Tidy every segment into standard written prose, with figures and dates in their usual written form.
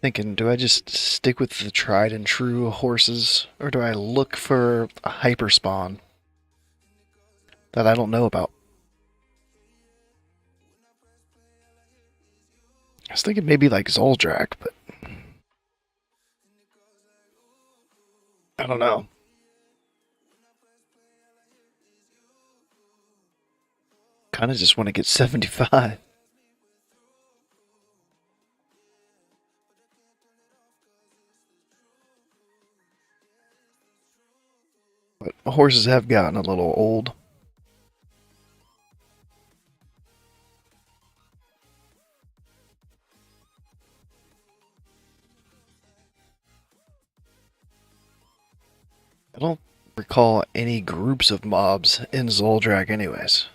Thinking, do I just stick with the tried and true horses, or do I look for a hyper spawn that I don't know about? I was thinking maybe like Zoldrak, but I don't know. Kind of just want to get 75. But horses have gotten a little old. I don't recall any groups of mobs in Zoldrak anyways.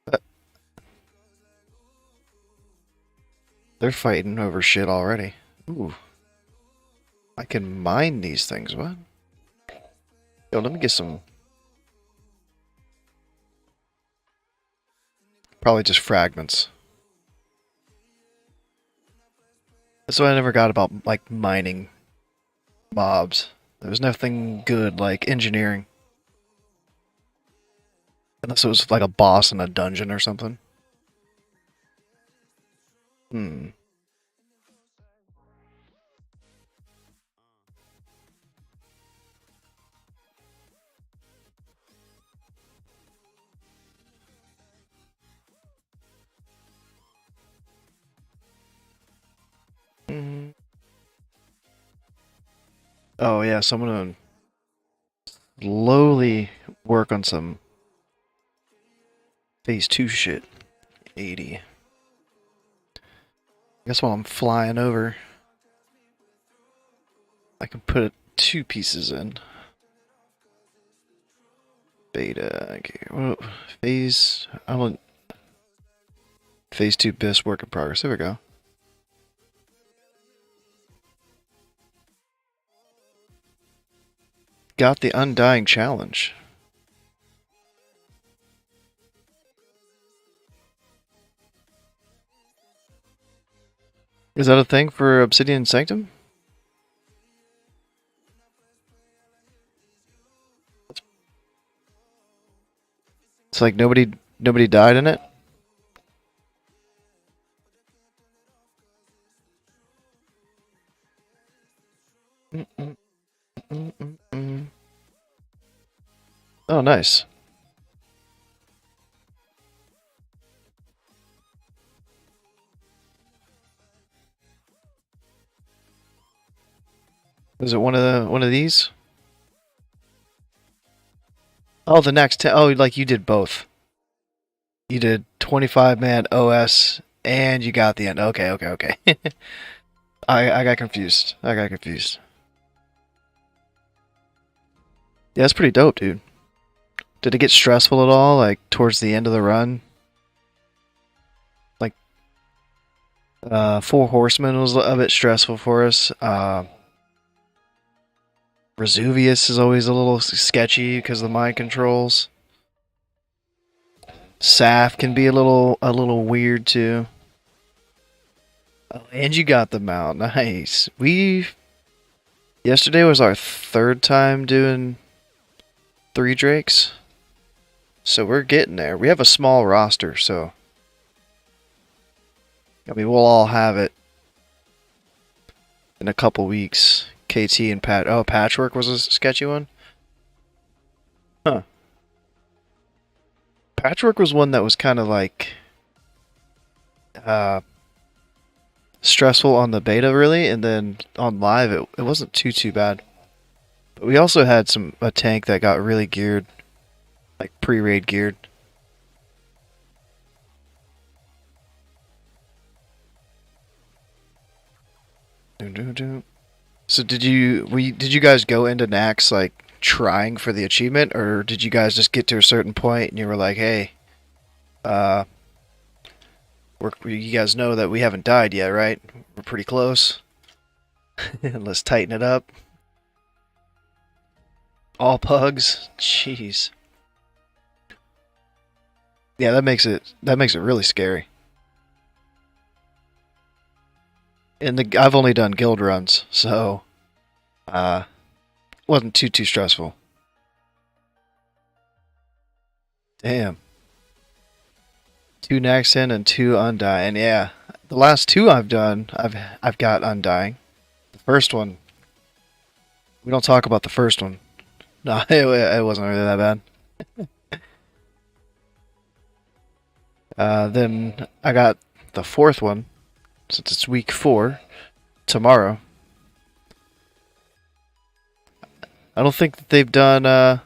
But they're fighting over shit already. Ooh. I can mine these things, what? Yo, let me get some... Probably just fragments. That's what I never got about, like, mining mobs. There was nothing good like engineering. Unless it was like a boss in a dungeon or something. Hmm. Mm. Oh yeah, so I'm gonna slowly work on some phase 2 shit. 80. I guess while I'm flying over, I can put 2 pieces in. Beta. Okay. Well, phase. I don't. Phase 2 best work in progress. There we go. Got the Undying Challenge. Is that a thing for Obsidian Sanctum? It's like nobody died in it? Mm -mm -mm -mm -mm. Oh, nice. Is it one of these? Oh, the next 10. Oh, like you did both. You did 25-man OS and you got the end. Okay, okay, okay. I got confused. I got confused. Yeah, that's pretty dope, dude. Did it get stressful at all, like towards the end of the run? Like, Four Horsemen was a bit stressful for us. Vesuvius is always a little sketchy because of the mind controls. Saf can be a little weird too. Oh, and you got the mount. Nice. Yesterday was our 3rd time doing 3 drakes. So we're getting there. We have a small roster, so I mean we'll all have it in a couple weeks. KT and Pat. Oh, Patchwork was a sketchy one? Huh. Patchwork was one that was kind of like uh stressful on the beta really, and then on live it wasn't too bad. But we also had a tank that got really geared, like pre-raid geared. So did you guys go into Nax like trying for the achievement, or did you guys just get to a certain point and you were like, hey, uh, you guys know that we haven't died yet, right? We're pretty close. Let's tighten it up. All pugs? Jeez. Yeah, that makes it really scary. And I've only done guild runs, so uh, wasn't too stressful. Damn, 2 Naxxon and 2 Undying. Yeah, the last two I've done, I've got Undying. The first one, we don't talk about the first one. No, it wasn't really that bad. Then I got the fourth one, since it's week 4, tomorrow. I don't think that they've done. I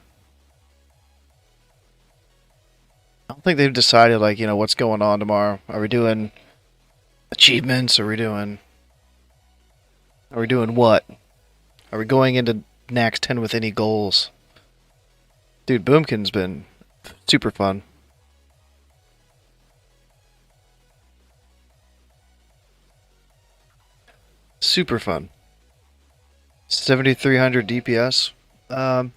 don't think they've decided like what's going on tomorrow. Are we doing achievements? Are we doing what? Are we going into Nax 10 with any goals? Dude, Boomkin's been super fun. Super fun. 7,300 DPS. Let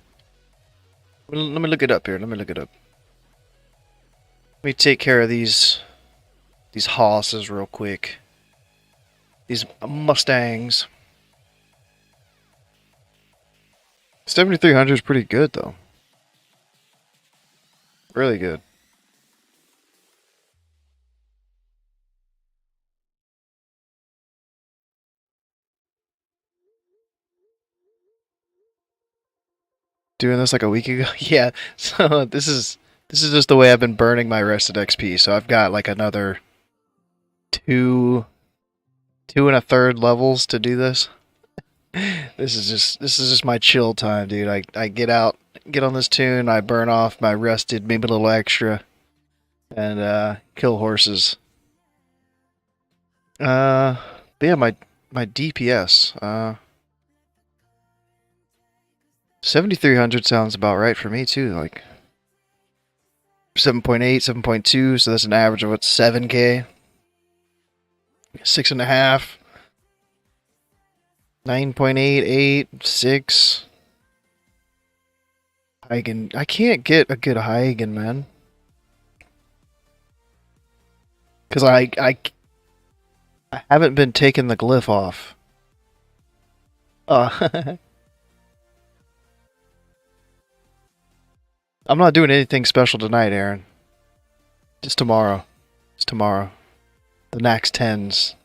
me look it up here. Let me look it up. Let me take care of these hosses real quick. These Mustangs. 7,300 is pretty good though. Really good. Doing this like a week ago. Yeah. So this is just the way I've been burning my rested XP. So I've got like another two and a third levels to do this. This is just my chill time, dude. I get out, get on this tune, I burn off my rested, maybe a little extra, and kill horses. But yeah, my DPS. 7,300 sounds about right for me too. Like 7.8, 7.2, so that's an average of what, 7K? 6.5. 9.88, 6. Heigen. I can't get a good Heigen, man. Because I haven't been taking the glyph off. I'm not doing anything special tonight, Aaron. Just tomorrow. Just tomorrow. The Nax 10s.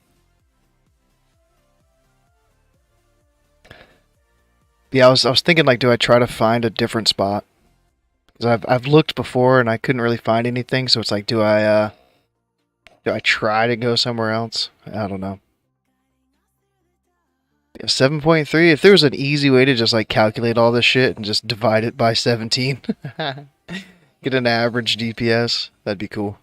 Yeah, I was thinking like, do I try to find a different spot? Because I've looked before and I couldn't really find anything. So it's like, do I try to go somewhere else? I don't know. 7.3. If there was an easy way to just like calculate all this shit and just divide it by 17, get an average DPS, that'd be cool.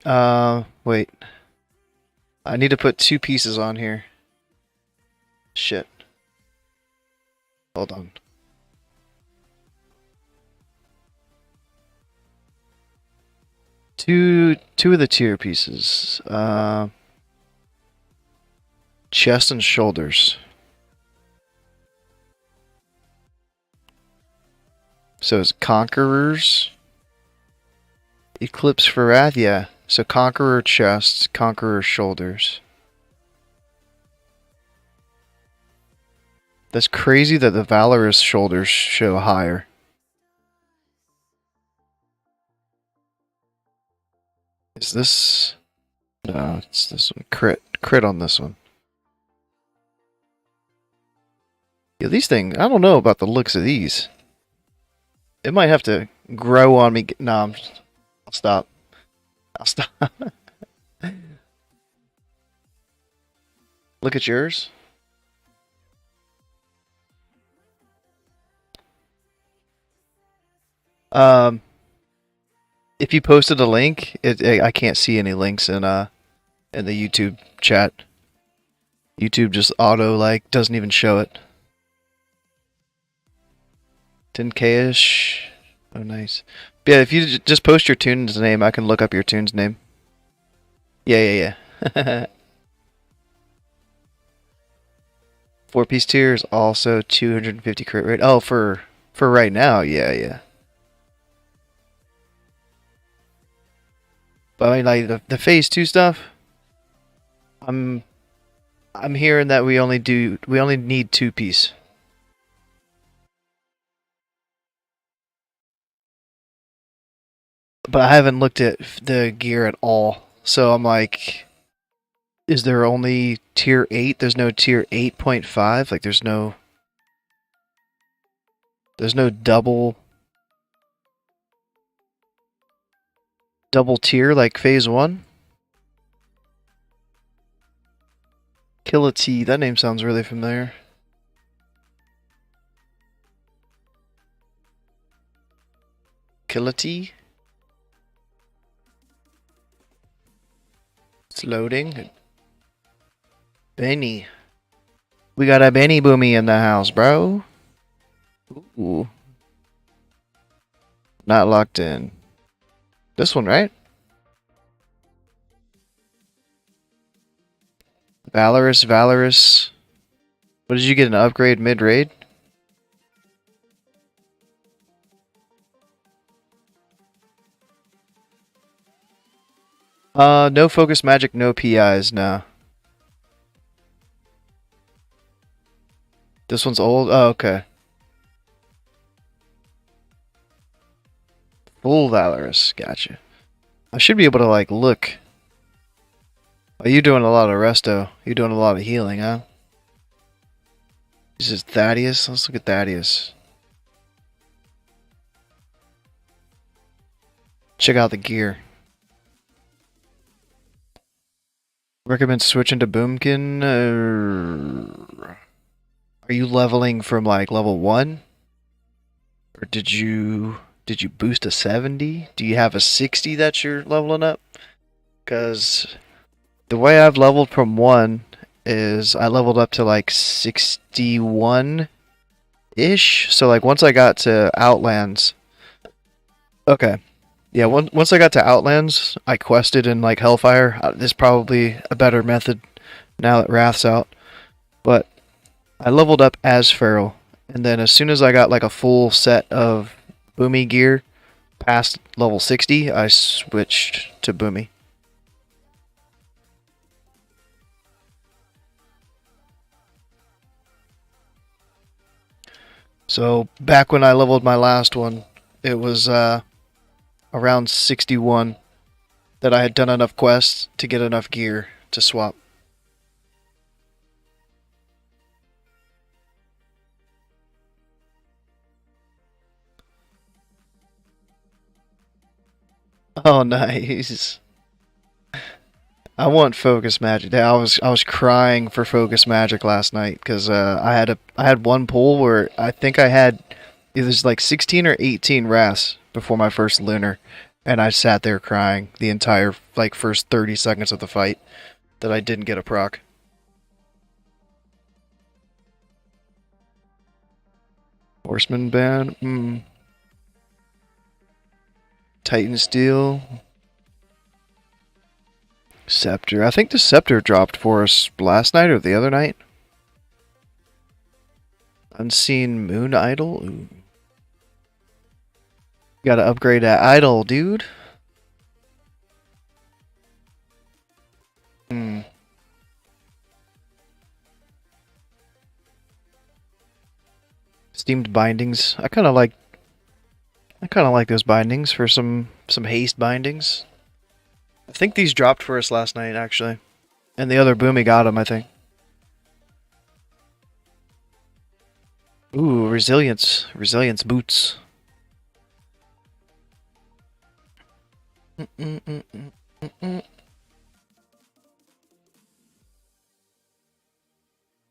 Wait. I need to put 2 pieces on here. Shit. Hold on. Two of the tier pieces. Chest and shoulders. So it's Conquerors. Eclipse for Wrath, yeah. So Conqueror chests, Conqueror shoulders. That's crazy that the Valorous shoulders show higher. Is this... No, it's this one. Crit on this one. Yeah, these things, I don't know about the looks of these. It might have to grow on me. No, I'll stop. I'll stop. Look at yours. If you posted a link, I can't see any links in the YouTube chat. YouTube just doesn't even show it. 10K-ish. Oh, nice. But yeah, if you just post your tune's name, I can look up your tune's name. Yeah. 4-piece tier is also 250 crit rate. Oh, for right now, yeah. But I mean, like the phase 2 stuff, I'm hearing that we only need 2-piece. But I haven't looked at the gear at all. So I'm like, is there only tier 8? There's no tier 8.5? Like there's no double tier like phase 1? Killity, that name sounds really familiar. Killity? It's loading. Benny. We got a Benny Boomy in the house, bro. Ooh. Not locked in. This one, right? Valorous. What did you get, an upgrade mid-raid? No focus magic, no PIs, no. This one's old? Oh, okay. Full Valorous, gotcha. I should be able to, like, look. Oh, you doing a lot of resto. You're doing a lot of healing, huh? This is Thaddeus. Let's look at Thaddeus. Check out the gear. Recommend switching to Boomkin. Are you leveling from like level 1? Or did you boost to 70? Do you have a 60 that you're leveling up? Because the way I've leveled from 1 is I leveled up to like 61-ish. So like once I got to Outlands. Okay. Yeah, once I got to Outlands, I quested in like Hellfire. There's probably a better method now that Wrath's out. But I leveled up as Feral, and then as soon as I got like a full set of Boomy gear past level 60, I switched to Boomy. So back when I leveled my last one, it was around 61 that I had done enough quests to get enough gear to swap. Oh, nice. I want focus magic. I was crying for focus magic last night because I had one pull where I think I had either like 16 or 18 wraths before my first lunar, and I sat there crying the entire like first 30 seconds of the fight that I didn't get a proc. Horseman ban. Titan steel. Scepter. I think the scepter dropped for us last night or the other night. Unseen moon idol. Ooh. Gotta upgrade that idol, dude. Steamed bindings. I kind of like those bindings for some haste bindings. I think these dropped for us last night, actually. And the other Boomy got them, I think. Ooh, resilience. Resilience boots.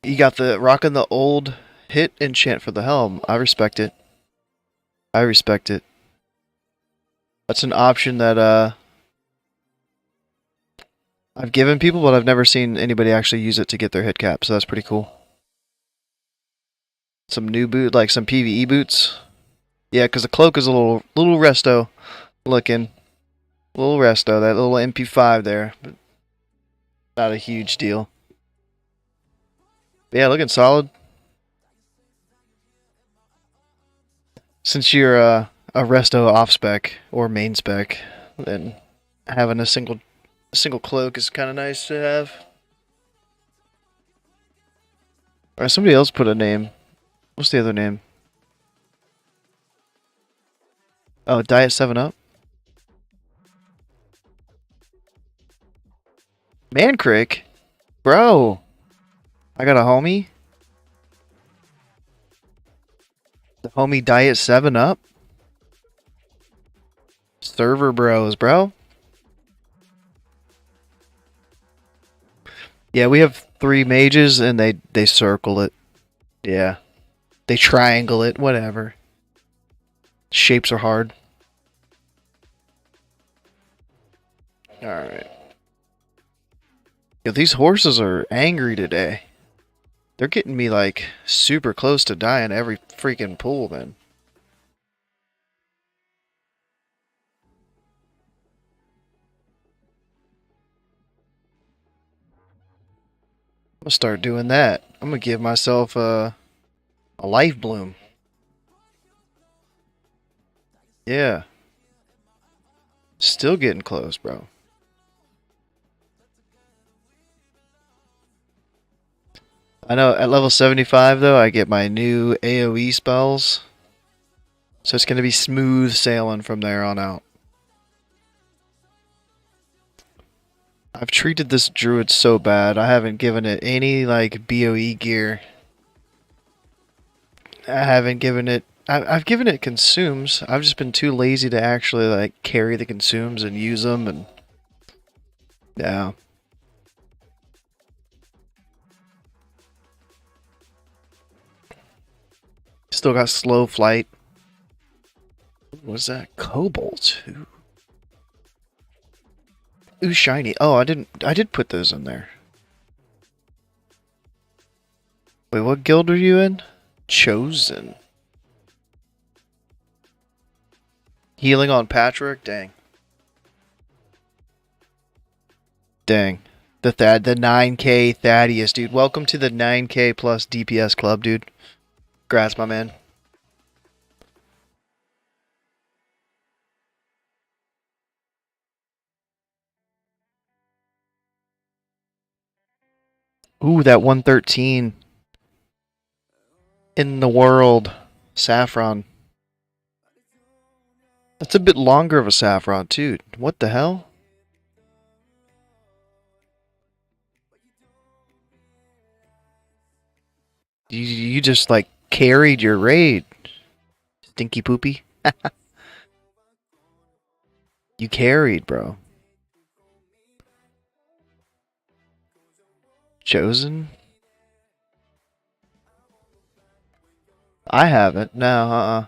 You got the rocking the old hit enchant for the helm. I respect it. I respect it. That's an option that I've given people, but I've never seen anybody actually use it to get their hit cap, so that's pretty cool. Some new boot, like some PvE boots. Yeah, because the cloak is a little resto looking. Little resto, that little MP5 there. But not a huge deal. But yeah, looking solid. Since you're a resto off spec or main spec, then having a single cloak is kind of nice to have. Or somebody else put a name. What's the other name? Oh, Diet 7 Up. Mancrick? Bro. I got a homie. The homie Diet 7 Up. Server bros, bro. Yeah, we have 3 mages and they circle it. Yeah. They triangle it, whatever. Shapes are hard. Alright. Yo, these horses are angry today. They're getting me, like, super close to dying every freaking pool, man. I'm gonna start doing that. I'm gonna give myself a life bloom. Yeah. Still getting close, bro. I know at level 75 though, I get my new AoE spells. So it's gonna be smooth sailing from there on out. I've treated this druid so bad, I haven't given it any like BOE gear. I haven't given it I've given it consumes. I've just been too lazy to actually like carry the consumes and use them and yeah. Still got slow flight. What's that? Cobalt. Ooh, shiny. Oh, I did put those in there. Wait, what guild are you in? Chosen. Healing on Patrick? Dang. Dang. The 9K Thaddeus, dude. Welcome to the 9K plus DPS club, dude. Congrats, my man. Ooh, that 113 in the world. Saffron. That's a bit longer of a saffron, too. What the hell? You just, like, carried your raid. Stinky poopy. You carried, bro. Chosen? I haven't. No,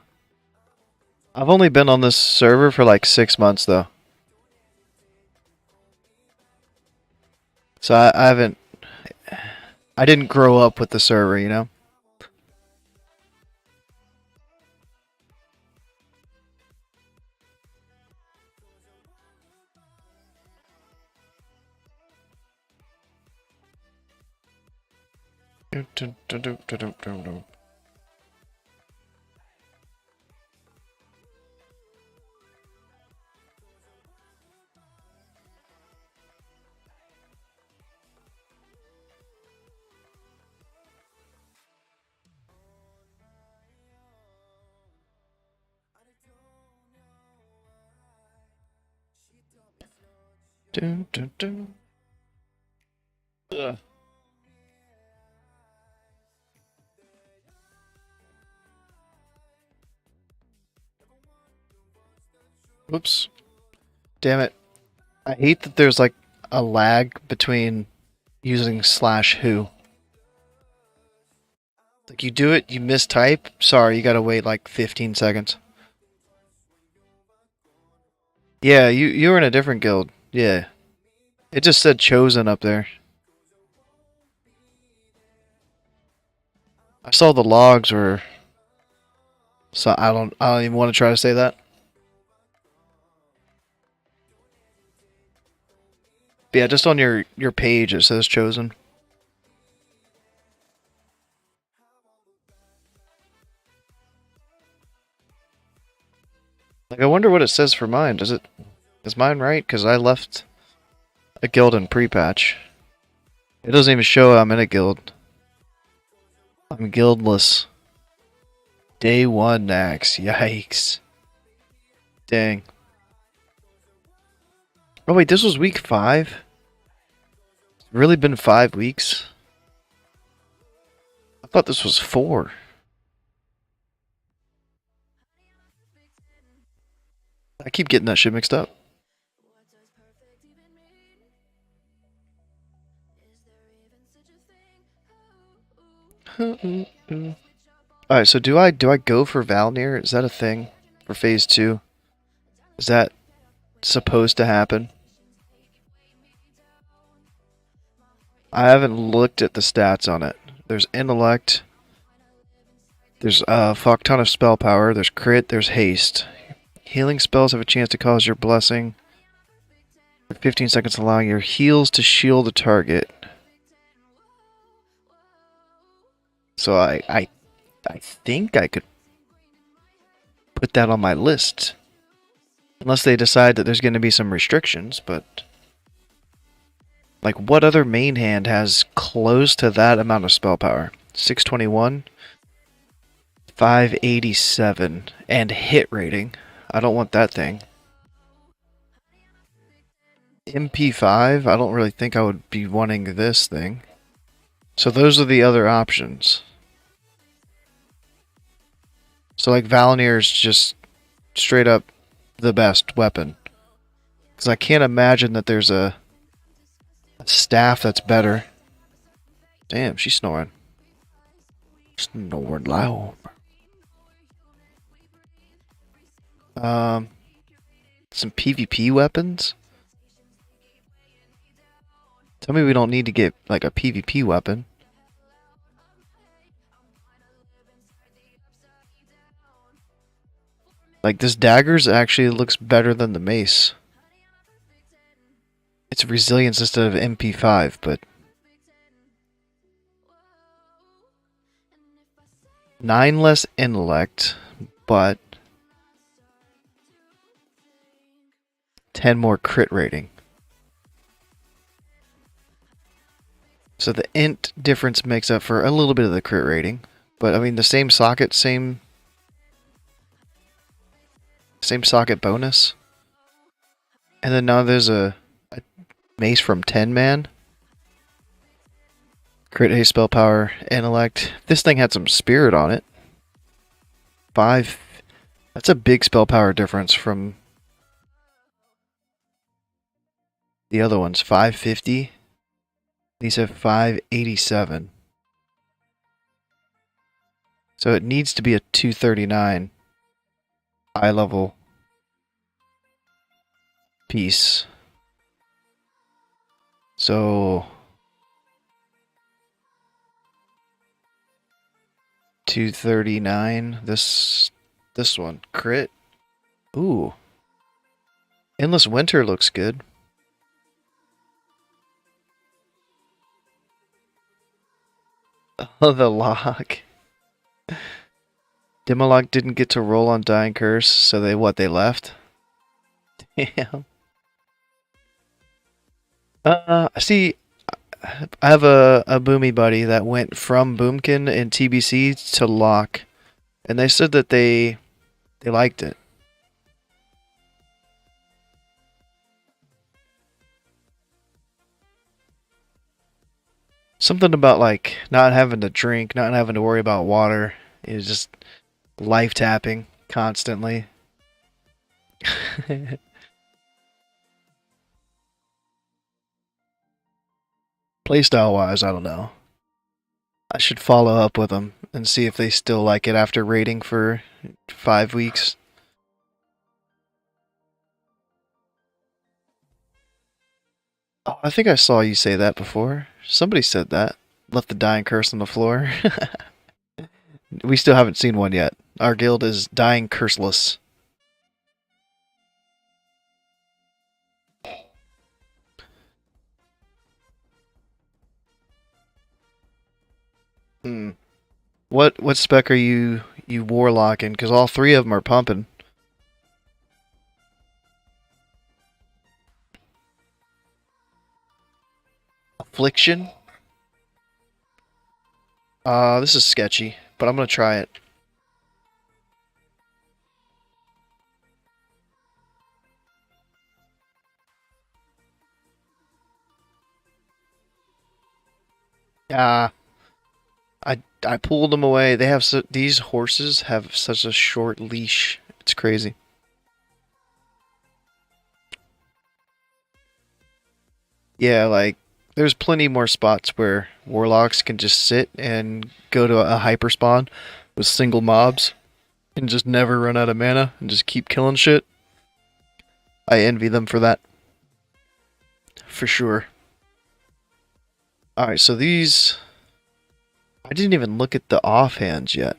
I've only been on this server for like 6 months, though. So I haven't... I didn't grow up with the server, you know? Ugh. Whoops. Damn it. I hate that there's like a lag between using /who. Like you do it, you mistype. Sorry, you gotta wait like 15 seconds. Yeah, you were in a different guild. Yeah. It just said chosen up there. I saw the logs were so I don't even want to try to say that. But yeah, just on your page it says chosen. Like I wonder what it says for mine. Does it Is mine right? Because I left a guild in pre-patch. It doesn't even show I'm in a guild. I'm guildless. Day 1 Nax. Yikes. Dang. Oh wait, this was week 5? It's really been 5 weeks? I thought this was 4. I keep getting that shit mixed up. Alright, so do I go for Valnir? Is that a thing for phase 2? Is that supposed to happen? I haven't looked at the stats on it. There's intellect. There's a fuck ton of spell power. There's crit. There's haste. Healing spells have a chance to cause your blessing for 15 seconds, allowing your heals to shield the target. So I think I could put that on my list. Unless they decide that there's going to be some restrictions, but... Like, what other main hand has close to that amount of spell power? 621, 587, and hit rating. I don't want that thing. MP5, I don't really think I would be wanting this thing. So those are the other options. So like Valnir is just straight up the best weapon. Because I can't imagine that there's a staff that's better. Damn, she's snoring. Snoring loud. Some PvP weapons? Tell me we don't need to get like a PvP weapon. Like this daggers actually looks better than the mace. It's resilience instead of MP5, but 9 less intellect, but 10 more crit rating. So the int difference makes up for a little bit of the crit rating. But I mean the same socket, same socket bonus. And then now there's a mace from 10 man. Crit haste, spell power, intellect. This thing had some spirit on it. 5. That's a big spell power difference from the other ones. 550. These have 587. So it needs to be a 239 high level piece. So 239. This one. Crit. Ooh. Endless Winter looks good. Oh, the lock. Demolock didn't get to roll on Dying Curse, so they left? Damn. See, I have a Boomy buddy that went from Boomkin in TBC to Lock, and they said that they liked it. Something about like not having to drink, not having to worry about water, is just life tapping constantly. Playstyle wise, I don't know. I should follow up with them and see if they still like it after raiding for 5 weeks. Oh, I think I saw you say that before. Somebody said that. Left the Dying Curse on the floor. We still haven't seen one yet. Our guild is Dying Curseless. What spec are you warlocking? Because all 3 of them are pumping. Affliction. This is sketchy, but I'm gonna try it. Ah, I pulled them away. They have these horses have such a short leash. It's crazy. Yeah, like there's plenty more spots where warlocks can just sit and go to a hyper spawn with single mobs and just never run out of mana and just keep killing shit. I envy them for that. For sure. Alright, so these... I didn't even look at the offhands yet.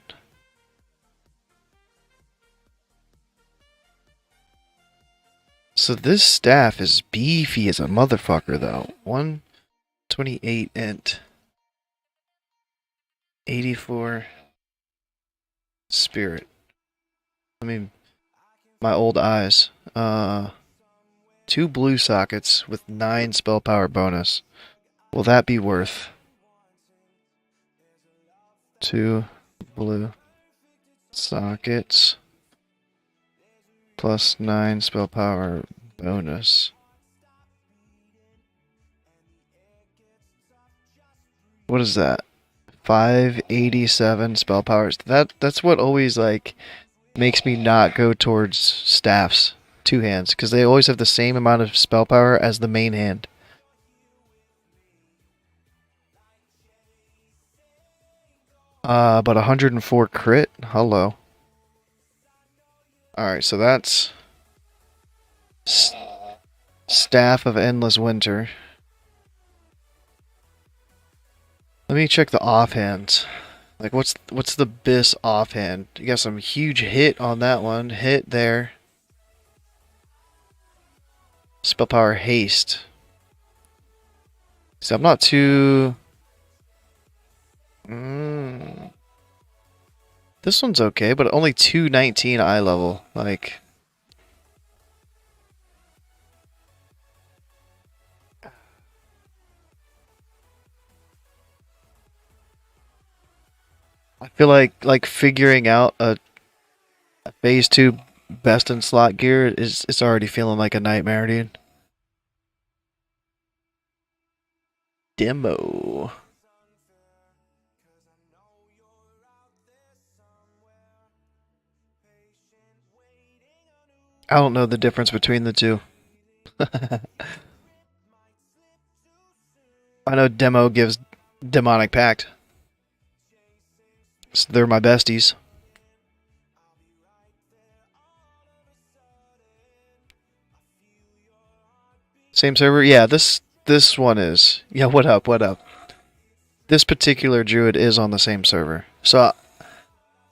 So this staff is beefy as a motherfucker, though. 128 int. 84 spirit. I mean, my old eyes. 2 blue sockets with 9 spell power bonus. Will that be worth 2 blue sockets plus 9 spell power bonus? What is that? 587 spell powers. That's what always like makes me not go towards staffs, 2 hands, because they always have the same amount of spell power as the main hand. But 104 crit? Hello. Alright, so that's Staff of Endless Winter. Let me check the offhand. Like, what's the Biss offhand? You got some huge hit on that one. Hit there. Spell power haste. So I'm not too... This one's okay, but only 219 eye level. Like... I feel like figuring out a phase 2 best in slot gear is it's already feeling like a nightmare, dude. Demo. I don't know the difference between the two. I know Demo gives Demonic Pact. So they're my besties. Same server? Yeah, this one is. Yeah, what up, what up? This particular Druid is on the same server. So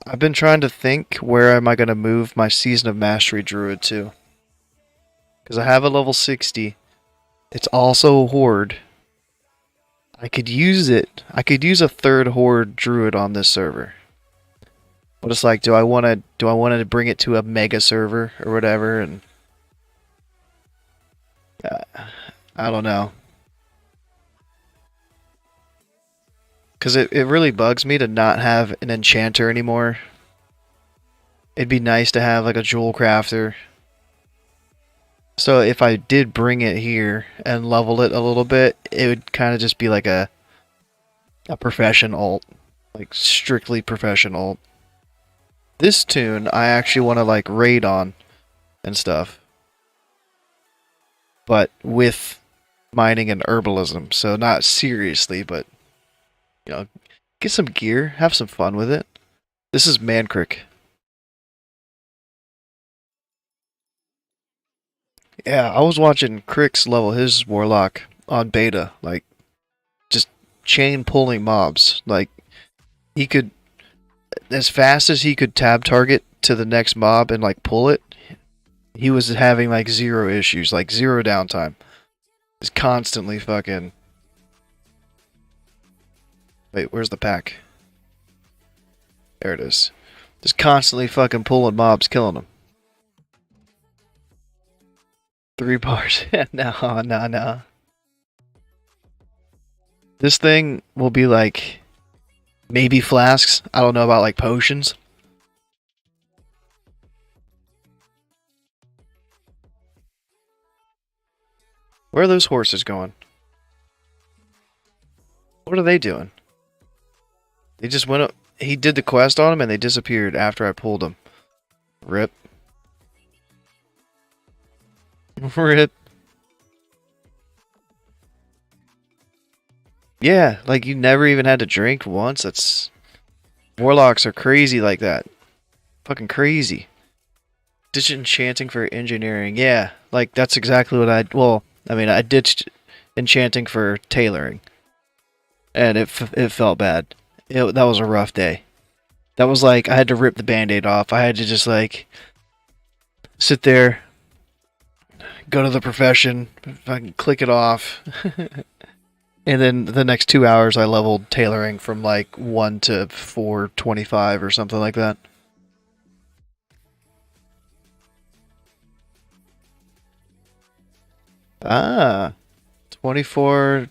I've been trying to think, where am I going to move my Season of Mastery Druid to? Because I have a level 60. It's also a Horde. I could use it. I could use a 3rd Horde Druid on this server. But it's like, do I want to bring it to a mega server or whatever? And I don't know. Because it really bugs me to not have an enchanter anymore. It'd be nice to have like a jewel crafter. So if I did bring it here and level it a little bit, it would kind of just be like a profession ult. Like strictly profession ult. This tune I actually want to like raid on and stuff. But with mining and herbalism. So not seriously, but you know, get some gear, have some fun with it. This is Mancrick. Yeah, I was watching Crix level his warlock on beta, like just chain pulling mobs. Like he could, as fast as he could tab target to the next mob and like pull it, he was having like 0 issues, like 0 downtime. He's constantly fucking... Wait, where's the pack? There it is. Just constantly fucking pulling mobs, killing them. 3 bars. No. This thing will be like maybe flasks. I don't know about like potions. Where are those horses going? What are they doing? They just went up. He did the quest on them and they disappeared after I pulled them. Rip. Rip. Yeah, like you never even had to drink once. That's warlocks are crazy like that. Fucking crazy. Ditched enchanting for engineering. Yeah, like that's exactly what I. Well, I mean, I ditched enchanting for tailoring, and it felt bad. That was a rough day. That was like I had to rip the band-aid off. I had to just like sit there, go to the profession, fucking click it off. And then the next 2 hours I leveled tailoring from like 1 to 425 or something like that. Ah, 24,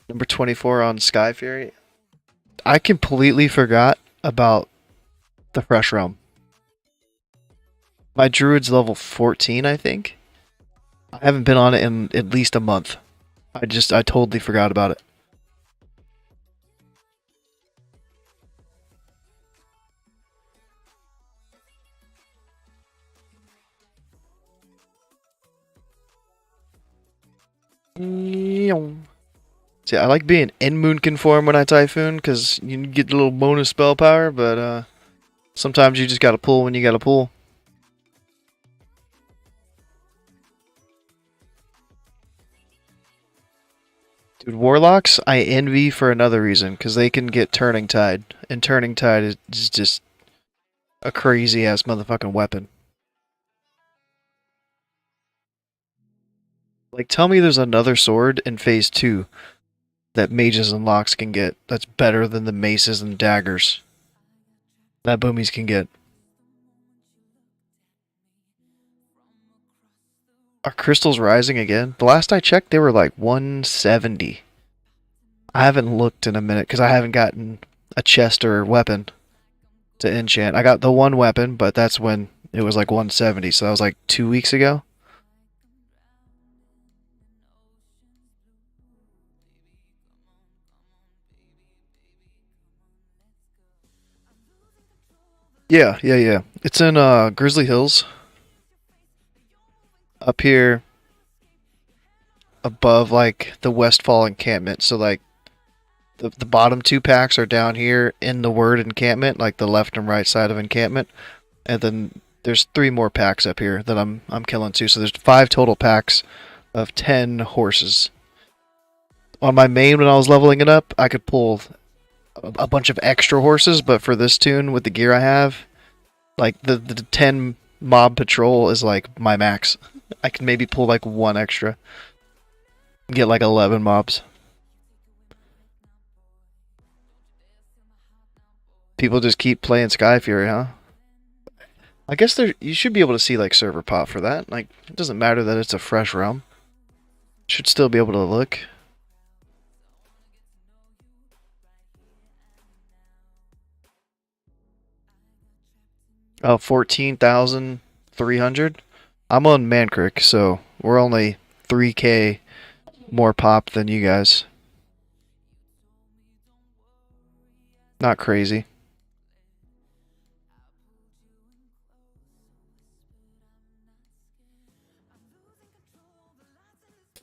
number 24 on Sky Fury. I completely forgot about the Fresh Realm. My Druid's level 14, I think. I haven't been on it in at least a month. I totally forgot about it. See, I like being in Moonkin form when I Typhoon, because you get a little bonus spell power, but sometimes you just gotta pull when you gotta pull. Dude, Warlocks, I envy for another reason, because they can get Turning Tide, and Turning Tide is just a crazy-ass motherfucking weapon. Like, tell me there's another sword in Phase 2 that mages and locks can get that's better than the maces and daggers that boomies can get. Are crystals rising again? The last I checked, they were like 170. I haven't looked in a minute because I haven't gotten a chest or weapon to enchant. I got the one weapon, but that's when it was like 170, so that was like 2 weeks ago. Yeah, yeah, yeah. It's in Grizzly Hills up here above like the Westfall encampment. So like the bottom two packs are down here in the word encampment, like the left and right side of encampment. And then there's 3 more packs up here that I'm killing too. So there's 5 total packs of 10 horses. On my main when I was leveling it up, I could pull a bunch of extra horses, but for this tune with the gear I have, like the 10 mob patrol is like my max. I can maybe pull like 1 extra. Get like 11 mobs. People just keep playing Sky Fury, huh? I guess there you should be able to see like server pop for that. Like it doesn't matter that it's a fresh realm. Should still be able to look. Oh, 14,300. I'm on Mancrick, so we're only 3k more pop than you guys. Not crazy.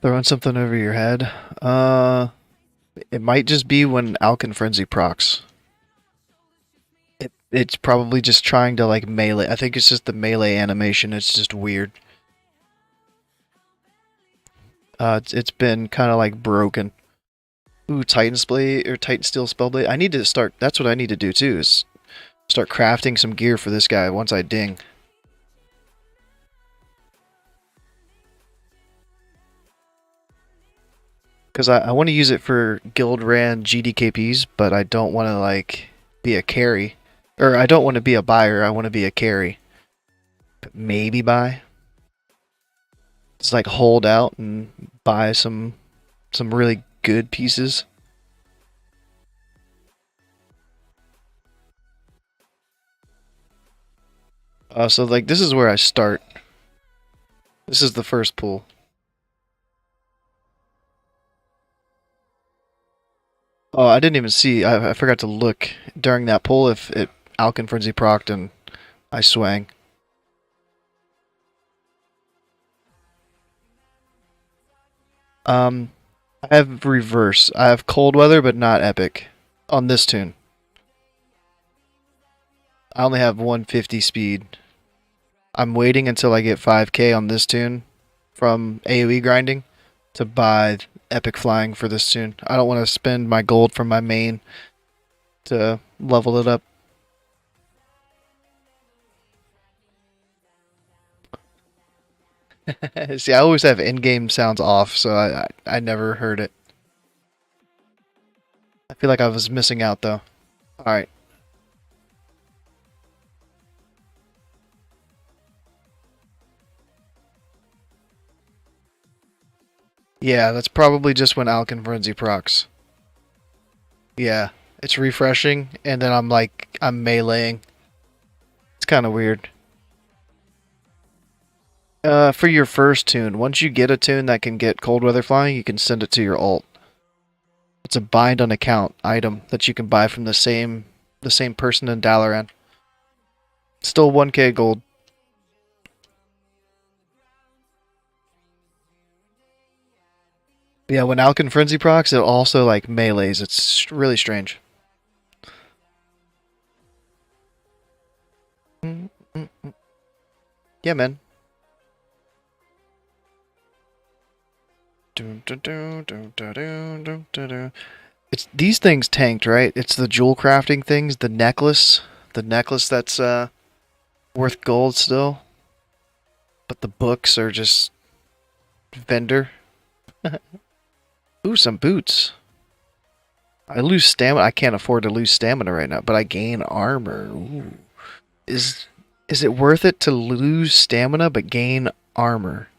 Throwing something over your head. It might just be when Alkin Frenzy procs. It's probably just trying to like melee. I think it's just the melee animation. It's just weird. It's been kind of like broken. Ooh, Titan's Blade or Titan Steel Spellblade. I need to start. That's what I need to do too. Is start crafting some gear for this guy once I ding. Because I want to use it for guild ran GDKPs, but I don't want to like be a carry. Or I don't want to be a buyer, I want to be a carry. But maybe buy. Just like hold out and buy some really good pieces. So like this is where I start. This is the first pool. Oh, I didn't even see. I forgot to look during that pull if it Alkin Frenzy procced and I swang. I have reverse. I have cold weather, but not epic on this tune. I only have 150 speed. I'm waiting until I get 5k on this tune from AoE grinding to buy epic flying for this tune. I don't want to spend my gold from my main to level it up. See, I always have in-game sounds off, so I never heard it. I feel like I was missing out though. Alright. Yeah, that's probably just when Alkin Frenzy procs. Yeah, it's refreshing, and then I'm meleeing. It's kind of weird. For your first tune, once you get a tune that can get cold weather flying, you can send it to your alt. It's a bind on account item that you can buy from the same person in Dalaran. Still 1k gold. But yeah, when Alkin Frenzy procs, it also like melees. It's really strange. Yeah, man. It's these things tanked, right? It's the jewel crafting things, the necklace that's worth gold still. But the books are just vendor. Ooh, some boots. I lose stamina. I can't afford to lose stamina right now, but I gain armor. Ooh. Is it worth it to lose stamina but gain armor?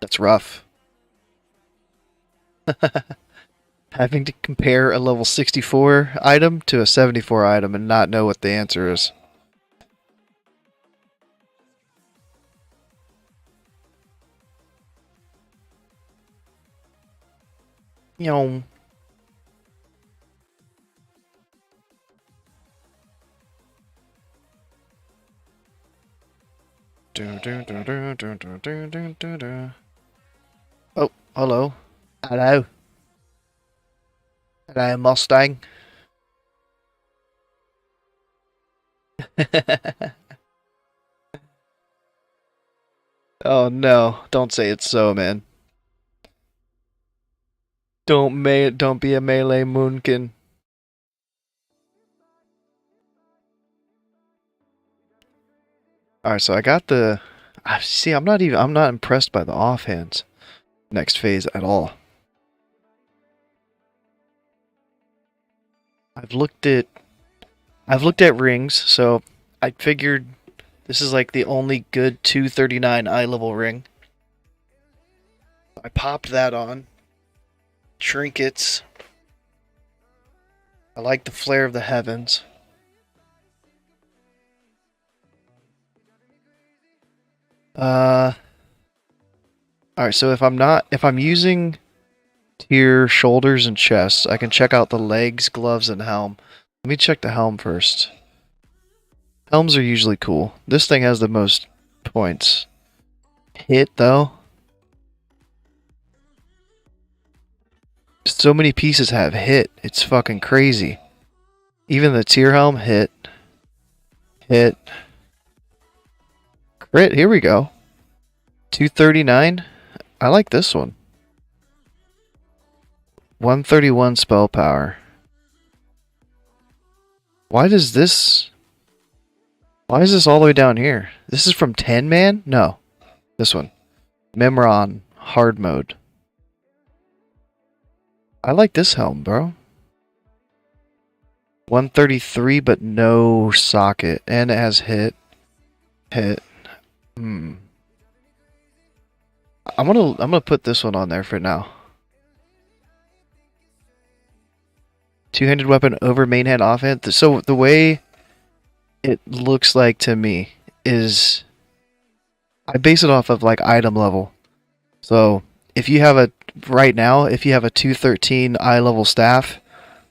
That's rough. Having to compare a level 64 item to a 74 item and not know what the answer is. Yo. Oh, hello. Hello. Hello, Mustang. Oh no, don't say it's so, man. Don't be a melee moonkin. Alright, so I got the see, I'm not impressed by the offhands next phase at all. I've looked at rings, so I figured this is like the only good 239 eye level ring. I popped that on. Trinkets. I like the flare of the heavens. Alright, so if I'm using tier shoulders and chests, I can check out the legs, gloves, and helm. Let me check the helm first. Helms are usually cool. This thing has the most points. Hit, though. So many pieces have hit. It's fucking crazy. Even the tier helm, hit. Hit. Crit, here we go. 239. I like this one. 131 spell power. Why is this all the way down here? This is from 10 man? No. This one. Memron. Hard mode. I like this helm, bro. 133 but no socket. And it has hit. Hit. I'm gonna put this one on there for now. Two-handed weapon over main hand offhand. So the way it looks like to me is I base it off of like item level. So if you have a right now, if you have a 213 eye level staff,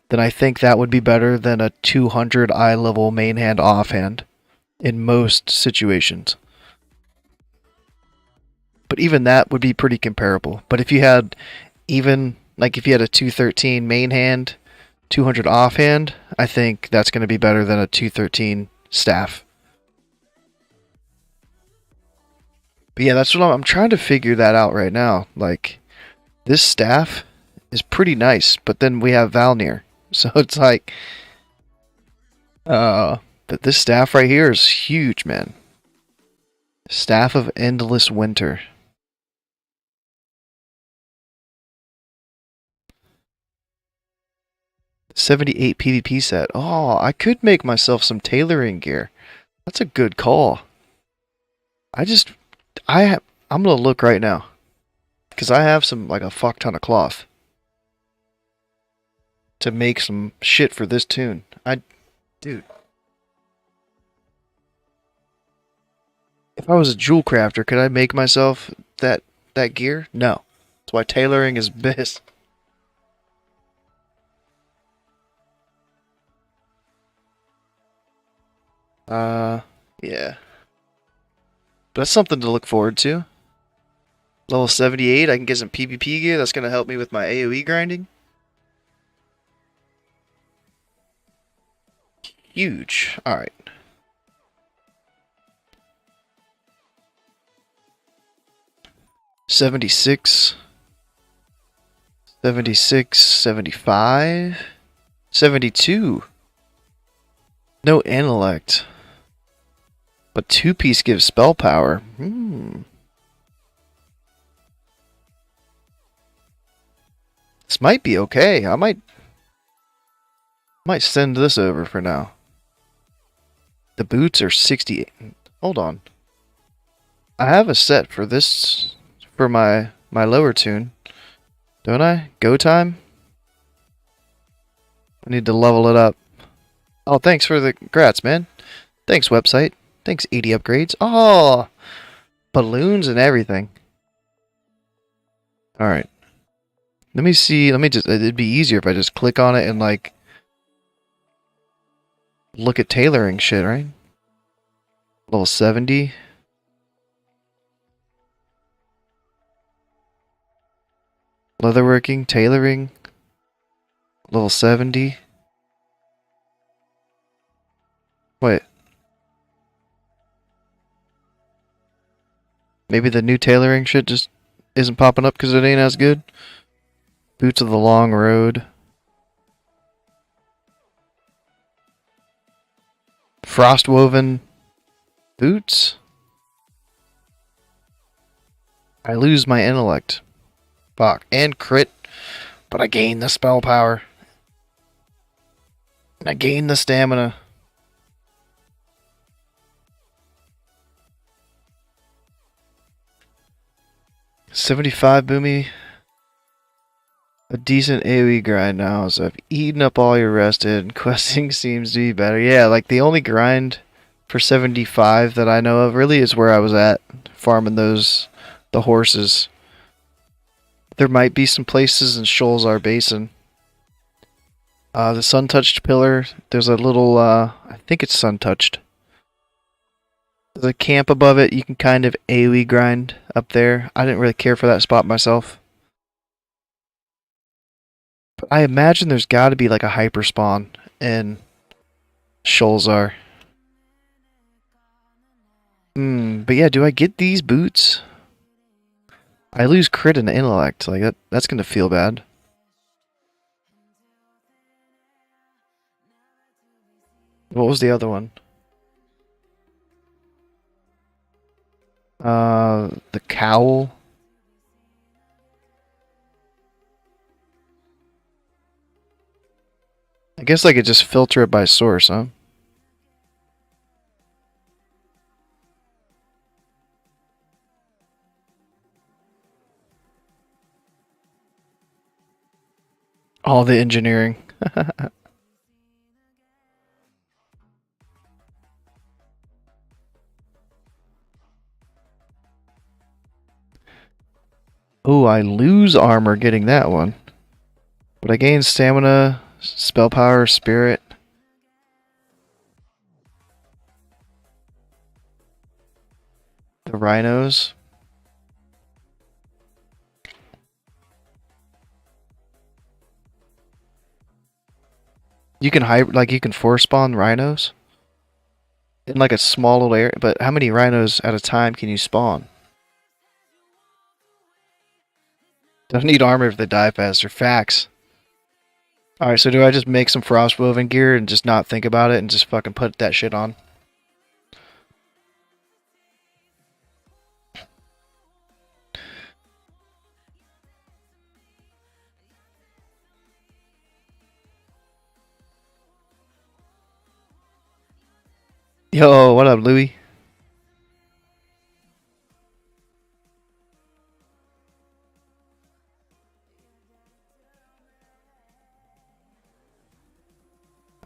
then I think that would be better than a 200 eye level main hand offhand in most situations. But even that would be pretty comparable. But if you had even like if you had a 213 main hand, 200 offhand, I think that's going to be better than a 213 staff. But yeah, that's what I'm trying to figure that out right now. Like this staff is pretty nice, but then we have Valnir. So it's like but this staff right here is huge, man. Staff of Endless Winter. '78 PvP set. Oh, I could make myself some tailoring gear. That's a good call. I just, I'm gonna look right now because I have some like a fuck ton of cloth to make some shit for this tune. Dude, if I was a jewel crafter, could I make myself that gear? No. That's why tailoring is best. Uh, yeah. But that's something to look forward to. Level 78, I can get some PvP gear. That's gonna help me with my AoE grinding. Huge. All right. 76, 76, 75, 72. No intellect. But two-piece gives spell power. This might be okay. I might send this over for now. The boots are 68. Hold on. I have a set for this for my lower tune. Don't I? Go time? I need to level it up. Oh, thanks for the grats, man. Thanks, website. Thanks, 80 upgrades. Oh, balloons and everything. Alright. Let me see. It'd be easier if I just click on it and, like, look at tailoring shit, right? Level 70. Leatherworking, tailoring. Level 70. Wait. Maybe the new tailoring shit just isn't popping up because it ain't as good. Boots of the Long Road. Frostwoven boots. I lose my intellect. Fuck. And crit. But I gain the spell power. And I gain the stamina. $75 Boomy. A decent AoE grind now, so I've eaten up all your rested, and questing seems to be better. Yeah, like the only grind for 75 that I know of really is where I was at, farming the horses. There might be some places in Shoalsar Basin. The Sun-Touched Pillar, there's a little, I think it's Sun-Touched. There's a camp above it, you can kind of AoE grind up there. I didn't really care for that spot myself. But I imagine there's got to be like a hyper spawn in Shoalsar. But yeah, do I get these boots? I lose crit and intellect. Like that's gonna feel bad. What was the other one? The cowl. I guess I could just filter it by source, huh? All the engineering. Oh, I lose armor getting that one. But I gain stamina, spell power, spirit. The rhinos. You can you can force spawn rhinos in like a small little area, but how many rhinos at a time can you spawn? Don't need armor if they die faster. Facts. Alright, so do I just make some frostwoven gear and just not think about it and just fucking put that shit on? Yo, what up, Louie?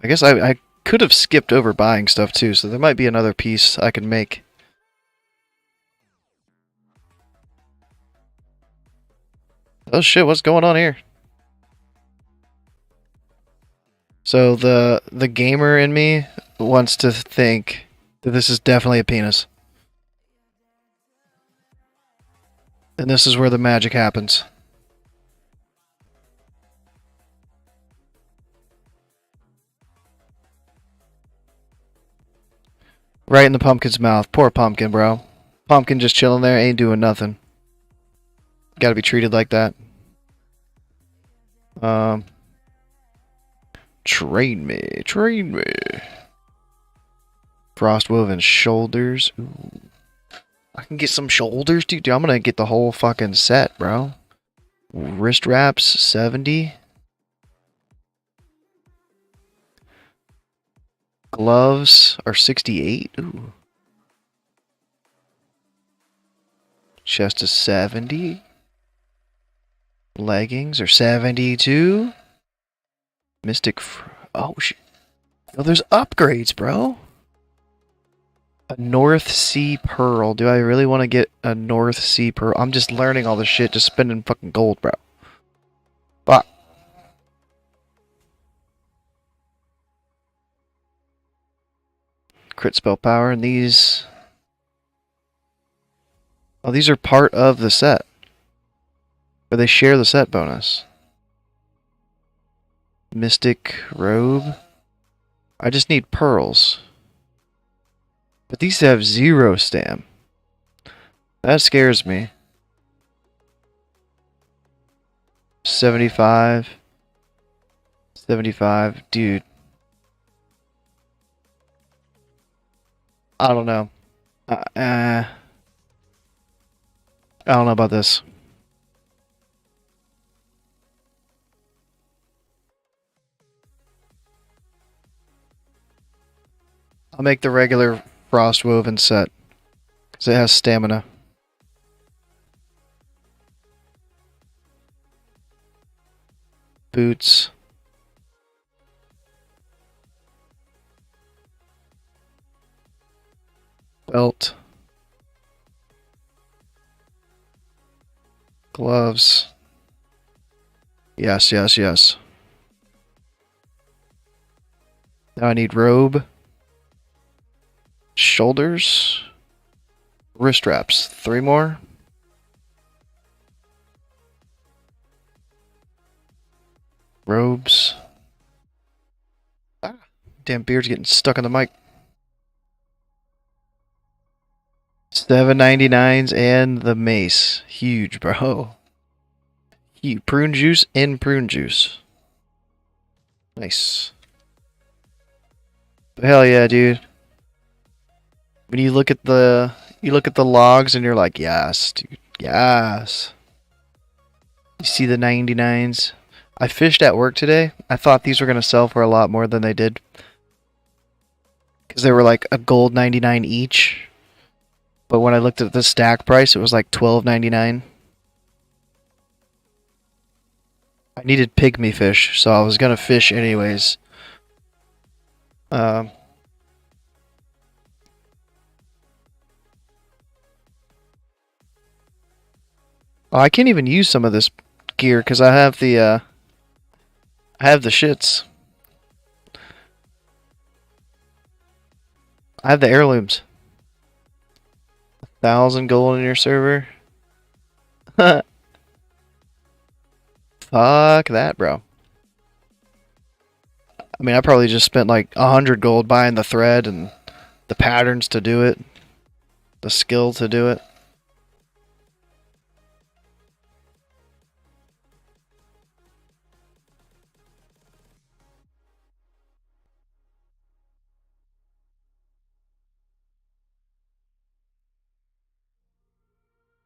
I guess I could have skipped over buying stuff too, so there might be another piece I can make. Oh shit, what's going on here? So the gamer in me wants to think that this is definitely a penis. And this is where the magic happens. Right in the pumpkin's mouth. Poor pumpkin, bro. Pumpkin just chilling there, ain't doing nothing. Gotta be treated like that. Train me. Train me. Frostwoven shoulders. Ooh. I can get some shoulders, dude. I'm gonna get the whole fucking set, bro. Wrist wraps, 70. Gloves are 68. Ooh. Chest is 70. Leggings are 72. Mystic. Oh, shit. Oh, there's upgrades, bro. A North Sea Pearl. Do I really want to get a North Sea Pearl? I'm just learning all this shit, just spending fucking gold, bro. Fuck. Crit spell power, and these... Oh, these are part of the set. Or they share the set bonus. Mystic robe. I just need pearls. But these have 0 stam. That scares me. 75. 75. Dude. I don't know. I don't know about this. I'll make the regular frostwoven set. Because it has stamina. Boots. Belt. Gloves. Yes, yes, yes. Now I need robe. Shoulders. Wrist wraps. 3 more. Robes. Ah, damn beard's getting stuck on the mic. 7.99s and the mace. Huge, bro. Huge. Prune juice and prune juice. Nice. But hell yeah, dude. When you look at the logs and you're like, yes, dude, yes. You see the 99s. I fished at work today. I thought these were gonna sell for a lot more than they did. Because they were like a gold 99 each. But when I looked at the stack price, it was like $12.99. I needed pygmy fish, so I was gonna fish anyways. Oh, I can't even use some of this gear because I have the shits. I have the heirlooms. 1,000 gold in your server. Fuck that, bro. I mean, I probably just spent like 100 gold buying the thread and the patterns to do it, the skill to do it.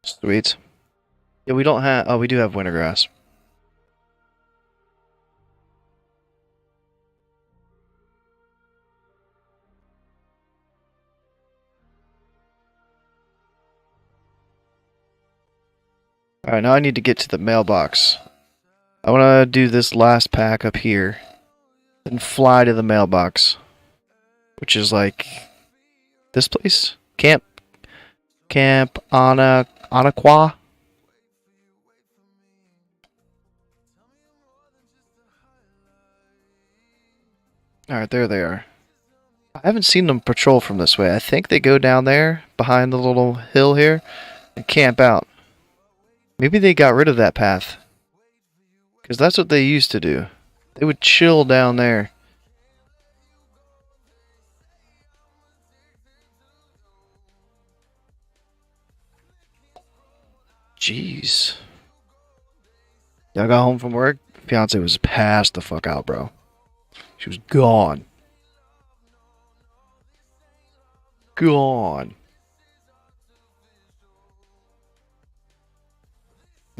Sweet. Yeah, we don't have. Oh, we do have wintergrass. Alright, now I need to get to the mailbox. I want to do this last pack up here. Then fly to the mailbox. Which is like... this place? Camp Anaqua? Alright, there they are. I haven't seen them patrol from this way. I think they go down there, behind the little hill here, and camp out. Maybe they got rid of that path. Because that's what they used to do. They would chill down there. Jeez. I got home from work. Fiance was passed the fuck out, bro. She was gone. Gone.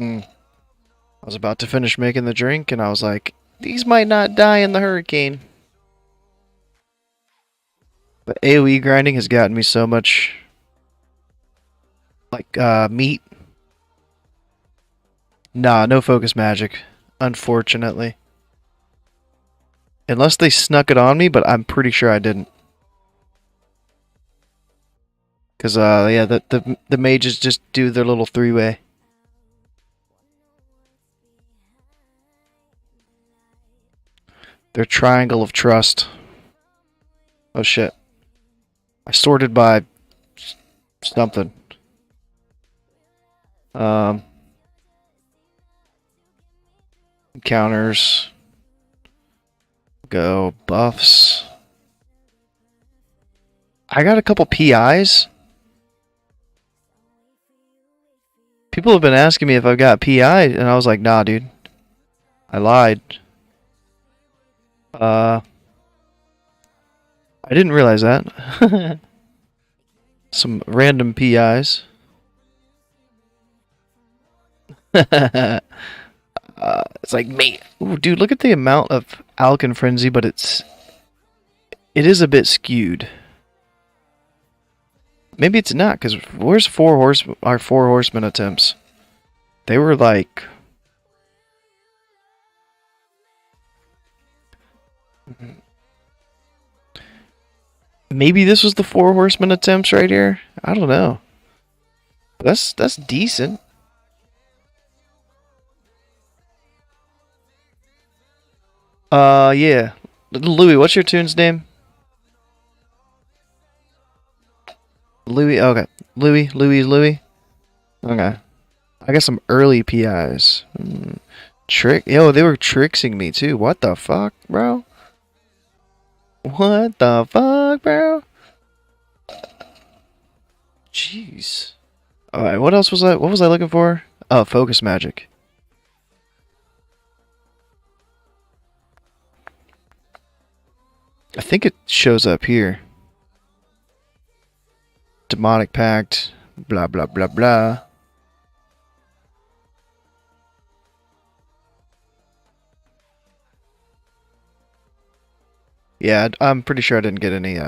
I was about to finish making the drink, and I was like, these might not die in the hurricane. But AoE grinding has gotten me so much, like, meat. Nah, no focus magic, unfortunately. Unless they snuck it on me, but I'm pretty sure I didn't. Because, yeah, the mages just do their little three-way. Their triangle of trust. Oh, shit. I sorted by something. Encounters. Go buffs. I got a couple PIs. People have been asking me if I've got PI, and I was like, nah, dude. I lied. I didn't realize that. Some random PIs. It's like, mate. Ooh, dude, look at the amount of Alkin Frenzy, but it is a bit skewed. Maybe it's not, because where's our 4 horsemen attempts? They were like... Maybe this was the 4 horsemen attempts right here? I don't know. That's decent. Yeah. Louis, what's your tune's name? Louis, okay. Louis. Okay. I got some early PIs. Yo, they were tricksing me too. What the fuck, bro? What the fuck, bro? Jeez. Alright, what else was I? What was I looking for? Oh, focus magic. I think it shows up here. Demonic Pact. Blah, blah, blah, blah. Yeah, I'm pretty sure I didn't get any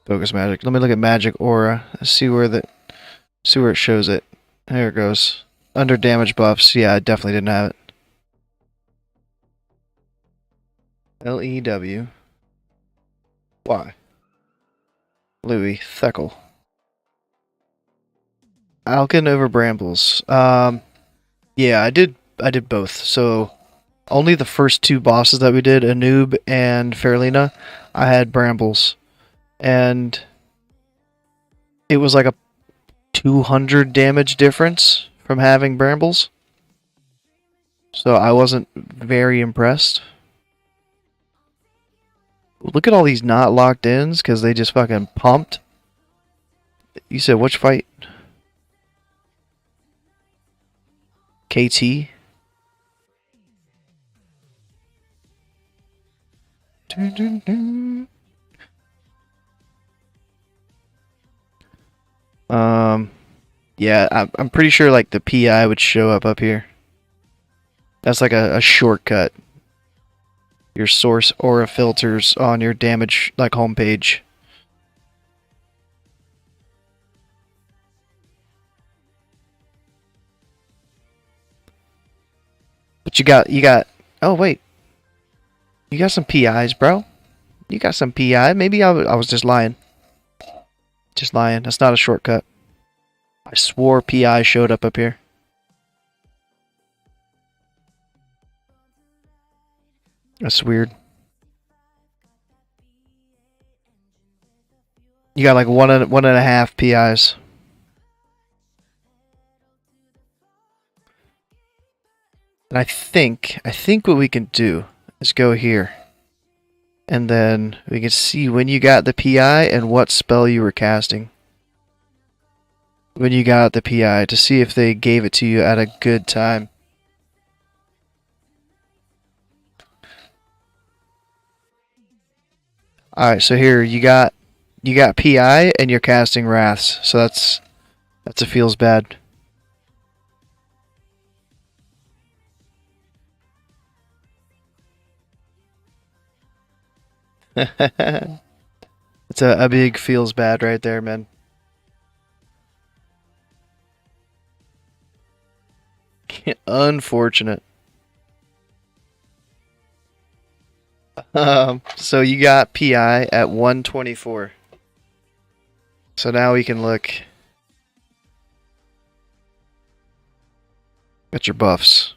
focus magic. Let me look at magic aura. See where it shows it. There it goes. Under damage buffs. Yeah, I definitely didn't have it. LEW. Why? Louis Theckel. Alkin over Brambles. Yeah, I did both. So only the first two bosses that we did, Anub and Fairlina, I had Brambles. And it was like a 200 damage difference from having Brambles. So I wasn't very impressed. Look at all these not locked ins because they just fucking pumped. You said which fight? KT? Dun, dun, dun. Yeah, I'm pretty sure like the PI would show up here. That's like a shortcut. Your source aura filters on your damage like homepage. But you got oh wait. You got some PIs, bro. You got some PI. Maybe I was just lying. Just lying. That's not a shortcut. I swore PI showed up here. That's weird. You got like one and a half PIs. And I think what we can do is go here. And then we can see when you got the PI and what spell you were casting. When you got the PI to see if they gave it to you at a good time. Alright, so here you got PI and you're casting Wraths. So that's a feels bad. It's a big feels bad right there, man. Unfortunate. So you got PI at 124. So now we can look at your buffs.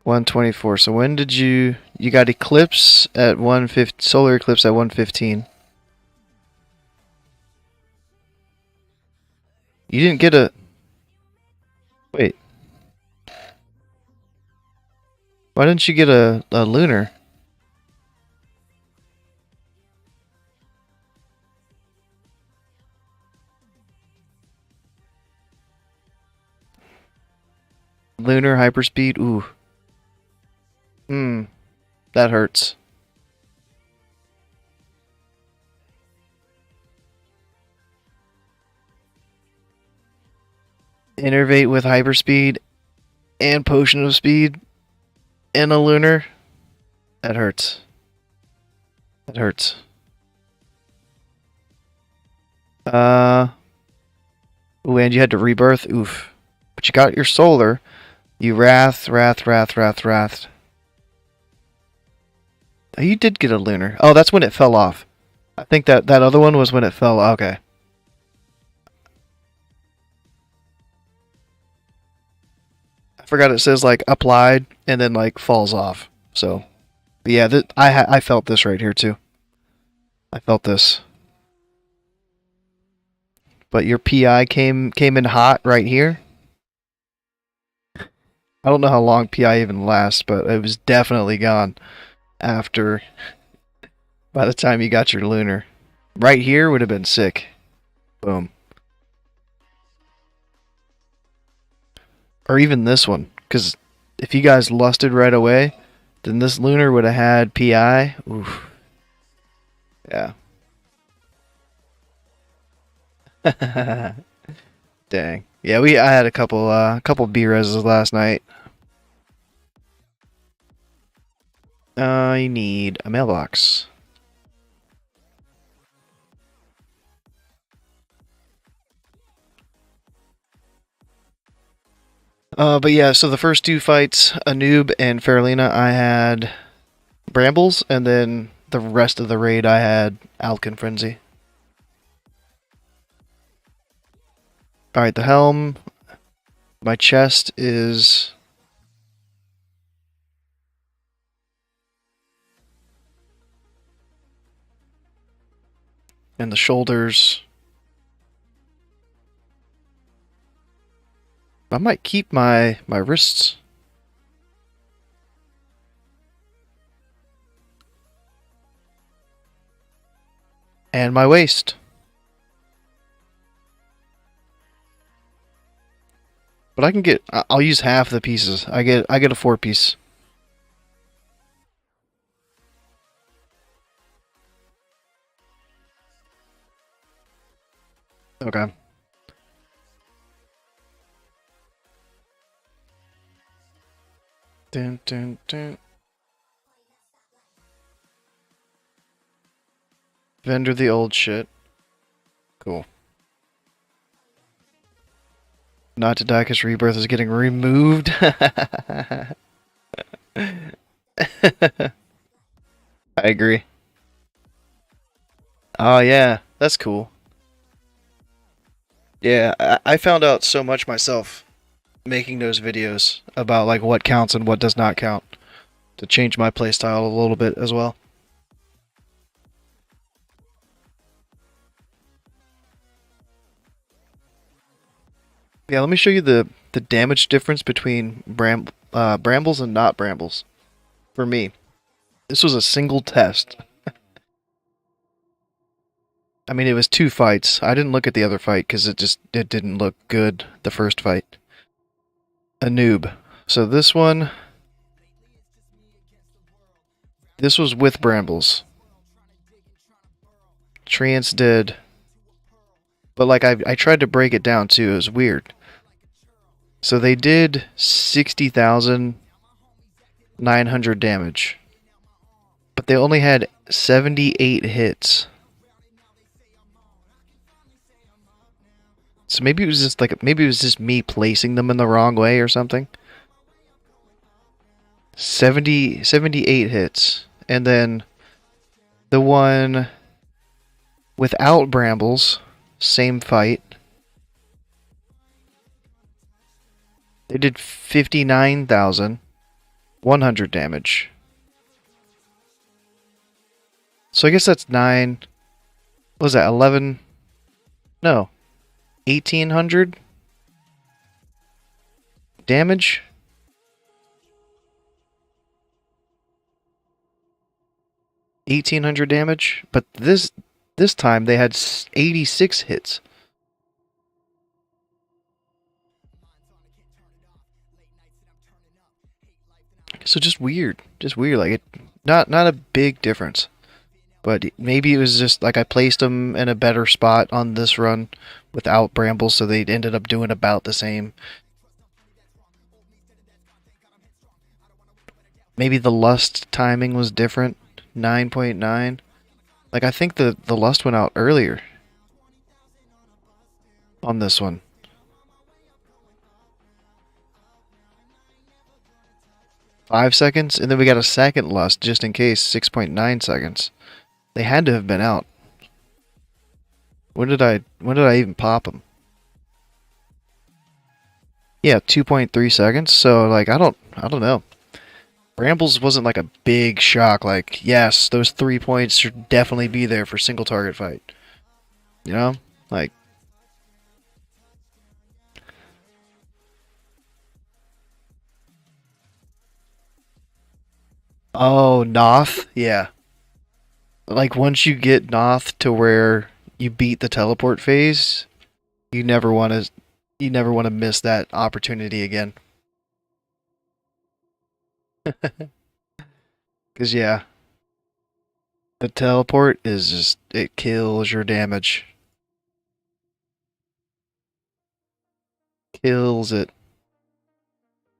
$124. So when did you got Eclipse at 150, Solar Eclipse at 115? You didn't get a... Wait. Why didn't you get a lunar? Lunar hyperspeed? Ooh. That hurts. Innervate with hyperspeed and potion of speed and a lunar. That hurts. That hurts. Ooh, and you had to rebirth. Oof. But you got your solar. You wrath. Oh, you did get a lunar. Oh, that's when it fell off. I think that other one was when it fell. Okay. I forgot it says like applied and then like falls off. So, but yeah, I felt this right here too. I felt this. But your PI came in hot right here. I don't know how long PI even lasts, but it was definitely gone after, by the time you got your lunar. Right here would have been sick. Boom. Or even this one, because if you guys lusted right away, then this lunar would have had PI. Oof. Yeah. Dang. Yeah, I had a couple B-reses last night. I need a mailbox. But yeah, so the first two fights, Anub and Fairlina, I had Brambles, and then the rest of the raid I had Alkin Frenzy. Alright, the helm. My chest is... and the shoulders. I might keep my wrists. And my waist. But I can get... I'll use half the pieces. I get a 4-piece. Okay. Dun, dun, dun. Vendor the old shit. Cool. Not to die because Rebirth is getting removed. I agree. Oh yeah, that's cool. Yeah, I found out so much myself making those videos about like what counts and what does not count to change my playstyle a little bit as well. Yeah, let me show you the damage difference between brambles and not brambles. For me, this was a single test. I mean, it was 2 fights. I didn't look at the other fight because it didn't look good, the first fight. A noob. So this one... this was with brambles. Trance did... but like I tried to break it down too, it was weird. So they did 60,900 damage. But they only had 78 hits. So maybe it was just me placing them in the wrong way or something. 78 hits. And then the one without brambles, same fight. They did 59,100 damage. So I guess that's 9. What was that? 11? No. 1,800 damage? $1,800 damage, but this time they had 86 hits. So just weird, like it, not a big difference, but maybe it was just like I placed them in a better spot on this run without brambles, so they ended up doing about the same. Maybe the lust timing was different. 9.9. Like I think the lust went out earlier on this one. Five seconds, and then we got a second lust just in case. 6.9 seconds. They had to have been out. When did I even pop them? Yeah, 2.3 seconds. So like I don't know. Brambles wasn't like a big shock. Like yes, those 3 points should definitely be there for single target fight. You know, like. Oh, Noth, yeah. Like once you get Noth to where you beat the teleport phase, you never want to miss that opportunity again. Cause yeah, the teleport is just, it kills your damage. Kills it.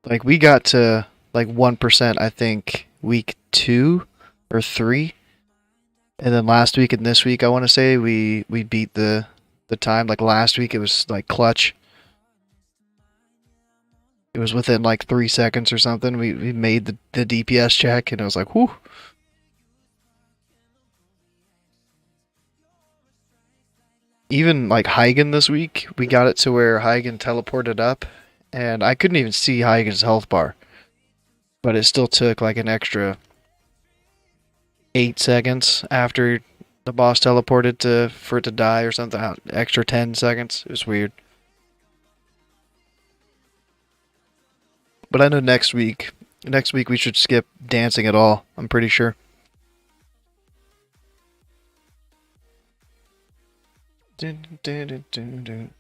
Like we got to like 1% I think week 2 or 3. And then last week and this week I want to say we beat the time. Like last week it was like clutch. It was within like 3 seconds or something. We made the DPS check and I was like, whew. even like Heigen this week, we got it to where Heigen teleported up, and I couldn't even see Heigen's health bar. But it still took like an extra 8 seconds after the boss teleported for it to die or something. Extra 10 seconds. It was weird. But I know next week we should skip dancing at all, I'm pretty sure. Dun, dun, dun, dun, dun.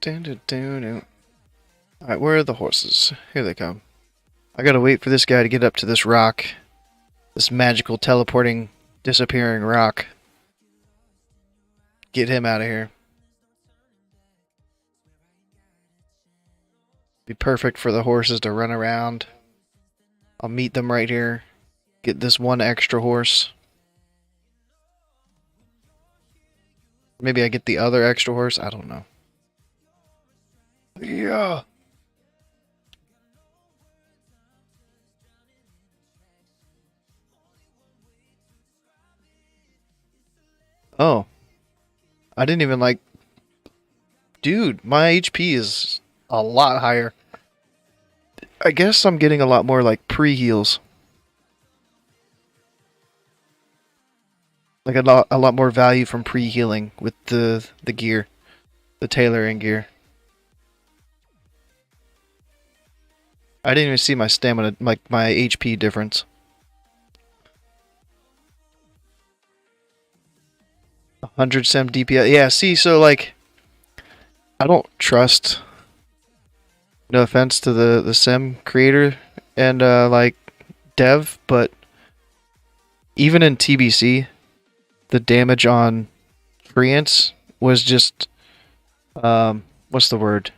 Dun, dun, dun, dun. Alright, where are the horses? Here they come. I gotta wait for this guy to get up to this rock. This magical teleporting, disappearing rock. Get him out of here. Be perfect for the horses to run around. I'll meet them right here. Get this one extra horse. Maybe I get the other extra horse. I don't know. Yeah. Oh. I didn't even like... Dude, my HP is a lot higher. I guess I'm getting a lot more like pre-heals. Like a lot more value from pre-healing with the gear. The tailoring gear. I didn't even see my stamina, like my HP difference. 100 sem DPS. Yeah, see, so like, I don't trust. No offense to the sim creator and like dev, but even in TBC, the damage on treants was just what's the word?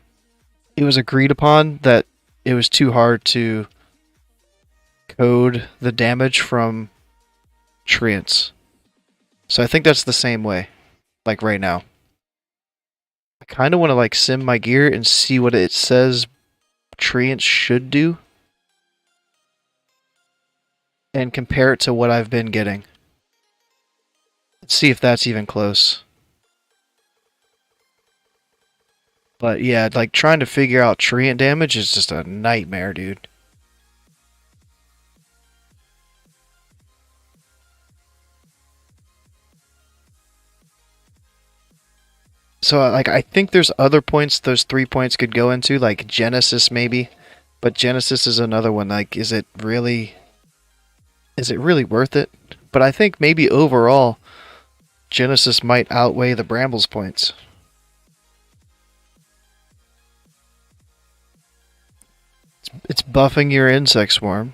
It was agreed upon that it was too hard to code the damage from treants. So I think that's the same way, like right now. I kind of want to like sim my gear and see what it says treants should do and compare it to what I've been getting. Let's see if that's even close. But yeah, like trying to figure out treant damage is just a nightmare, dude. So like I think there's other points those 3 points could go into, like Genesis maybe. But Genesis is another one. Like, is it really worth it? But I think maybe overall Genesis might outweigh the Brambles points. It's buffing your insect swarm.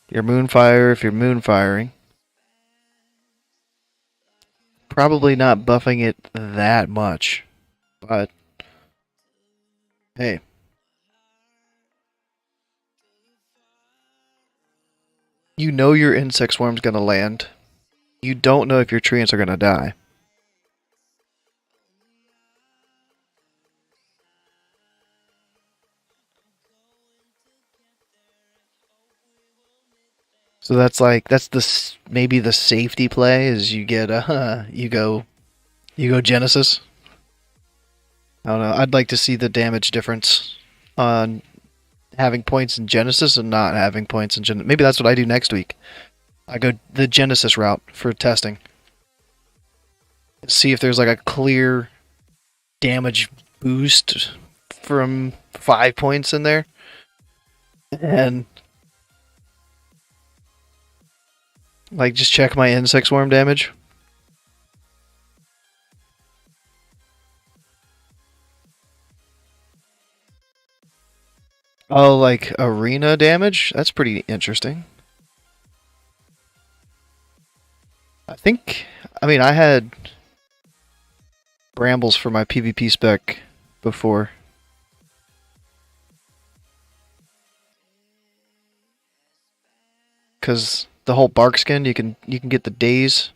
Your moonfire if you're moonfiring. Probably not buffing it that much. But hey. You know your insect swarm's gonna land. You don't know if your treants are gonna die. So that's maybe the safety play is you get you go Genesis. I don't know. I'd like to see the damage difference on having points in Genesis and not having points in Genesis. Maybe that's what I do next week. I go the Genesis route for testing. See if there's like a clear damage boost from 5 points in there. And like just check my insect swarm damage. Oh, like arena damage? That's pretty interesting. I mean, I had Brambles for my PvP spec before. Because the whole bark skin, you can get the days.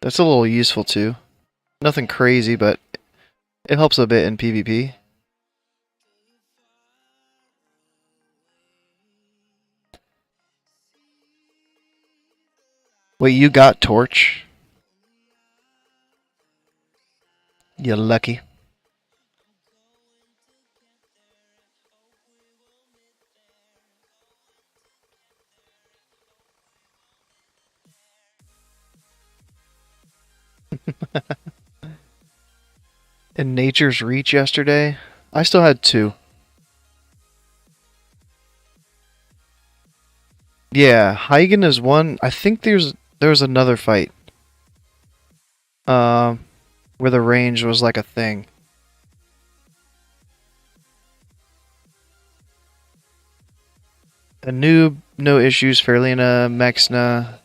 That's a little useful too. Nothing crazy, but it helps a bit in PvP. Wait, you got torch? You lucky. In Nature's Reach yesterday, I still had 2. Yeah, Heigen is one. I think there's another fight. Where the range was like a thing. A noob, no issues. Fairlena, Mexna,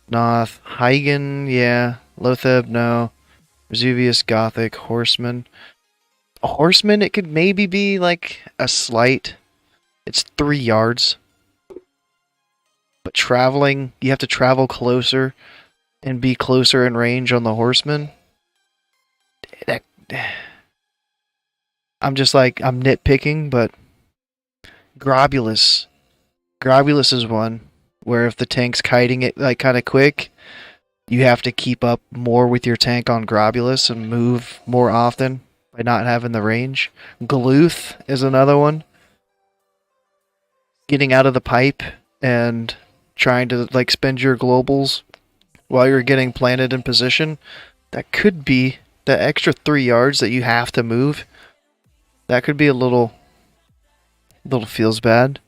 Noth, Heigen, yeah. Lotheb, no. Vesuvius, Gothic, Horseman. A Horseman, it could maybe be like a slight. It's 3 yards. But traveling, you have to travel closer and be closer in range on the Horseman. That, I'm just like, I'm nitpicking, but Grobulus. Grobulus is one where if the tank's kiting it like kind of quick, you have to keep up more with your tank on Grobulus and move more often by not having the range. Gluth is another one. Getting out of the pipe and trying to like spend your globals while you're getting planted in position. That could be the extra 3 yards that you have to move. That could be a little feels bad.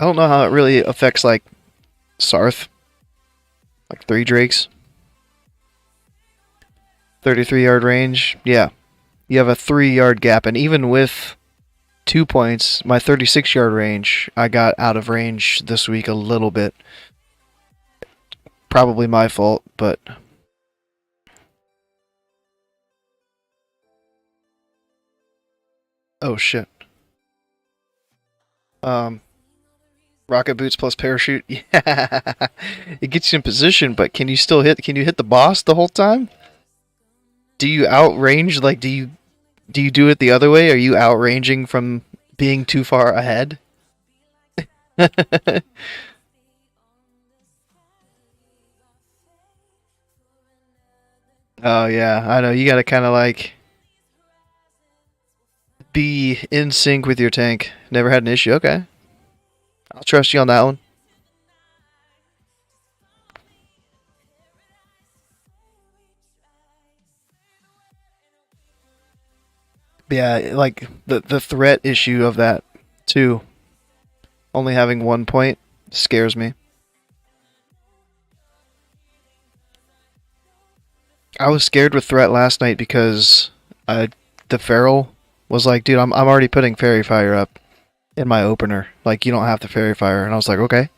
I don't know how it really affects like Sarth. Like 3 Drakes. 33-yard range. Yeah. You have a 3-yard gap, and even with 2 points, my 36-yard range, I got out of range this week a little bit. Probably my fault, but oh shit. Rocket boots plus parachute. Yeah. It gets you in position, but can you hit the boss the whole time? Do you outrange like do you do it the other way? Are you outranging from being too far ahead? Oh yeah, I know. You gotta kind of like be in sync with your tank. Never had an issue. Okay, I'll trust you on that one. Yeah, like the threat issue of that too. Only having 1 point scares me. I was scared with threat last night because the feral was like, dude, I'm already putting fairy fire up in my opener. Like, you don't have the fairy fire, and I was like, okay.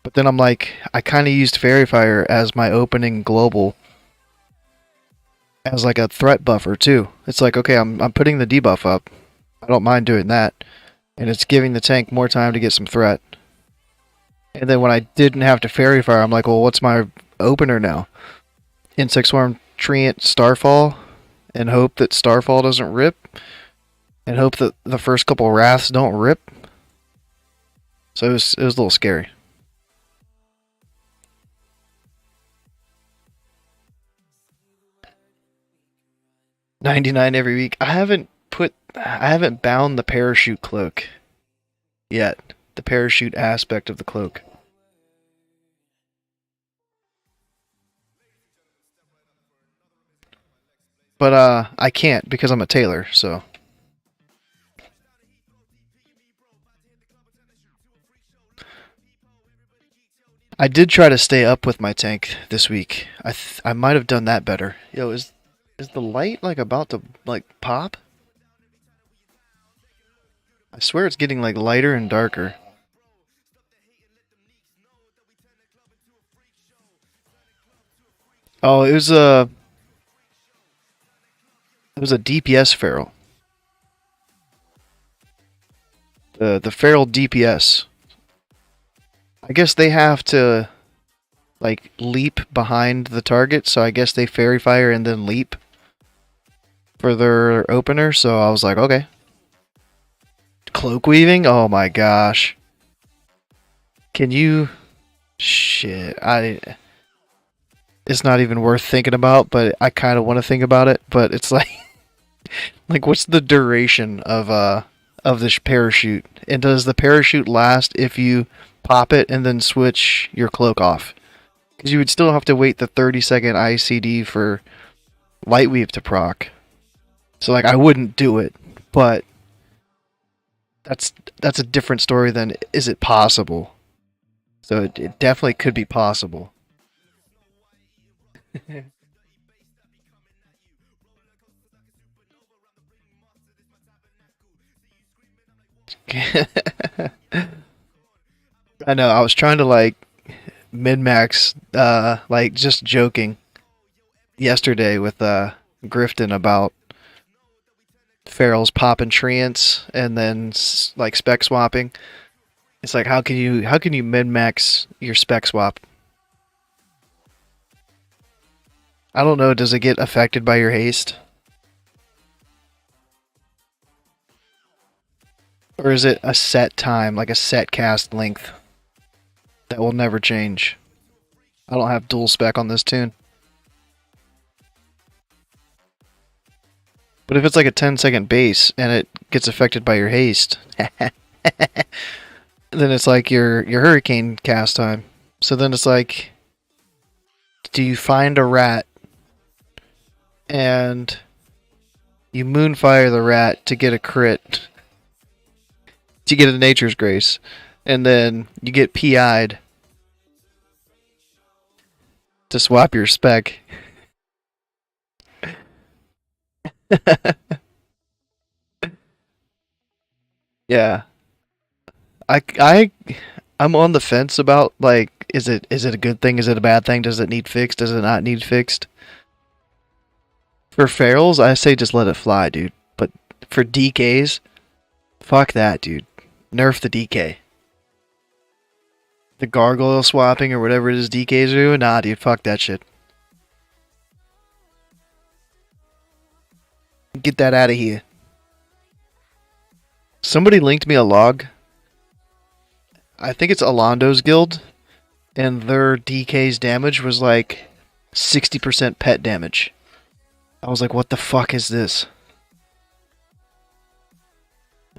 But then I'm like, I kind of used fairy fire as my opening global as like a threat buffer too. It's like, okay, I'm putting the debuff up. I don't mind doing that, and it's giving the tank more time to get some threat. And then when I didn't have to fairy fire, I'm like, well, what's my opener now? Insect Swarm, Treant, Starfall, and hope that Starfall doesn't rip, and hope that the first couple Wraths don't rip. So it was a little scary. $99 every week. I haven't bound the parachute cloak yet. The parachute aspect of the cloak. But I can't because I'm a tailor, so. I did try to stay up with my tank this week. I might have done that better. Yo, is the light like about to like pop? I swear it's getting like lighter and darker. Oh, it was a DPS feral. The feral DPS. I guess they have to like leap behind the target, so I guess they fairy fire and then leap. for their opener, so I was like, okay. Cloak weaving? Oh my gosh. Can you... Shit, it's not even worth thinking about, but I kind of want to think about it, but it's like... like, what's the duration of this parachute? And does the parachute last if you pop it and then switch your cloak off? Because you would still have to wait the 30-second ICD for Lightweave to proc. So, like, I wouldn't do it, but that's a different story than is it possible? So it definitely could be possible. I know, I was trying to, like, min-max, like, just joking yesterday with, Grifton about Ferals popping treants and then, like, spec swapping. It's like, how can you min-max your spec swap? I don't know, does it get affected by your haste? Or is it a set time, like a set cast length that will never change? I don't have dual spec on this tune. But if it's like a 10-second base and it gets affected by your haste, then it's like your hurricane cast time. So then it's like, do you find a rat and you moonfire the rat to get a crit, to get a nature's grace, and then you get PI'd to swap your spec? Yeah. I'm on the fence about, like, is it a good thing? Is it a bad thing? Does it need fixed? Does it not need fixed? For ferals, I say just let it fly, dude. But for DKs, fuck that, dude. Nerf the DK. The gargoyle swapping or whatever it is DKs are doing, nah, dude, fuck that shit. Get that out of here. Somebody linked me a log. I think it's Alondo's guild, and their DK's damage was like 60% pet damage. I was like, what the fuck is this?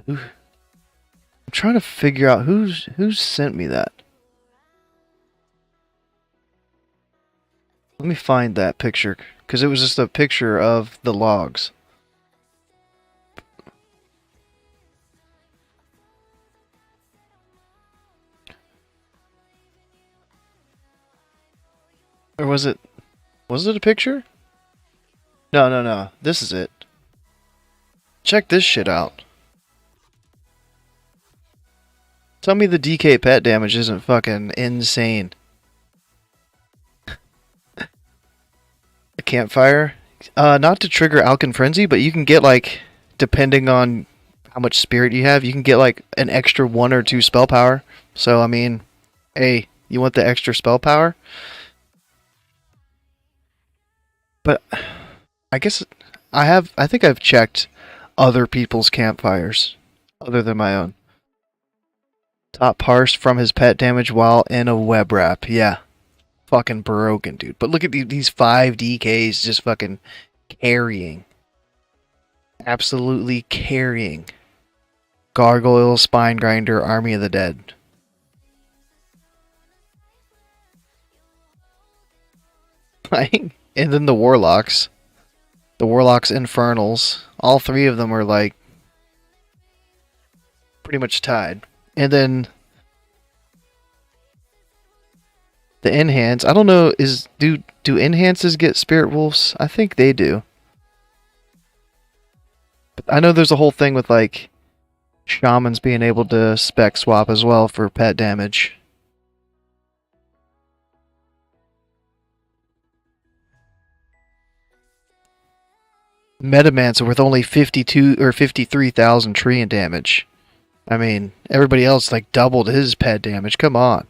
I'm trying to figure out who's sent me that. Let me find that picture, because it was just a picture of the logs. Or was it a picture? No. This is it. Check this shit out. Tell me the DK pet damage isn't fucking insane. A campfire? Not to trigger Alkin Frenzy, but you can get, like, depending on how much spirit you have, you can get, like, an extra 1 or 2 spell power. So, I mean, hey, you want the extra spell power? But I guess I think I've checked other people's campfires other than my own. Top parse from his pet damage while in a web wrap. Yeah. Fucking broken, dude. But look at these 5 DKs just fucking carrying. Absolutely carrying. Gargoyle, Spine Grinder, Army of the Dead. Like, and then the Warlocks. The Warlocks Infernals. All 3 of them are, like, pretty much tied. And then the Enhance. I don't know, do Enhances get Spirit Wolves? I think they do. But I know there's a whole thing with, like, Shamans being able to spec swap as well for pet damage. Metamancer with only 52 or 53,000 tree and damage. I mean, everybody else, like, doubled his pet damage. Come on.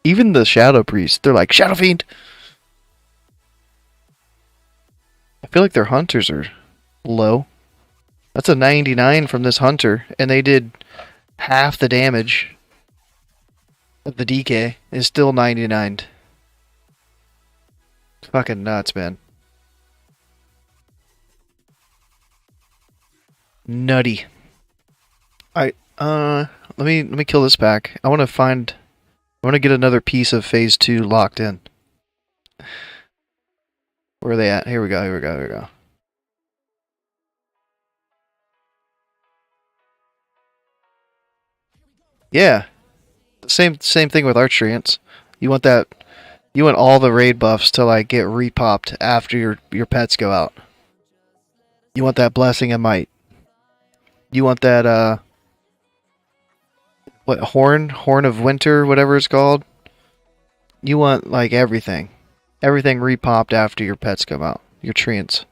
Even the Shadow Priest, they're like, Shadow Fiend! feel like their hunters are low. That's a 99 from this hunter, and they did half the damage of the DK. Is still 99. It's fucking nuts, man. Nutty. Let me kill this pack. I want to get another piece of phase 2 locked in. Where are they at? Here we go. Yeah. Same thing with Archerians. You want all the raid buffs to like get repopped after your pets go out. You want that blessing and might. You want that what horn of winter, whatever it's called. You want like everything repopped after your pets come out, your treants.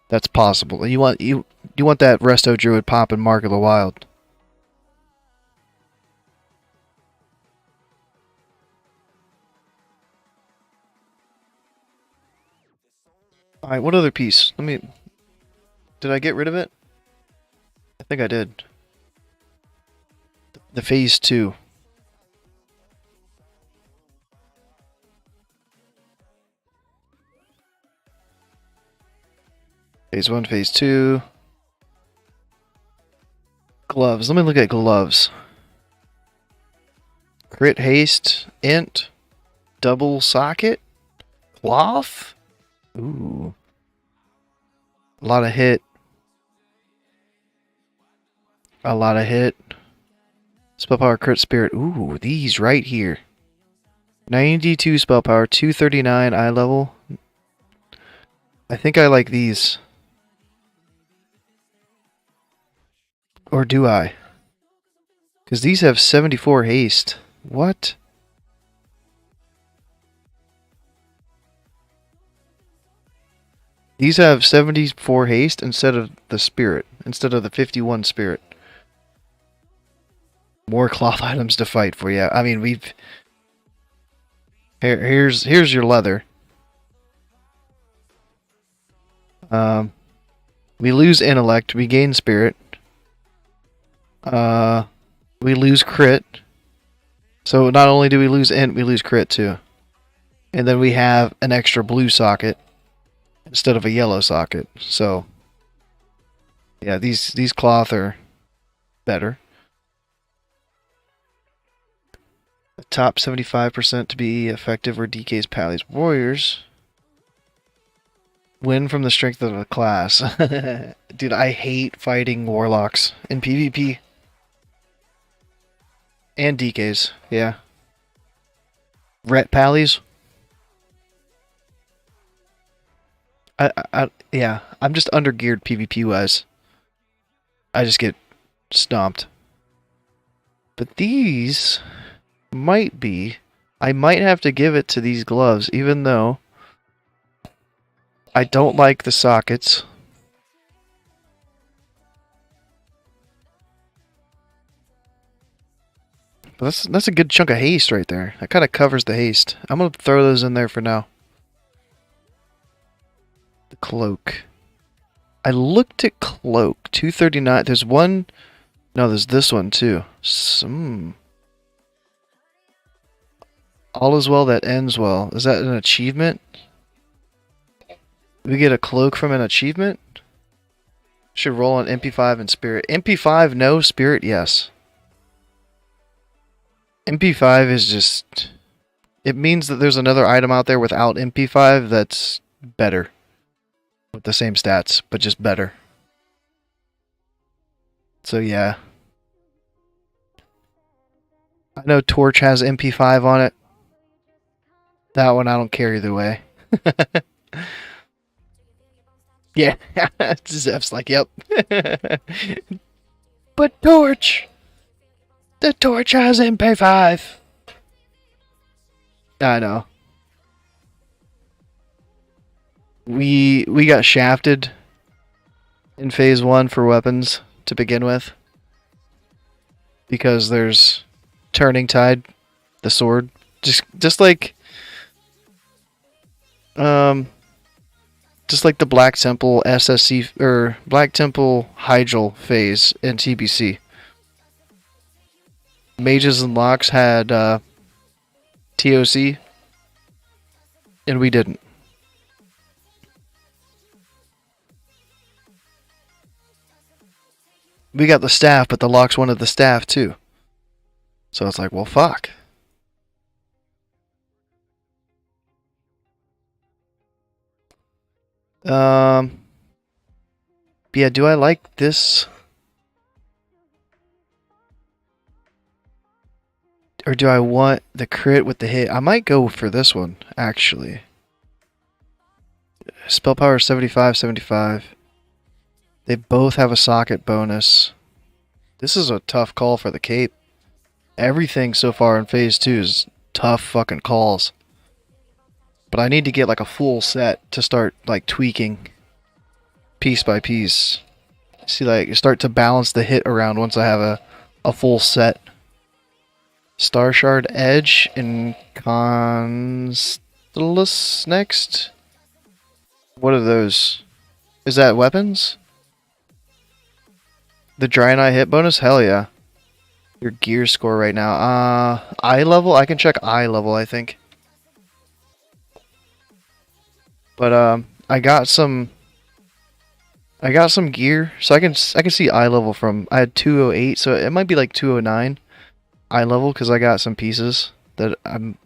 That's possible. You want that resto druid pop in Mark of the Wild. All right, what other piece? Did I get rid of it? I think I did. The phase 2. Phase 1, phase 2. Gloves. Let me look at gloves. Crit haste, int, double socket, cloth. Ooh. A lot of hit. Spell power, crit spirit. Ooh, these right here. 92 spell power, 239 eye level. I think I like these. Or do I? Because these have 74 haste. What? These have 74 haste instead of the spirit. Instead of the 51 spirit. More cloth items to fight for. Yeah, I mean, we've... Here's your leather. We lose intellect. We gain spirit. We lose crit. So not only do we lose int, we lose crit too. And then we have an extra blue socket instead of a yellow socket. So yeah, these cloth are better. The top 75% to be effective or DK's Pally's Warriors. Win from the strength of the class. Dude, I hate fighting warlocks in PvP. And DKs, yeah. Ret Pallies. Yeah, I'm just undergeared PvP wise. I just get stomped. But these might be. I might have to give it to these gloves, even though I don't like the sockets. But that's a good chunk of haste right there. That kind of covers the haste. I'm going to throw those in there for now. The cloak. I looked at cloak. 239. There's one. No, there's this one too. All is well that ends well. Is that an achievement? We get a cloak from an achievement? Should roll on MP5 and spirit. MP5 no, spirit yes. MP5 is just... It means that there's another item out there without MP5 that's better. With the same stats, but just better. So yeah. I know Torch has MP5 on it. That one I don't care either way. Yeah, Zeph's like, yep. But Torch! The Torch has MP5! I know. We got shafted in phase 1 for weapons to begin with. Because there's Turning Tide, the sword. Just like... Just like the Black Temple SSC or Black Temple Hygel phase in TBC. Mages and Locks had TOC, and we didn't. We got the staff, but the Locks wanted the staff too. So it's like, well, fuck. Yeah, do I like this? Or do I want the crit with the hit? I might go for this one, actually. Spell power 75, 75. They both have a socket bonus. This is a tough call for the cape. Everything so far in phase 2 is tough fucking calls. But I need to get like a full set to start like tweaking piece by piece. See, like start to balance the hit around once I have a full set. Star Shard Edge and Constellus next. What are those? Is that weapons? The Dry and Eye hit bonus? Hell yeah. Your gear score right now. Eye level? I can check eye level, I think. But I got some gear, so I can see eye level from. I had 208, so it might be like 209 eye level because I got some pieces that I'm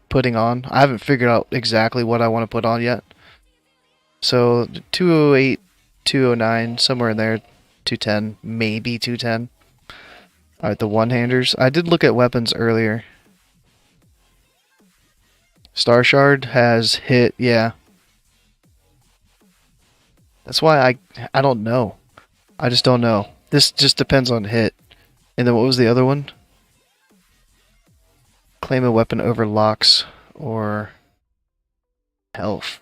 putting on. I haven't figured out exactly what I want to put on yet. So 208, 209, somewhere in there, 210, maybe 210. All right, the one-handers. I did look at weapons earlier. Star Shard has hit, yeah. That's why I don't know. I just don't know. This just depends on hit. And then what was the other one? Claim a weapon over locks or health.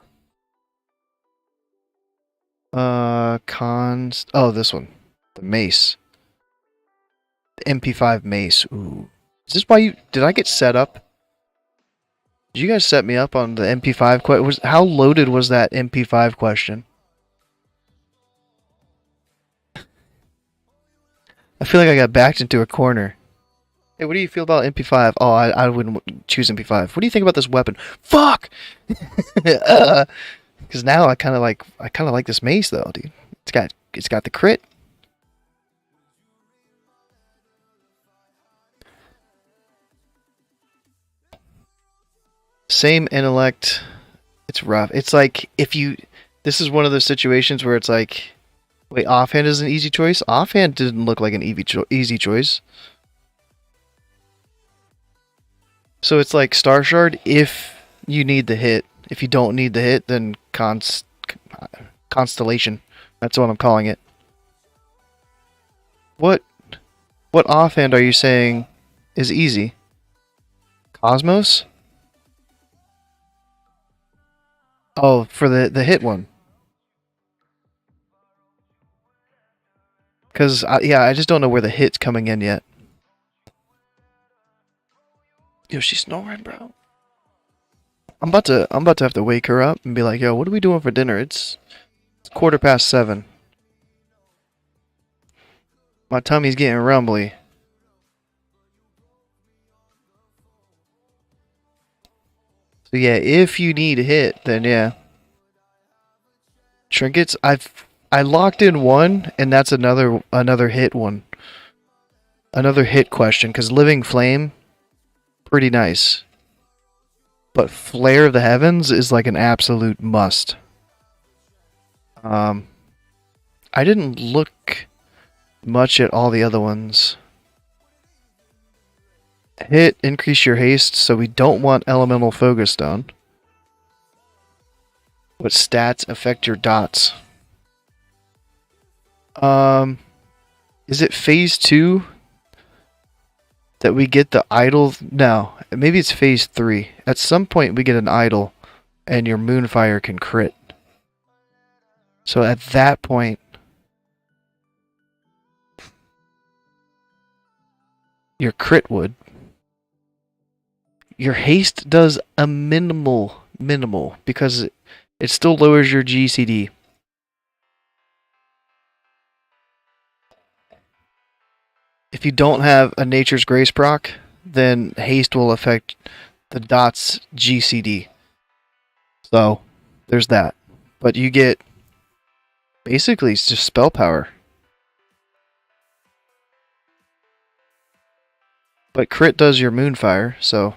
Cons. Oh, this one. The mace. The MP5 mace. Ooh. Is this why you... Did I get set up? Did you guys set me up on the MP5 question? How loaded was that MP5 question? I feel like I got backed into a corner. Hey, what do you feel about MP5? Oh, I wouldn't choose MP5. What do you think about this weapon? Fuck! Because now I kind of like this mace though, dude. It's got the crit. Same intellect. It's rough. It's like if you. This is one of those situations where it's like, wait, offhand is an easy choice? Offhand didn't look like an easy choice. So it's like Star Shard if you need the hit. If you don't need the hit, then Constellation. That's what I'm calling it. What offhand are you saying is easy? Cosmos? Oh, for the hit one. Because, yeah, I just don't know where the hit's coming in yet. Yo, she's snoring, bro. I'm about to have to wake her up and be like, yo, what are we doing for dinner? It's 7:15. My tummy's getting rumbly. So yeah, if you need a hit, then yeah. Trinkets, I locked in one, and that's another hit one. Another hit question, because Living Flame, pretty nice. But Flare of the Heavens is like an absolute must. I didn't look much at all the other ones. Hit, increase your haste, so we don't want Elemental Focus Stone. What stats affect your dots? Is it phase 2 that we get the idol? No, maybe it's phase 3. At some point we get an idol and your Moonfire can crit. So at that point, your crit would. Your haste does a minimal because It still lowers your GCD. If you don't have a Nature's Grace proc, then haste will affect the dot's GCD. So, there's that. But you get basically it's just spell power. But crit does your Moonfire, so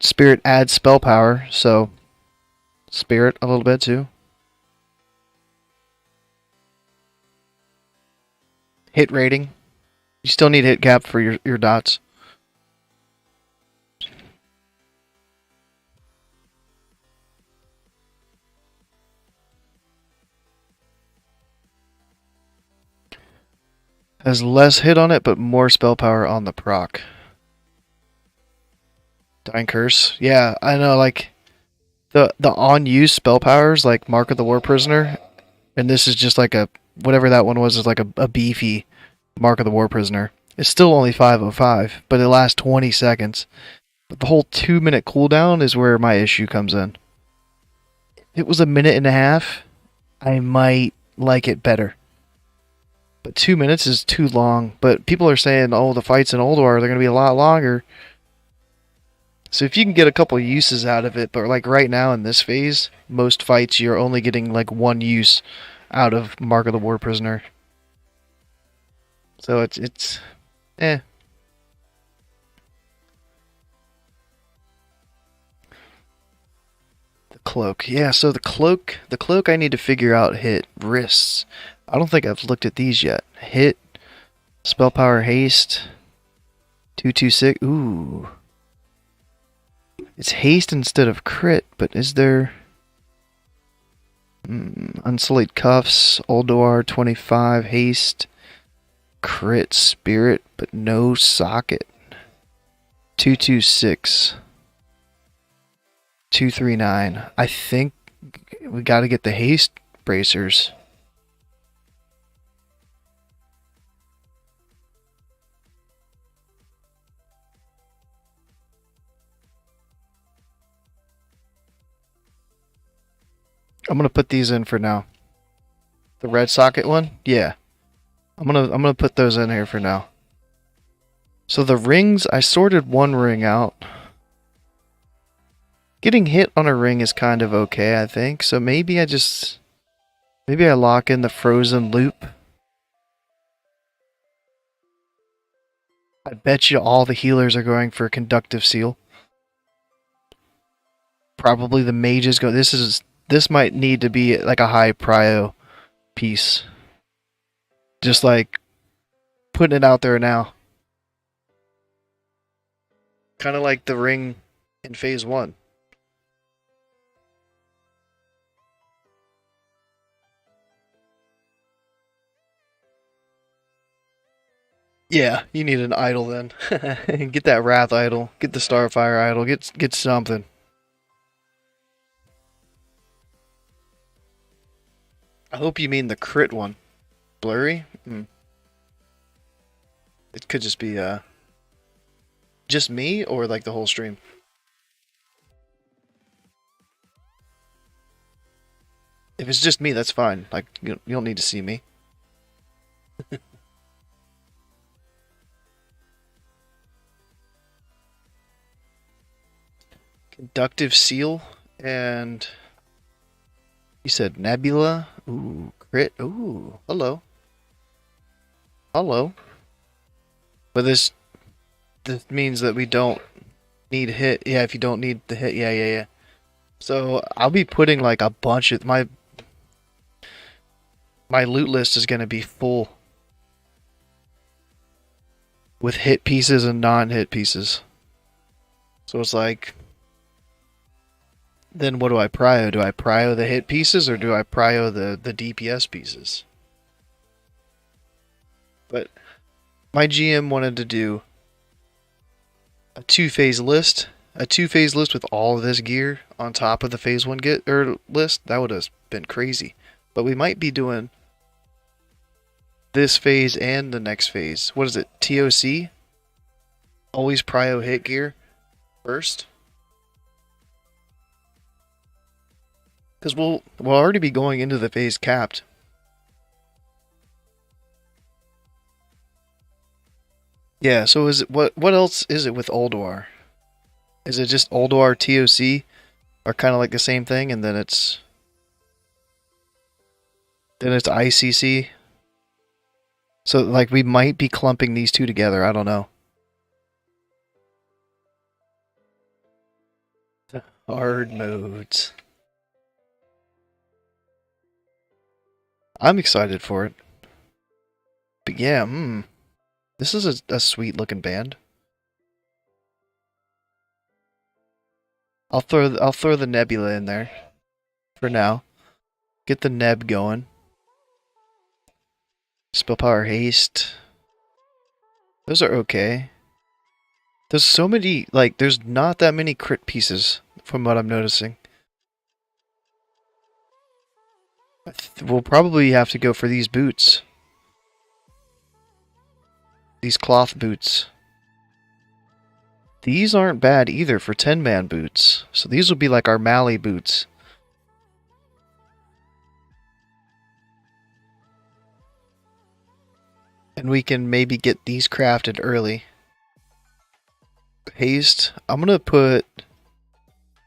Spirit adds spell power, so Spirit a little bit too. Hit rating. You still need hit cap for your dots. Has less hit on it, but more spell power on the proc. Dying Curse. Yeah, I know, like, the on-use spell powers, like Mark of the War Prisoner, and this is just like a, whatever that one was, is like a beefy Mark of the War Prisoner. It's still only 505, but it lasts 20 seconds. But the whole 2-minute cooldown is where my issue comes in. If it was a minute and a half, I might like it better. But 2 minutes is too long. But people are saying, oh, the fights in Ulduar, they're going to be a lot longer. So if you can get a couple uses out of it, but like right now in this phase, most fights you're only getting like one use out of Mark of the War Prisoner. So it's eh. The cloak. Yeah, so the cloak I need to figure out hit wrists. I don't think I've looked at these yet. Hit, spell power, haste, 226. Ooh. It's haste instead of crit, but is there Unsullied Cuffs, Ulduar 25, haste, crit, spirit, but no socket. 226. 239. I think we got to get the haste bracers. I'm gonna put these in for now. The red socket one? Yeah. I'm gonna put those in here for now. So the rings, I sorted one ring out. Getting hit on a ring is kind of okay, I think. So maybe I lock in the frozen loop. I bet you all the healers are going for conductive seal. Probably the mages go. This might need to be like a high prio piece. Just like putting it out there now. Kind of like the ring in phase 1. Yeah, you need an idol then. Get that Wrath idol. Get the Starfire idol. Get something. I hope you mean the crit one. Blurry? It could just be just me or like the whole stream. If it's just me, that's fine. Like you don't need to see me. Conductive seal and you said nebula. Ooh, crit. Ooh, hello. Hello. But this means that we don't need hit. Yeah, if you don't need the hit. Yeah. So I'll be putting like a bunch of my loot list is gonna be full with hit pieces and non-hit pieces. So it's like, then what do I prio? Do I prio the hit pieces or do I prio the DPS pieces? But my GM wanted to do a 2-phase list. A 2-phase list with all of this gear on top of the phase 1 list. That would have been crazy. But we might be doing this phase and the next phase. What is it? TOC? always prio hit gear first. Because we'll already be going into the phase capped. Yeah, so is it what else is it with Ulduar? Is it just Ulduar TOC are kind of like the same thing, and then it's ICC? So like we might be clumping these two together, I don't know. Hard modes. I'm excited for it. But yeah, this is a sweet looking band. I'll throw the Nebula in there for now. Get the Neb going. Spell power haste. Those are okay. There's so many, like, there's not that many crit pieces from what I'm noticing. We'll probably have to go for these boots. These cloth boots. These aren't bad either for 10-man boots. So these will be like our Mali boots. And we can maybe get these crafted early. Haste. I'm going to put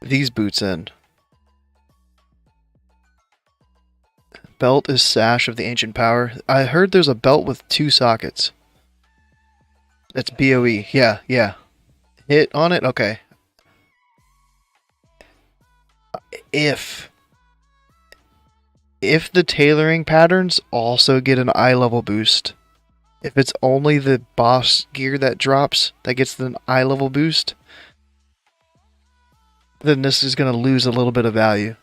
these boots in. Belt is Sash of the Ancient Power. I heard there's a belt with 2 sockets. That's BOE. Yeah, yeah. Hit on it? Okay. If the tailoring patterns also get an eye level boost, if it's only the boss gear that drops that gets an eye level boost, then this is going to lose a little bit of value.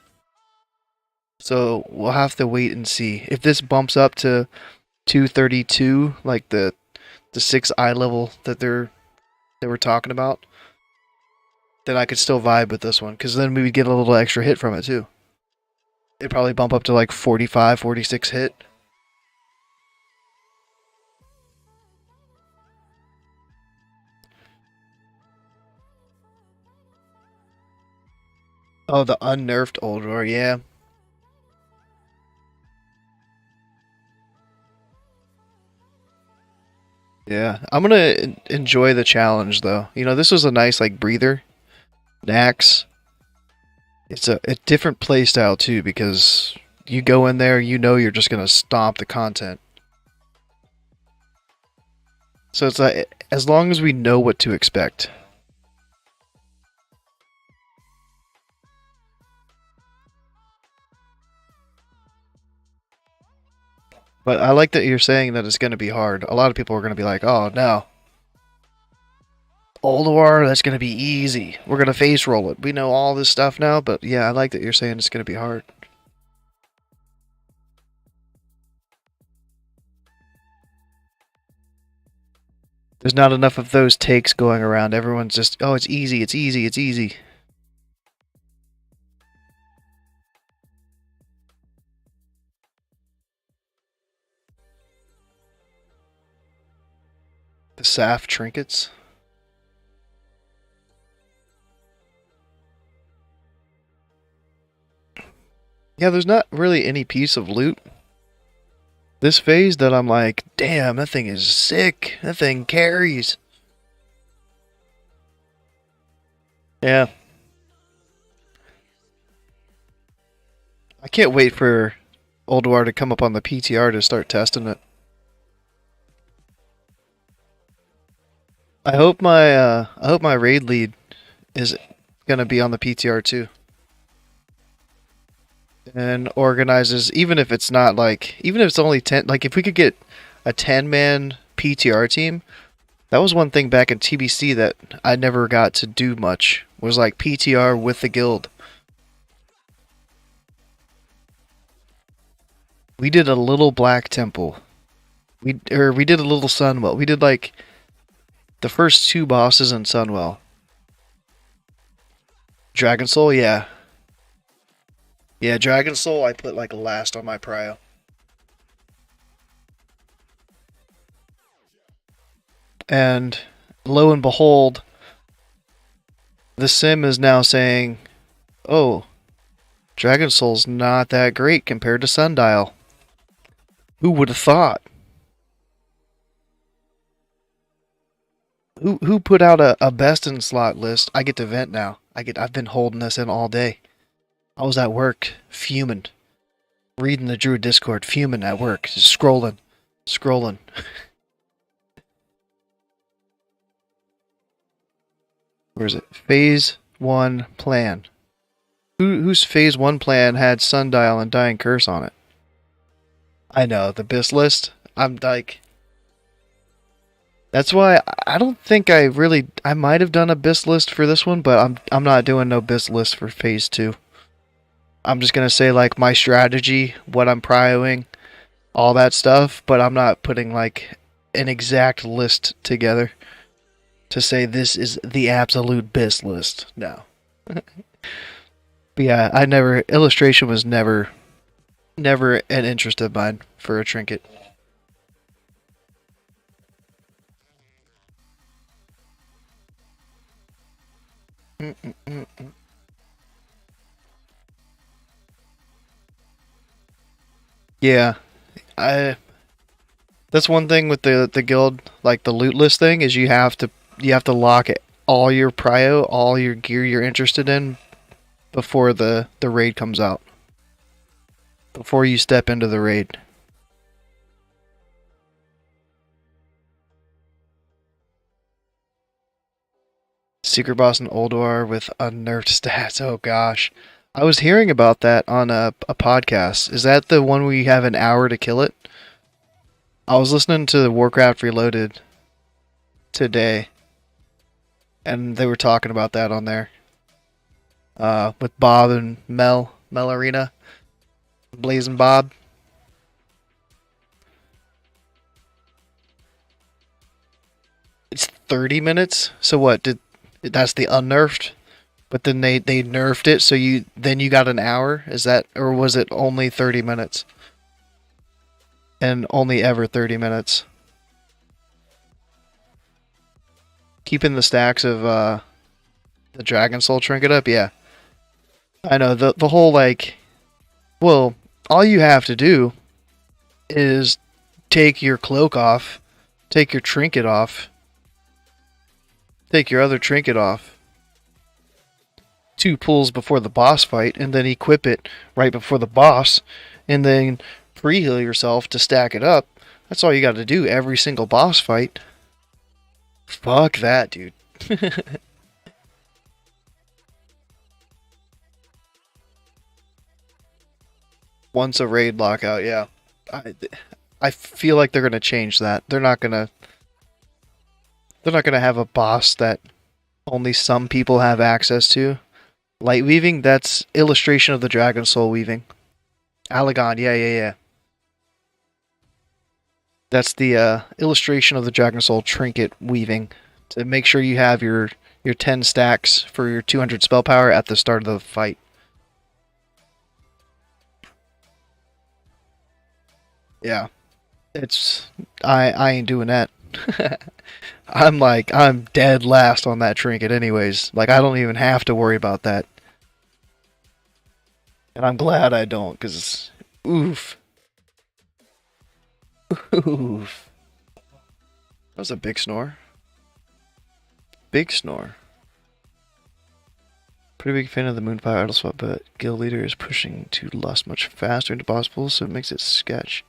So we'll have to wait and see. If this bumps up to 232, like the 6 eye level that they were talking about, then I could still vibe with this one, because then we would get a little extra hit from it too. It'd probably bump up to like 45, 46 hit. Oh, the unnerfed Ulduar, yeah. Yeah, I'm gonna enjoy the challenge though. You know, this was a nice like breather. Nax. It's a different playstyle too, because you go in there, you know you're just gonna stomp the content. So it's like, as long as we know what to expect. But I like that you're saying that it's gonna be hard. A lot of people are gonna be like, oh no. Ulduar, that's gonna be easy. We're gonna face roll it. We know all this stuff now, but yeah, I like that you're saying it's gonna be hard. There's not enough of those takes going around. Everyone's just, oh, it's easy, it's easy, it's easy. The Saf trinkets. Yeah, there's not really any piece of loot this phase that I'm like, damn, that thing is sick. That thing carries. Yeah. I can't wait for Ulduar to come up on the PTR to start testing it. I hope my raid lead is gonna be on the PTR too. And organizes, even if it's not like, even if it's only 10, like if we could get a 10-man PTR team, that was one thing back in TBC that I never got to do much, was like PTR with the guild. We did a little Black Temple. We did a little Sunwell. We did like the first 2 bosses in Sunwell. Dragon Soul, yeah. Yeah, Dragon Soul I put like last on my prio. And lo and behold, the sim is now saying, oh, Dragon Soul's not that great compared to Sundial. Who would have thought? Who put out a best in slot list? I get to vent now. I've been holding this in all day. I was at work, fuming. Reading the Druid Discord, fuming at work. Just scrolling. Where is it? Phase 1 plan. Whose Phase 1 plan had Sundial and Dying Curse on it? I know, the BIS list. I'm like... That's why I don't think I might have done a BIS list for this one, but I'm not doing no BIS list for Phase 2. I'm just gonna say like my strategy, what I'm prioing, all that stuff, but I'm not putting like an exact list together to say this is the absolute BIS list. No. But yeah, illustration was never an interest of mine for a trinket. Yeah, that's one thing with the guild, like the loot list thing, is you have to lock it, all your prio, all your gear you're interested in before the raid comes out. Before you step into the raid. Secret boss in Oldwar with unnerfed stats. Oh gosh. I was hearing about that on a podcast. Is that the one where you have an hour to kill it? I was listening to Warcraft Reloaded today, and they were talking about that on there. With Bob and Mel Arena. Blazing Bob. It's 30 minutes? So what, that's the unnerfed? But then they nerfed it, so you got an hour? Is that, or was it only 30 minutes? And only ever 30 minutes. Keeping the stacks of the Dragon Soul trinket up, yeah. I know, the whole like, well, all you have to do is take your cloak off, take your trinket off, take your other trinket off, 2 pulls before the boss fight, and then equip it right before the boss, and then pre-heal yourself to stack it up. That's all you got to do every single boss fight. Fuck that, dude. Once a raid lockout, yeah. I feel like they're gonna change that. They're not gonna have a boss that only some people have access to. Light weaving, that's illustration of the Dragon Soul weaving. Alagon, yeah. That's the illustration of the Dragon Soul trinket weaving. To make sure you have your 10 stacks for your 200 spell power at the start of the fight. Yeah. I ain't doing that. I'm dead last on that trinket anyways. Like, I don't even have to worry about that. And I'm glad I don't, because, oof. Oof. That was a big snore. Big snore. Pretty big fan of the Moonfire idle swap, but guild leader is pushing to lust much faster into boss pools, so it makes it sketch.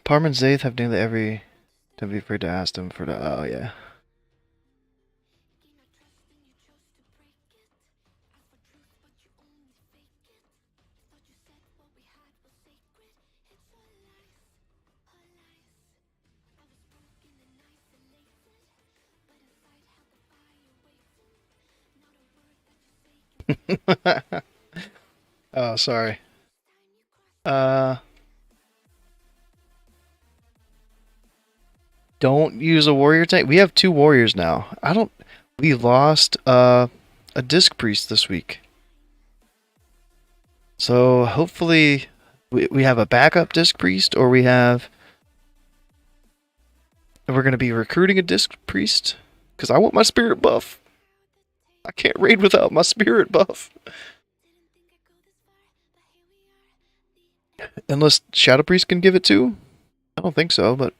Parman Zaith have nearly every. Don't be afraid to ask them for the. Oh, yeah. Oh, sorry. Uh, don't use a warrior tank. We have two warriors now. I don't. We lost a disc priest this week. So hopefully we have a backup disc priest, or we're going to be recruiting a disc priest because I want my spirit buff. I can't raid without my spirit buff. Unless Shadow Priest can give it too? I don't think so, but...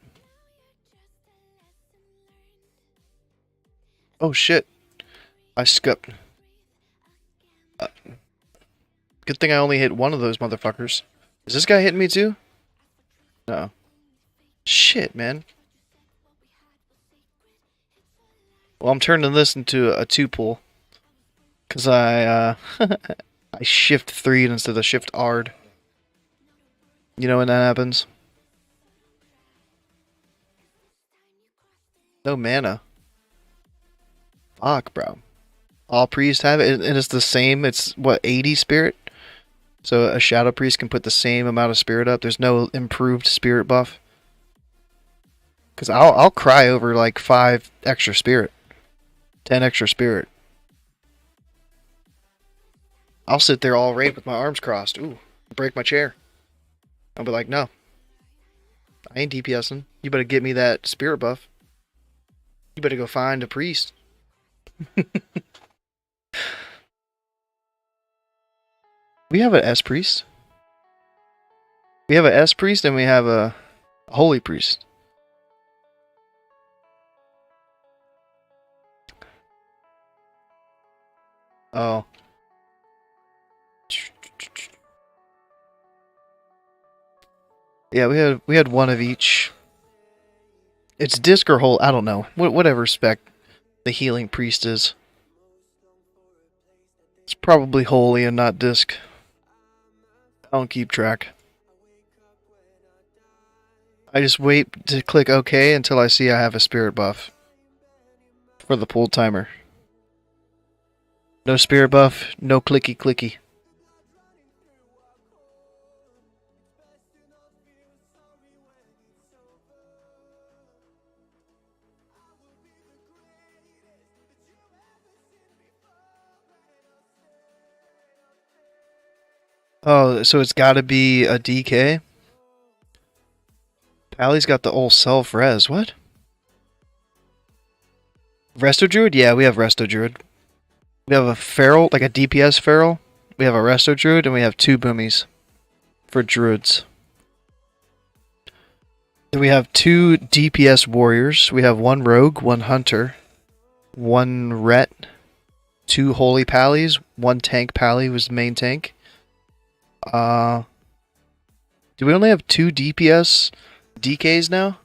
Oh shit. I skipped. Good thing I only hit one of those motherfuckers. Is this guy hitting me too? No. Shit, man. Well, I'm turning this into a 2-pull. Because I shift 3 instead of shift R'd. You know when that happens? No mana. Fuck, bro. All priests have it, and it's the same. It's, what, 80 spirit? So a Shadow Priest can put the same amount of spirit up. There's no improved spirit buff. Because I'll cry over like 5 extra spirit. 10 extra spirit. I'll sit there all raid with my arms crossed. Ooh, break my chair. I'll be like, no. I ain't DPSing. You better get me that spirit buff. You better go find a priest. We have an S priest. We have an S priest and we have a holy priest. Oh. Yeah, we had one of each. It's disc or whole. I don't know. Whatever spec the healing priest is. It's probably holy and not disc. I don't keep track. I just wait to click OK until I see I have a spirit buff for the pull timer. No spirit buff, no clicky clicky. Oh, so it's got to be a DK? Pally's got the old self-res. What? Resto Druid? Yeah, we have Resto Druid. We have a Feral, like a DPS Feral. We have a Resto Druid, and we have 2 Boomies for Druids. Then we have 2 DPS Warriors. We have 1 Rogue, 1 Hunter, 1 Ret, 2 Holy Pallies, 1 Tank Pally was the main tank. Do we only have 2 DPS DKs now?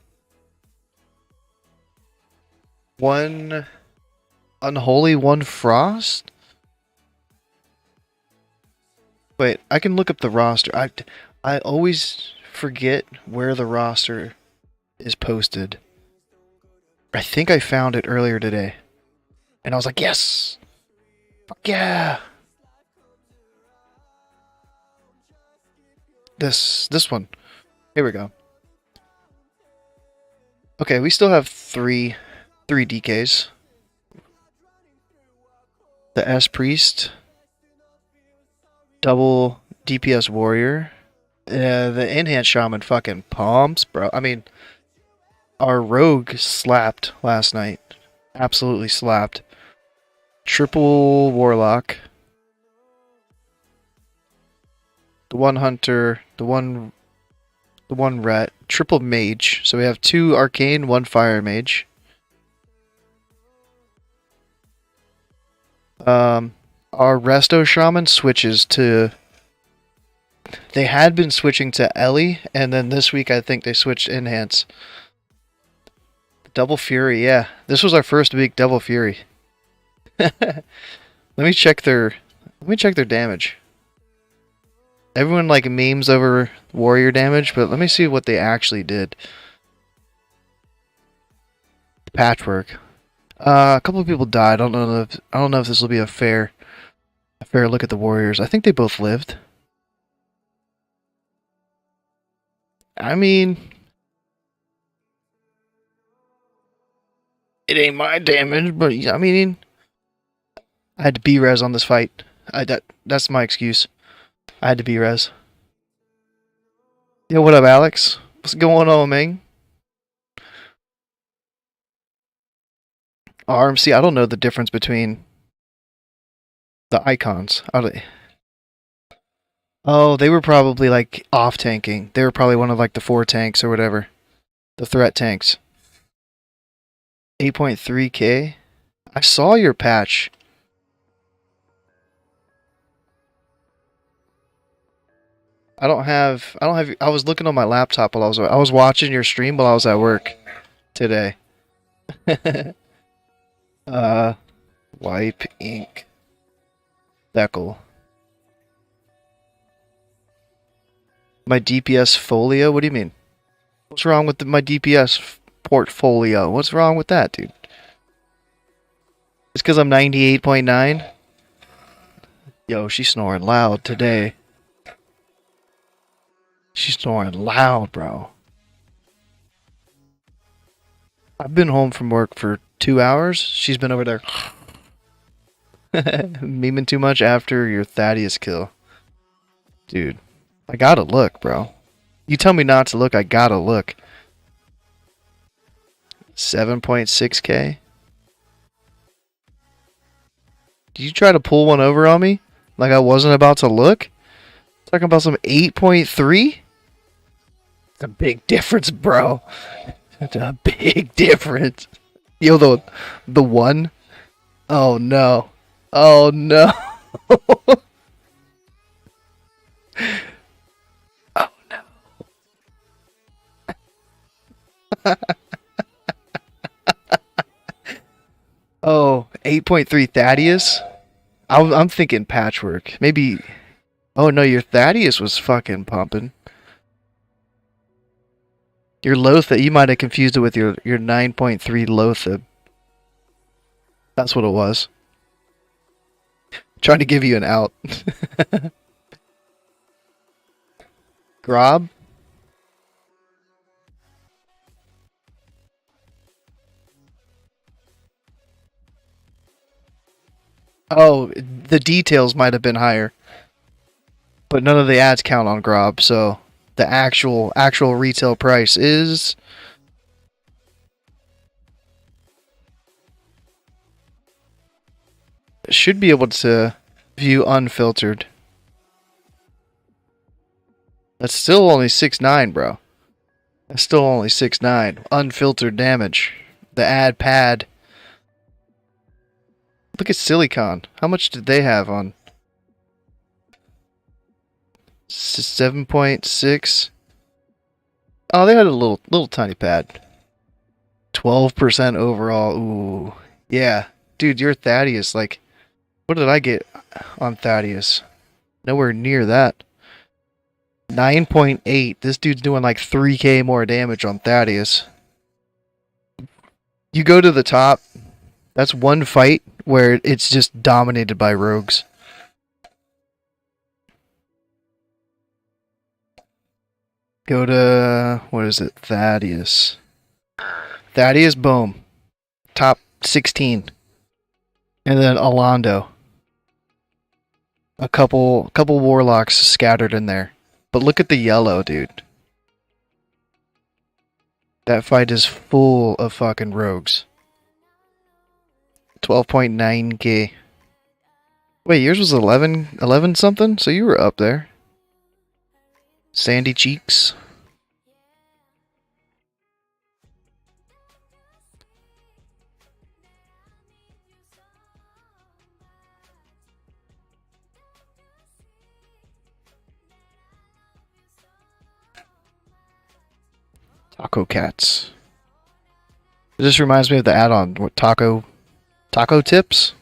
1 Unholy, 1 Frost? Wait, I can look up the roster. I always forget where the roster is posted. I think I found it earlier today. And I was like, yes! Fuck yeah! This one. Here we go. Okay, we still have three DKs. The S Priest, double DPS Warrior, the Enhanced Shaman fucking pumps, bro. I mean, our Rogue slapped last night. Absolutely slapped. Triple Warlock. The 1 Hunter, the one Ret, triple Mage. So we have 2 Arcane, 1 Fire Mage. Our Resto Shaman switches to... They had been switching to Ellie, and then this week I think they switched Enhance. Double Fury, yeah. This was our first week Double Fury. Let me check their damage. Everyone like memes over warrior damage, but let me see what they actually did. Patchwork. A couple of people died. I don't know if this will be a fair A fair look at the Warriors. I think they both lived. I mean, it ain't my damage, but I mean, I had to B-res on this fight. That's my excuse. I had to B-res. Yo, what up, Alex? What's going on, man? RMC, I don't know the difference between the icons. Oh, they were probably like off tanking. They were probably one of like the 4 tanks or whatever. The threat tanks. 8.3k? I saw your patch. I was looking on my laptop while I was watching your stream while I was at work today. Wipe ink. Deckle. My DPS folio? What do you mean? What's wrong with my DPS portfolio? What's wrong with that, dude? It's because I'm 98.9? Yo, she's snoring loud today. She's snoring loud, bro. I've been home from work for 2 hours. She's been over there memeing too much after your Thaddeus kill. Dude, I gotta look, bro. You tell me not to look, I gotta look. 7.6k? Did you try to pull one over on me? Like I wasn't about to look? Talking about some 8.3? It's a big difference, bro. It's a big difference. Yo, the one? Oh no. Oh no. Oh no. Oh, 8.3 Thaddeus? I'm thinking patchwork. Maybe. Oh no, your Thaddeus was fucking pumping. Your Lothab, you might have confused it with your 9.3 Lothab. That's what it was. Trying to give you an out. Grob? Oh, the details might have been higher. But none of the ads count on Grob, so the actual retail price is should be able to view unfiltered. That's still only 6.9, bro. That's still only 6.9. Unfiltered damage. The ad pad. Look at Silicon. How much did they have on? 7.6. Oh, they had a little tiny pad. 12% overall. Ooh. Yeah. Dude, your Thaddeus, like, what did I get on Thaddeus? Nowhere near that. 9.8. This dude's doing like 3k more damage on Thaddeus. You go to the top. That's one fight where it's just dominated by rogues. Go to, what is it? Thaddeus. Thaddeus, boom. Top 16. And then Alondo. A couple warlocks scattered in there. But look at the yellow, dude. That fight is full of fucking rogues. 12.9k. Wait, yours was 11 something? So you were up there. Sandy cheeks. Taco cats. This reminds me of the add-on. What, taco tips?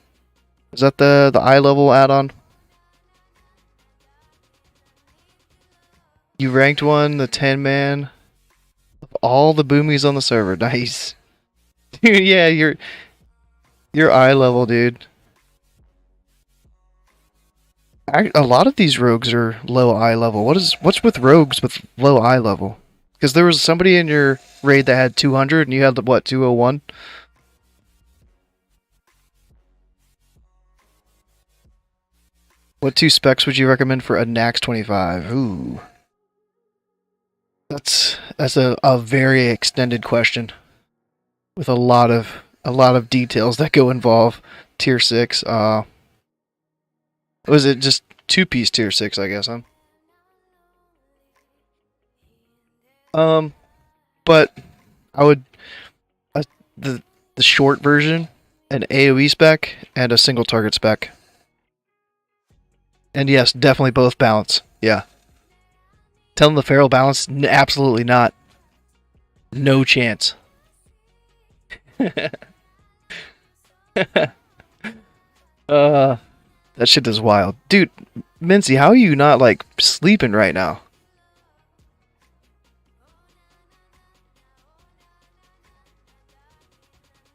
Is that the eye level add-on? You ranked one, the 10-man of all the boomies on the server. Nice. Dude, yeah, you're eye level, dude. A lot of these rogues are low eye level. What's with rogues with low eye level? Because there was somebody in your raid that had 200 and you had what, 201? What 2 specs would you recommend for a Nax 25? Ooh. That's a very extended question with a lot of details that go involve tier 6. Was it just 2-piece tier 6, I guess, huh? But I would the short version, an AoE spec, and a single target spec. And yes, definitely both balance. Yeah. Tell them the feral balance? Absolutely not. No chance. That shit is wild. Dude, Mincy, how are you not, like, sleeping right now?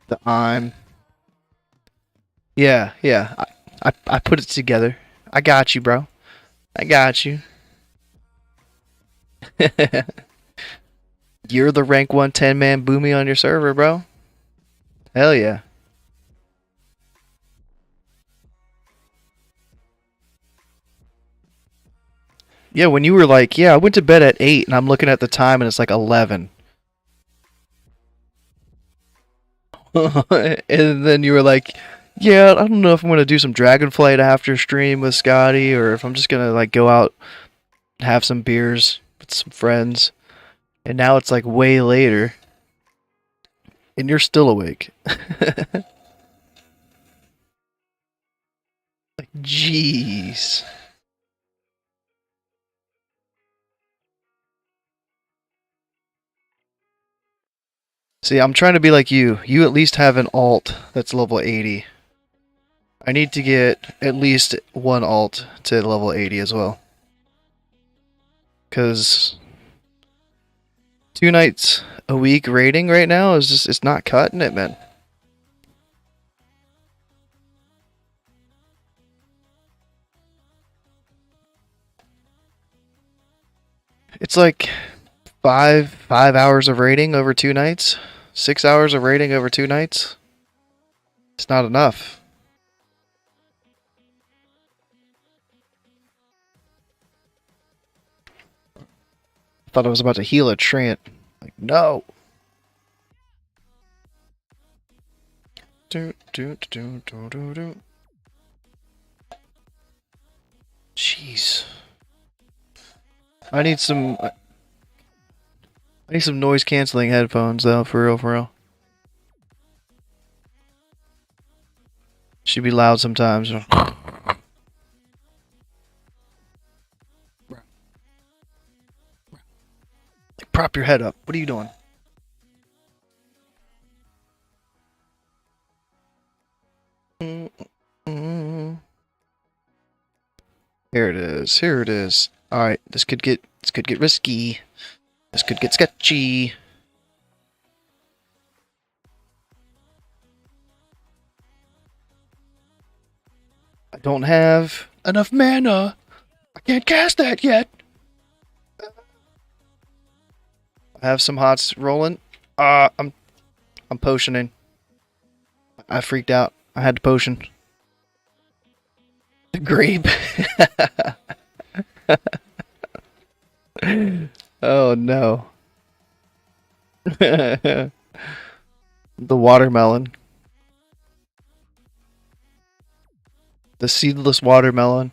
The I'm. Yeah, yeah. I put it together. I got you, bro. I got you. You're the rank 110 man boomy on your server, bro. Hell yeah. Yeah, when you were like, yeah, I went to bed at 8 and I'm looking at the time and it's like 11. And then you were like, yeah, I don't know if I'm going to do some Dragonflight after stream with Scotty or if I'm just going to like go out and have some beers with some friends. And now it's like way later. And you're still awake. Like, jeez. See, I'm trying to be like you. You at least have an alt that's level 80. I need to get at least one alt to level 80 as well. Because 2 nights a week raiding right now is just, it's not cutting it, man. It's like 5 hours of raiding over 2 nights. 6 hours of raiding over 2 nights. It's not enough. I thought I was about to heal a Trant. Like, no. Jeez. I need some noise canceling headphones though, for real, for real. Should be loud sometimes. Prop your head up. What are you doing? Here it is. Here it is. All right, this could get risky. This could get sketchy. I don't have enough mana. I can't cast that yet. I have some hots rolling. I'm potioning. I freaked out. I had to potion. The grape. Oh no. The watermelon. The seedless watermelon.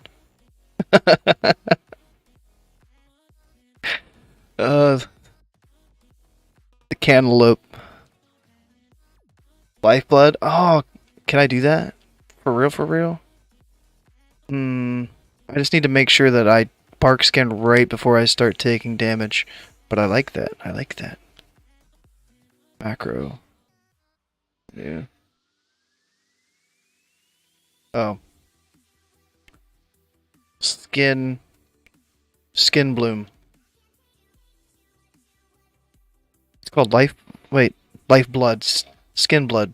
The cantaloupe. Lifeblood? Oh, can I do that? For real, for real? I just need to make sure that I bark scan right before I start taking damage. But I like that. I like that. Macro. Yeah. Oh. Skin bloom. It's called lifeblood. Skin blood.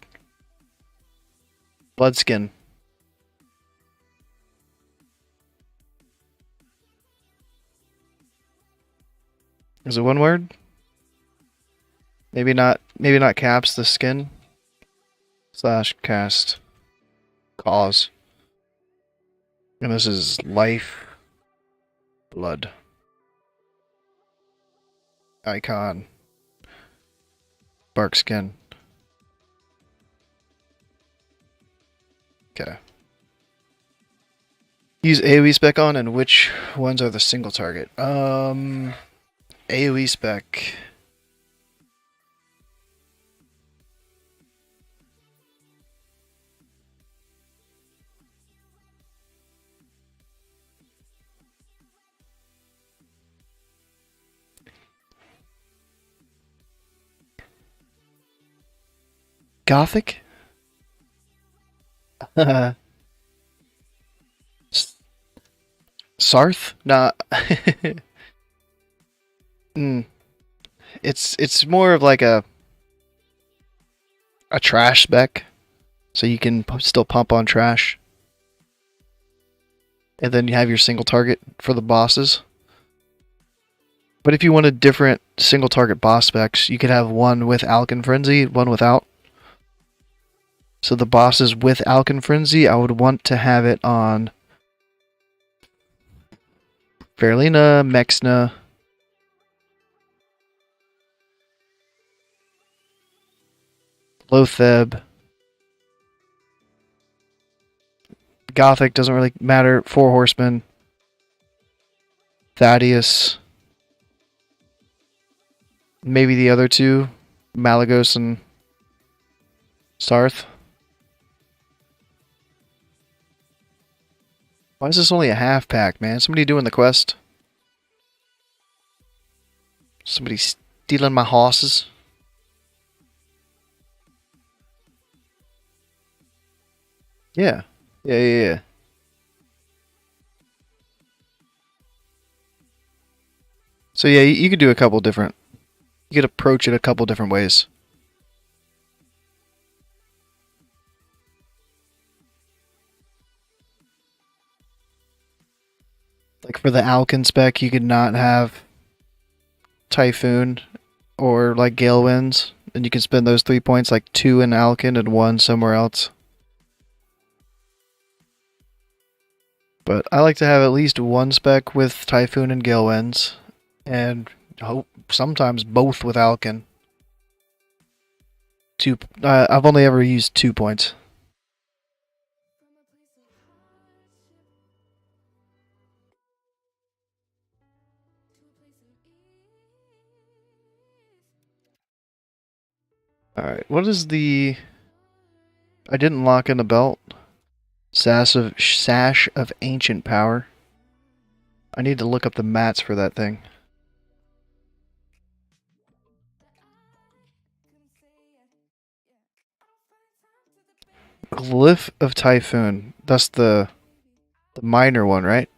Blood skin. Is it one word? Maybe not. Maybe not caps the skin. / cast. Cause. And this is life. Blood. Icon. Bark skin. Okay. Use AoE spec on, and which ones are the single target? AoE spec. Gothic? Sarth? Nah. It's more of like a trash spec, so you can still pump on trash, and then you have your single target for the bosses. But if you wanted different single target boss specs, you could have one with Alkin Frenzy, one without. So the bosses with Alkin Frenzy, I would want to have it on Fairlina, Mexna, Lotheb. Gothic doesn't really matter. 4 Horsemen. Thaddeus. Maybe the other two. Malagos and Sarth. Why is this only a half pack, man? Somebody doing the quest? Somebody stealing my horses? Yeah. Yeah. So yeah, you could do a couple different... You could approach it a couple different ways. Like for the Alkin spec, you could not have Typhoon or like Gale Winds, and you can spend those 3 points, like 2 in Alkin and 1 somewhere else. But I like to have at least one spec with Typhoon and Gale Winds, and sometimes both with Alkin. I've only ever used 2 points. Alright, what is the... I didn't lock in the belt. Sash of Ancient Power. I need to look up the mats for that thing. Glyph of Typhoon. That's the minor one, right?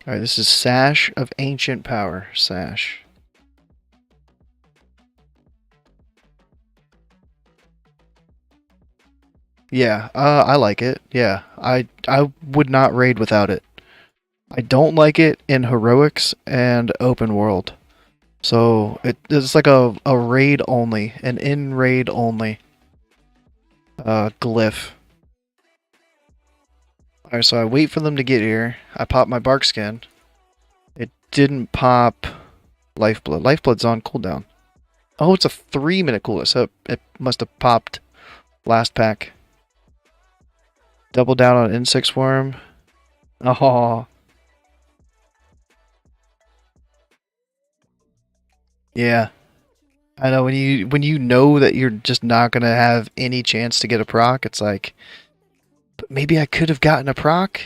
Alright, this is Sash of Ancient Power. Sash. Yeah, I like it. Yeah, I would not raid without it. I don't like it in Heroics and Open World. So it's like a raid only, an in-raid only glyph. Alright, so I wait for them to get here. I pop my bark skin. It didn't pop Lifeblood. Lifeblood's on cooldown. Oh, it's a 3-minute cooldown, so it must have popped last pack. Double down on Insect Swarm. Oh. Yeah. I know, when you know that you're just not gonna have any chance to get a proc, it's like, but maybe I could have gotten a proc.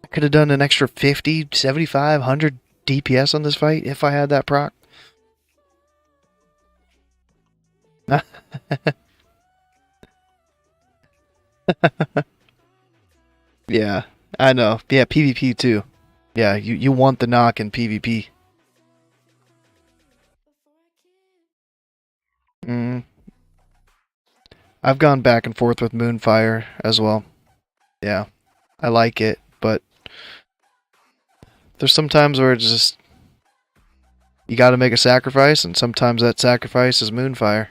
I could have done an extra 50, 75, 100 DPS on this fight if I had that proc. Yeah, I know. Yeah, PvP too. Yeah, you want the knock in PvP. I've gone back and forth with Moonfire as well. Yeah, I like it, but there's some times where it's just you got to make a sacrifice, and sometimes that sacrifice is Moonfire.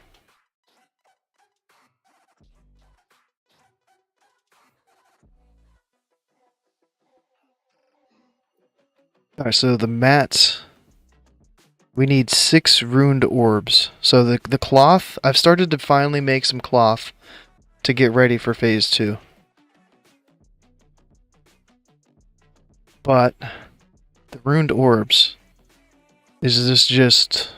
Alright, so the mats. We need 6 ruined orbs. So the cloth, I've started to finally make some cloth to get ready for phase 2. But the ruined orbs, is this just...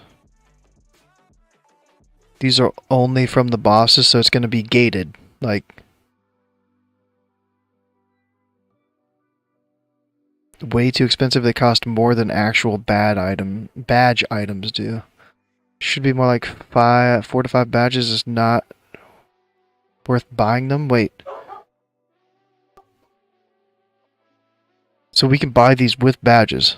These are only from the bosses, so it's going to be gated. Like... Way too expensive. They cost more than actual badge items do. Should be more like 4 to 5 badges is not worth buying them. Wait. So we can buy these with badges.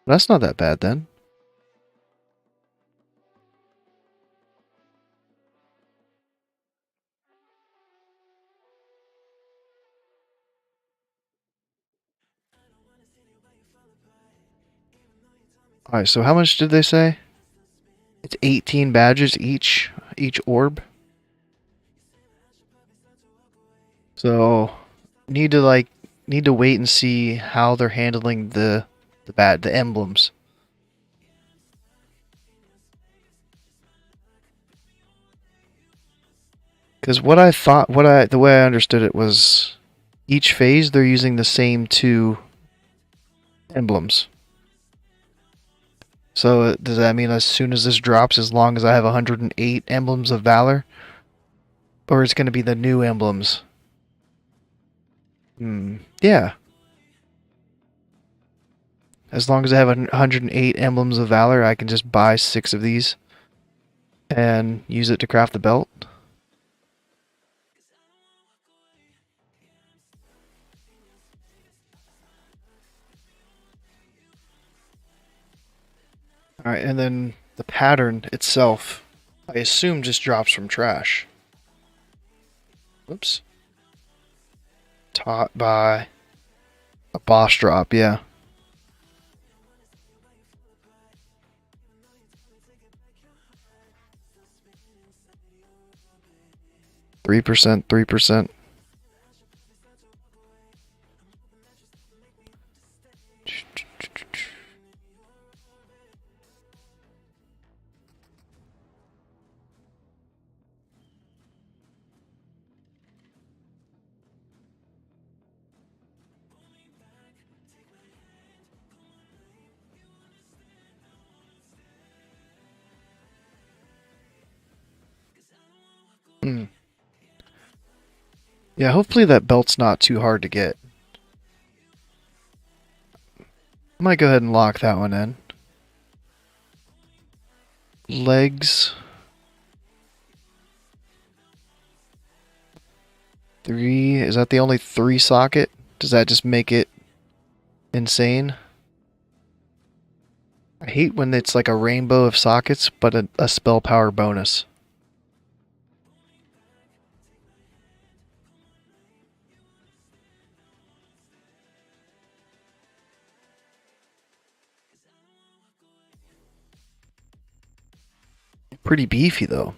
That's not that bad then. Alright, so how much did they say? It's 18 badges each orb. So need to wait and see how they're handling the emblems. Because the way I understood it was each phase they're using the same 2 emblems. So does that mean as soon as this drops, as long as I have 108 emblems of valor, or it's going to be the new emblems? Yeah. As long as I have 108 emblems of valor, I can just buy 6 of these and use it to craft the belt. Alright, and then the pattern itself, I assume just drops from trash. Oops. Taught by a boss drop, yeah. 3%, 3%. Yeah, hopefully that belt's not too hard to get. I might go ahead and lock that one in. Legs. 3. Is that the only 3 socket? Does that just make it insane? I hate when it's like a rainbow of sockets, but a spell power bonus. Pretty beefy though.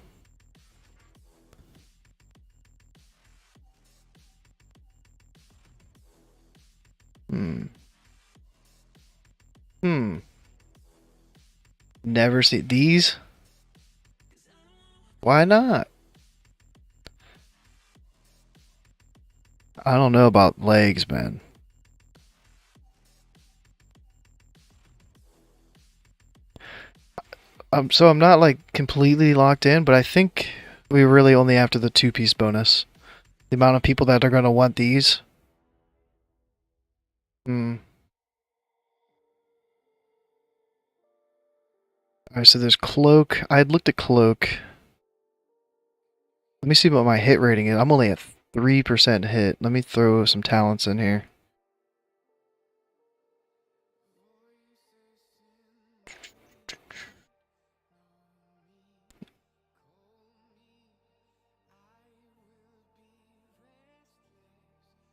Never see these. Why not? I don't know about legs, man. So I'm not like completely locked in, but I think we really only after the 2-piece bonus. The amount of people that are going to want these. Alright, so there's cloak. I had looked at cloak. Let me see what my hit rating is. I'm only at 3% hit. Let me throw some talents in here.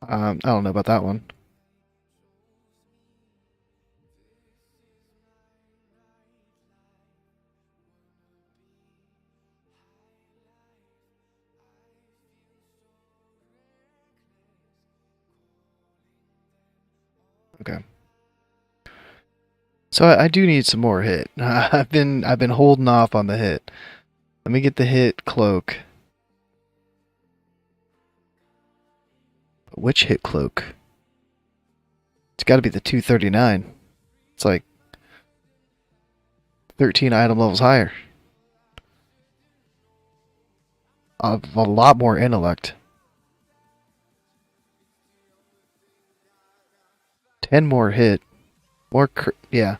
I don't know about that one. Okay. So I do need some more hit. I've been holding off on the hit. Let me get the hit cloak. Which hit cloak? It's got to be the 239. It's like 13 item levels higher. A lot more intellect. 10 more hit. More yeah.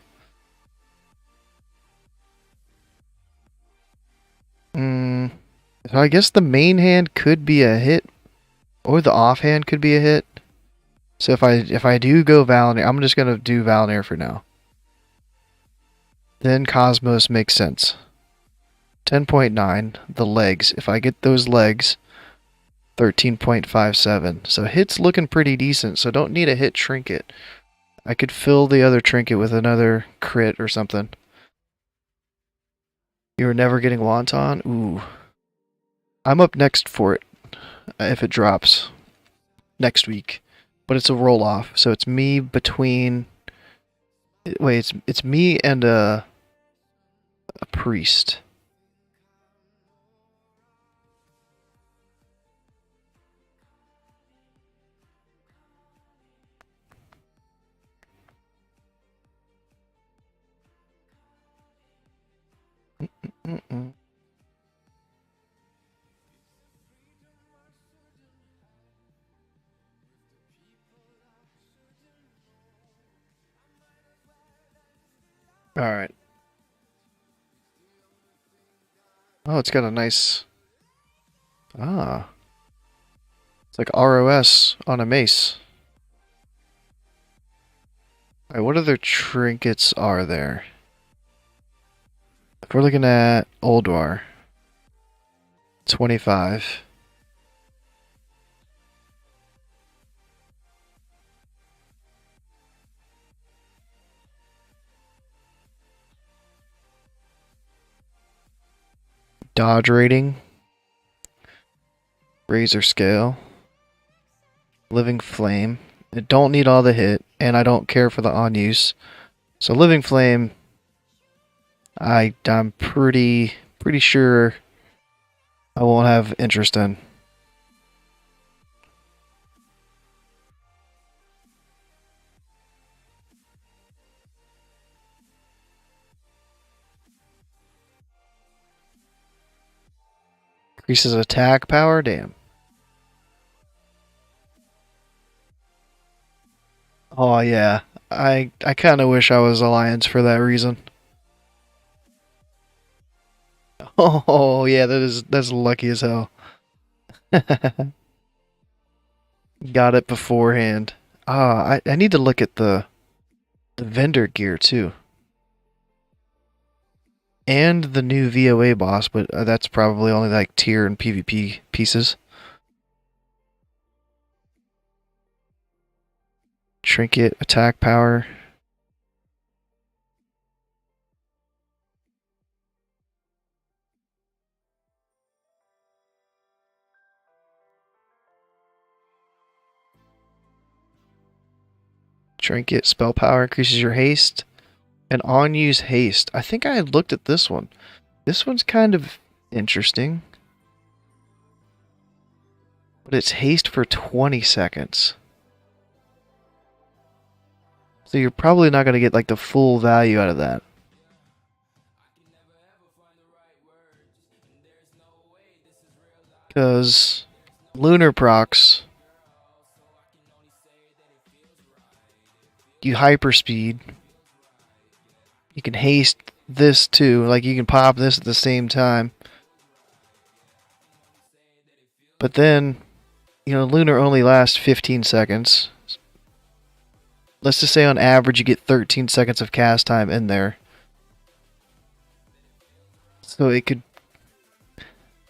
So I guess the main hand could be a hit, or the offhand could be a hit. So if I do go Valinair, I'm just gonna do Valinair for now. Then Cosmos makes sense. 10.9, the legs. If I get those legs, 13.57. So hit's looking pretty decent, so don't need a hit trinket. I could fill the other trinket with another crit or something. You're never getting Wonton? Ooh. I'm up next for it, if it drops next week. But it's a roll-off, so it's me between... Wait, it's me and a priest. Alright. Oh, it's got a nice... Ah. It's like ROS on a mace. Alright, what other trinkets are there? If we're looking at Oldwar, 25. Dodge rating. Razor scale. Living flame. I don't need all the hit, and I don't care for the on use. So living flame, I'm pretty sure I won't have interest in. Increases attack power? Damn. Oh yeah. I kinda wish I was Alliance for that reason. Oh yeah, that's lucky as hell. Got it beforehand. I need to look at the vendor gear too. And the new VOA boss, but that's probably only like tier and PvP pieces. Trinket, attack power. Trinket, spell power increases your haste. And on use haste. I think I had looked at this one. This one's kind of interesting. But it's haste for 20 seconds. So you're probably not going to get like the full value out of that. Because lunar procs, you hyperspeed. You can haste this too. Like you can pop this at the same time. But then, you know, lunar only lasts 15 seconds. Let's just say on average you get 13 seconds of cast time in there. So it could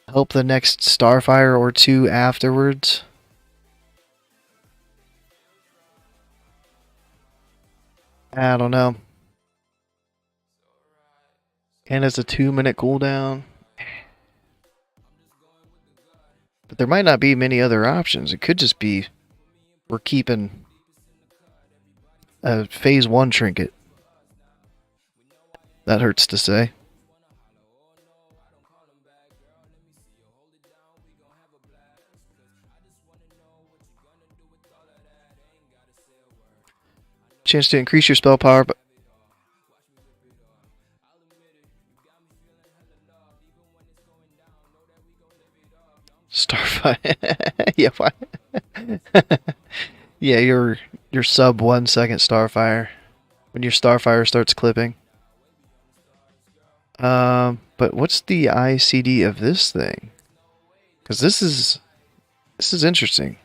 help the next Starfire or two afterwards. I don't know. And it's a 2-minute cooldown. But there might not be many other options. It could just be we're keeping a phase 1 trinket. That hurts to say. Chance to increase your spell power, but Starfire. Yeah, why? Yeah, your sub 1 second Starfire when your Starfire starts clipping. But what's the ICD of this thing? Because this is interesting.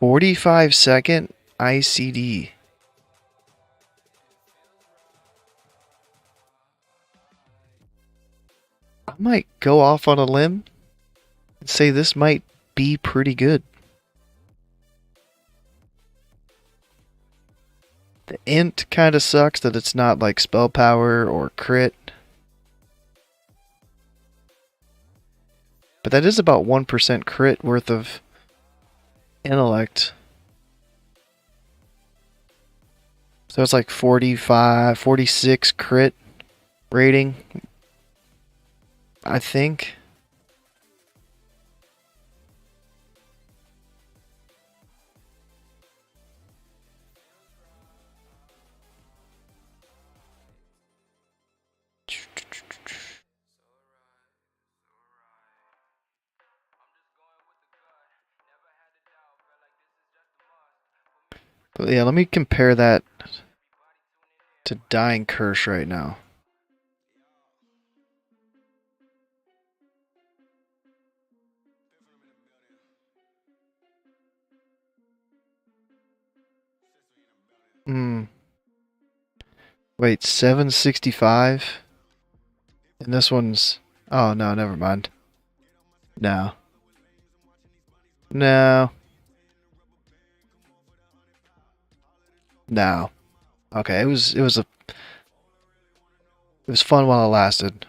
45-second ICD. I might go off on a limb and say this might be pretty good. The int kind of sucks that it's not like spell power or crit. But that is about 1% crit worth of intellect. So it's like 45, 46 crit rating, I think. But yeah, let me compare that to Dying Curse right now. Wait, 765? And this one's... Oh, no, never mind. No. No. No. Okay, it was fun while it lasted.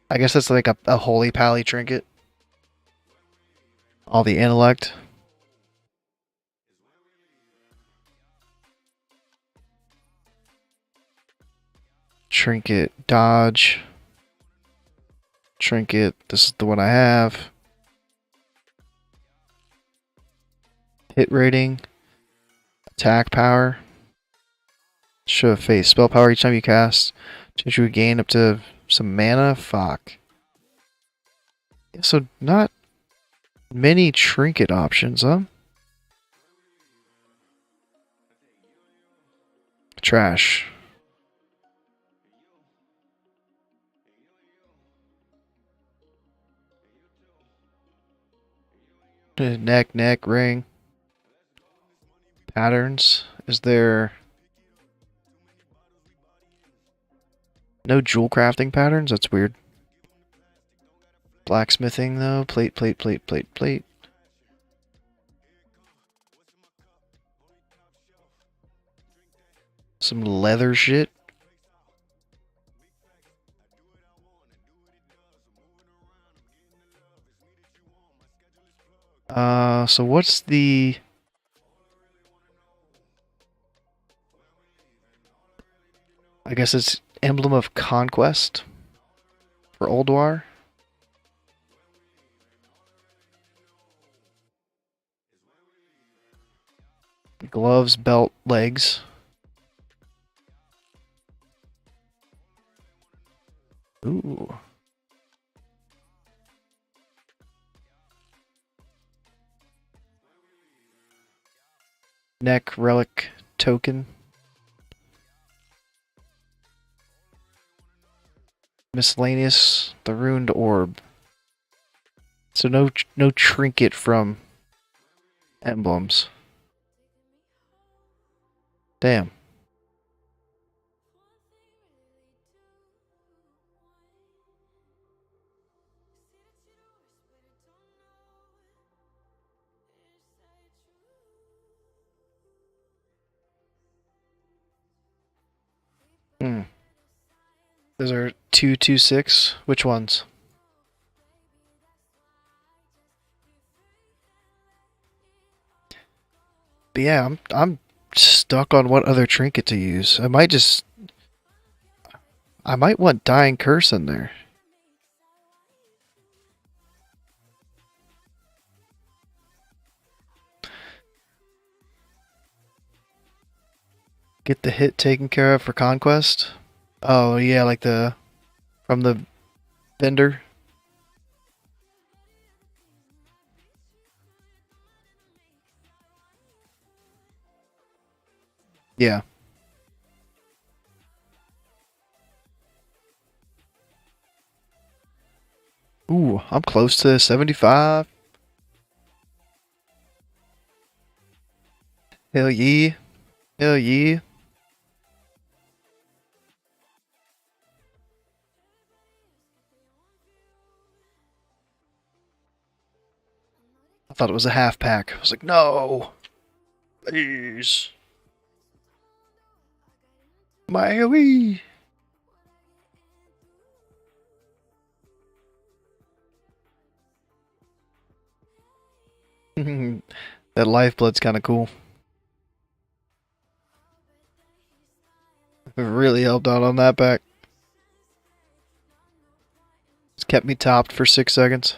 I guess that's like a holy pally trinket. All the intellect. Trinket dodge. Trinket, this is the one I have. Hit rating. Attack power. Show face. Spell power each time you cast. Change you gain up to some mana. Fuck. Yeah, so not many trinket options, huh? Trash. Neck, ring. Patterns. Is there no jewel crafting patterns? That's weird. Blacksmithing though. Plate. Some leather shit. So what's the... I guess it's Emblem of Conquest for Ulduar. Gloves, belt, legs. Ooh. Neck, relic, token. Miscellaneous, the ruined orb. So no trinket from emblems. Damn. Those are 226. Which ones? But yeah, I'm stuck on what other trinket to use. I might want Dying Curse in there. Get the hit taken care of for Conquest. Oh yeah, like the from the vendor. Yeah. Ooh, I'm close to 75. Hell yeah. Hell yeah. I thought it was a half pack. I was like, no. Please. My AoE. That lifeblood's kind of cool. It really helped out on that pack. It's kept me topped for 6 seconds.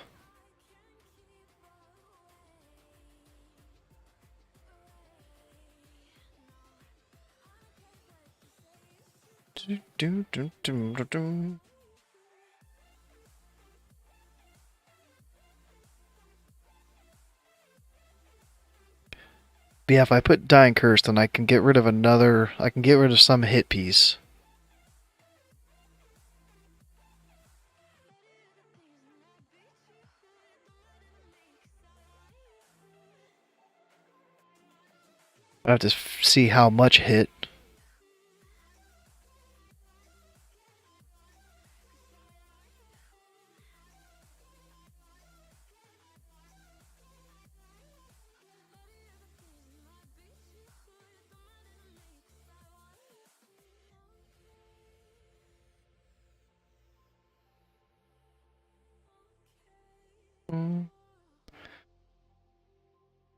But yeah, if I put Dying Curse, then I can get rid of I can get rid of some hit piece. I have to see how much hit.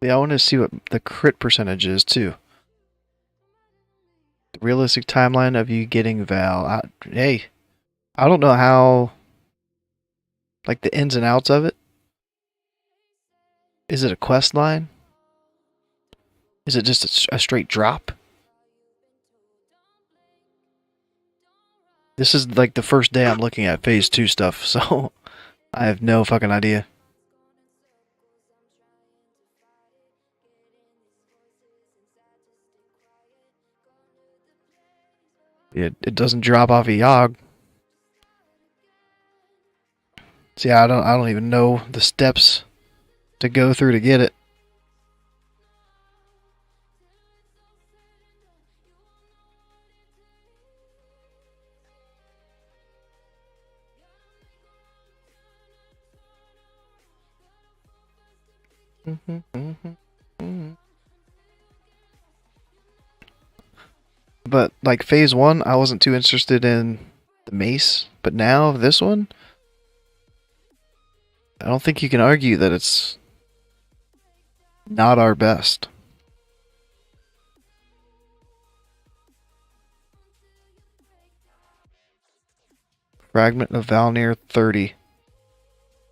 Yeah, I want to see what the crit percentage is too. The realistic timeline of you getting Val. Hey, I don't know how, like the ins and outs of it. Is it a quest line? Is it just a straight drop? This is like the first day I'm looking at phase 2 stuff, so I have no fucking idea. It doesn't drop off a Yogg. See, I don't even know the steps to go through to get it. But like phase 1, I wasn't too interested in the mace, but now this one, I don't think you can argue that it's not our best. Fragment of Valnir 30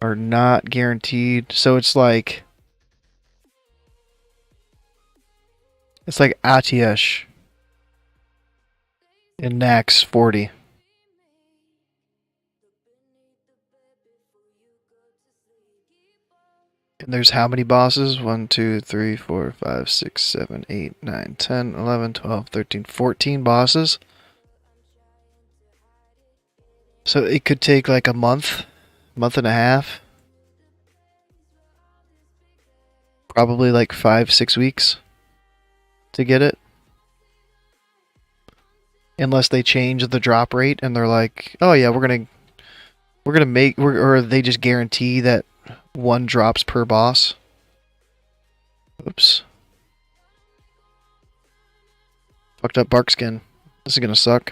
are not guaranteed, so it's like Atiesh in Nax 40. And there's how many bosses? 1, 2, 3, 4, 5, 6, 7, 8, 9, 10, 11, 12, 13, 14 bosses. So it could take like a month and a half. Probably like 5, 6 weeks to get it. Unless they change the drop rate and they're like, oh yeah, we're gonna make, or they just guarantee that 1 drops per boss. Oops. Fucked up bark skin. This is gonna suck.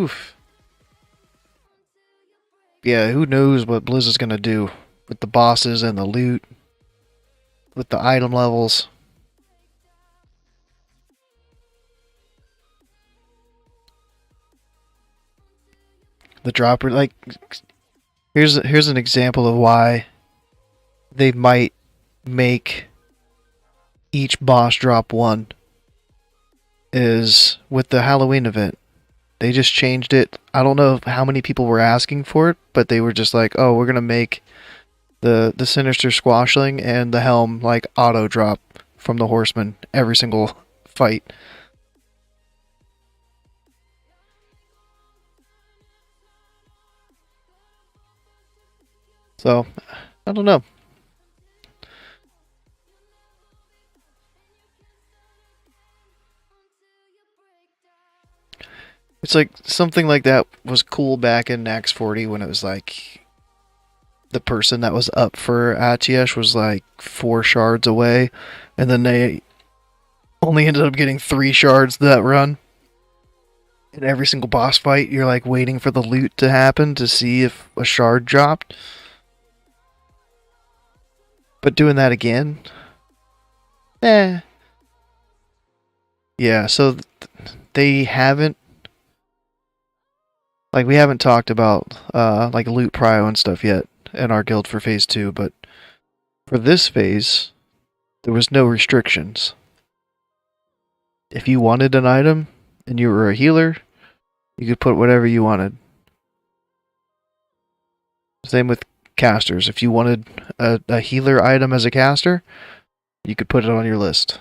oof. Yeah, who knows what Blizz is gonna do with the bosses and the loot, with the item levels. The dropper, like, here's an example of why they might make each boss drop one. Is with the Halloween event. They just changed it. I don't know how many people were asking for it, but they were just like, "Oh, we're gonna make the Sinister Squashling and the Helm like auto drop from the Horseman every single fight." So, I don't know. It's like something like that was cool back in Nax 40 when it was like the person that was up for Atiesh was like 4 shards away, and then they only ended up getting 3 shards that run. In every single boss fight, you're like waiting for the loot to happen to see if a shard dropped. But doing that again? Eh. Yeah, so they haven't... Like, we haven't talked about, like, loot prio and stuff yet in our guild for Phase 2, but for this phase, there was no restrictions. If you wanted an item, and you were a healer, you could put whatever you wanted. Same with casters. If you wanted a healer item as a caster, you could put it on your list.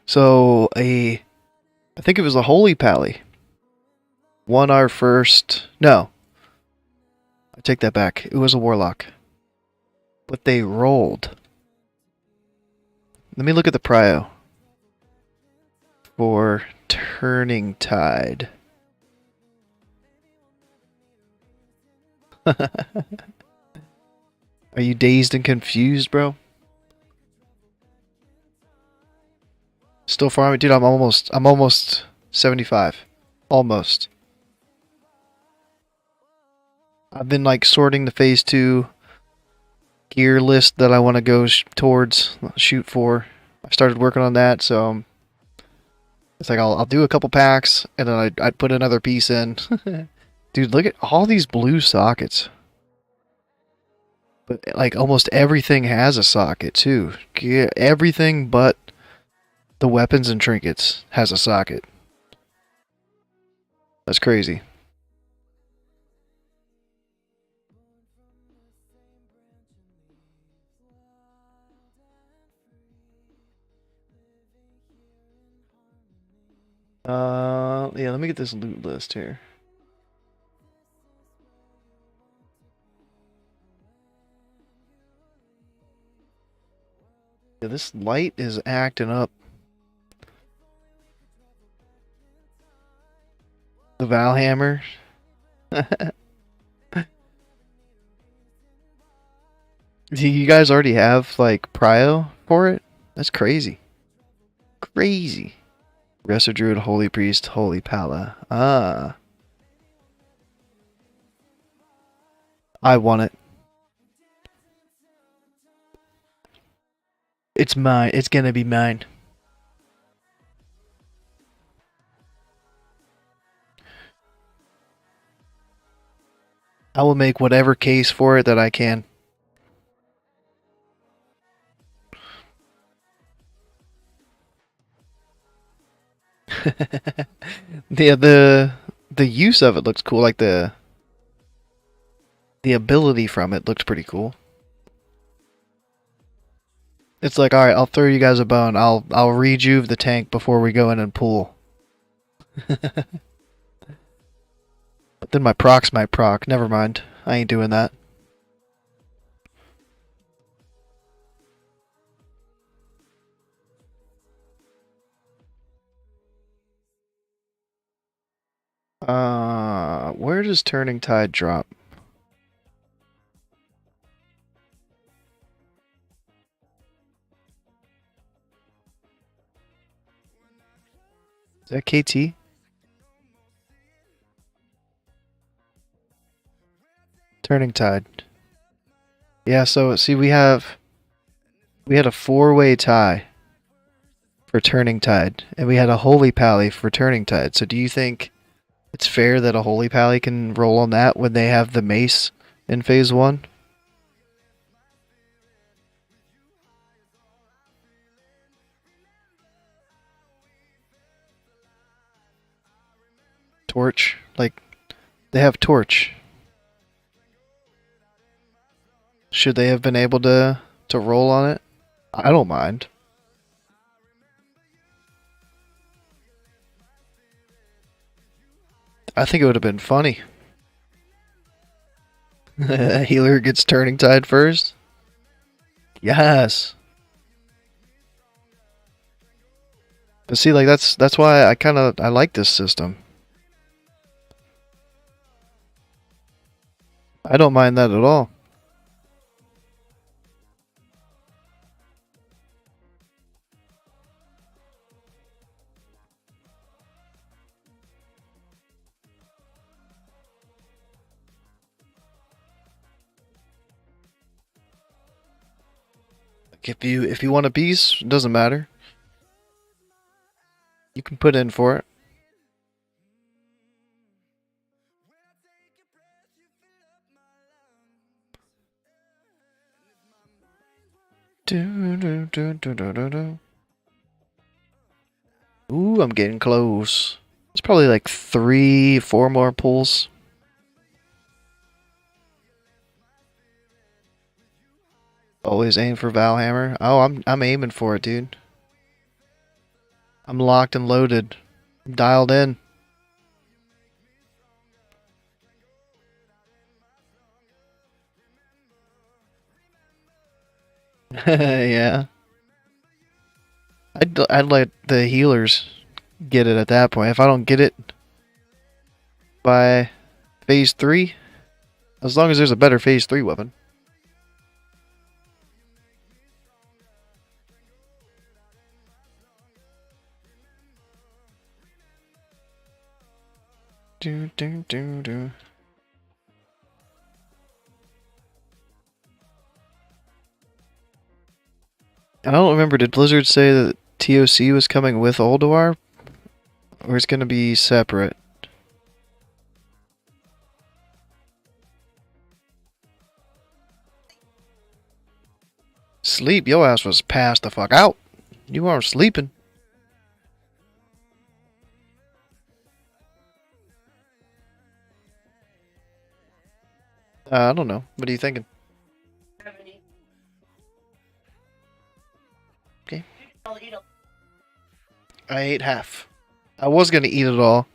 So, I think it was a Holy Pally won our first... No. I take that back. It was a Warlock. But they rolled. Let me look at the prio. For Turning Tide. Are you dazed and confused, bro? Still farming? Dude, I'm almost 75. Almost. I've been like sorting the Phase 2 gear list that I want to go towards, shoot for. I started working on that, so it's like I'll do a couple packs and then I'd put another piece in. Dude, look at all these blue sockets. But like almost everything has a socket too. Everything but the weapons and trinkets has a socket. That's crazy. Yeah, let me get this loot list here. Yeah, this light is acting up. The Valhammer. Do you guys already have, like, prio for it? That's crazy. Crazy. Resto Druid, Holy Priest, Holy Pala. Ah. I want it. It's mine. It's gonna be mine. I will make whatever case for it that I can. Yeah, the use of it looks cool. Like the ability from it looked pretty cool. It's like, all right, I'll throw you guys a bone. I'll rejuve the tank before we go in and pull. But then my procs might proc. Never mind. I ain't doing that. Where does Turning Tide drop? Is that KT? Turning Tide. Yeah, so see we had a four-way tie for Turning Tide, and we had a Holy Pally for Turning Tide. So do you think it's fair that a Holy Pally can roll on that when they have the mace in phase 1? Torch? Like, they have Torch. Should they have been able to roll on it? I don't mind. I think it would have been funny. Healer gets Turning Tide first. Yes. But see, like that's why I like this system. I don't mind that at all. If you want a piece, it doesn't matter. You can put in for it. Ooh, I'm getting close. It's probably like 3-4 more pulls. Always aim for Valhammer. Oh, I'm aiming for it, dude. I'm locked and loaded. I'm dialed in. Yeah. I'd let the healers get it at that point. If I don't get it by phase 3, as long as there's a better phase 3 weapon. Do do do do. I don't remember. Did Blizzard say that TOC was coming with Ulduar, or it's gonna be separate? Sleep? Your ass was passed the fuck out. You weren't sleeping. I don't know. What are you thinking? Okay. I ate half. I was gonna eat it all.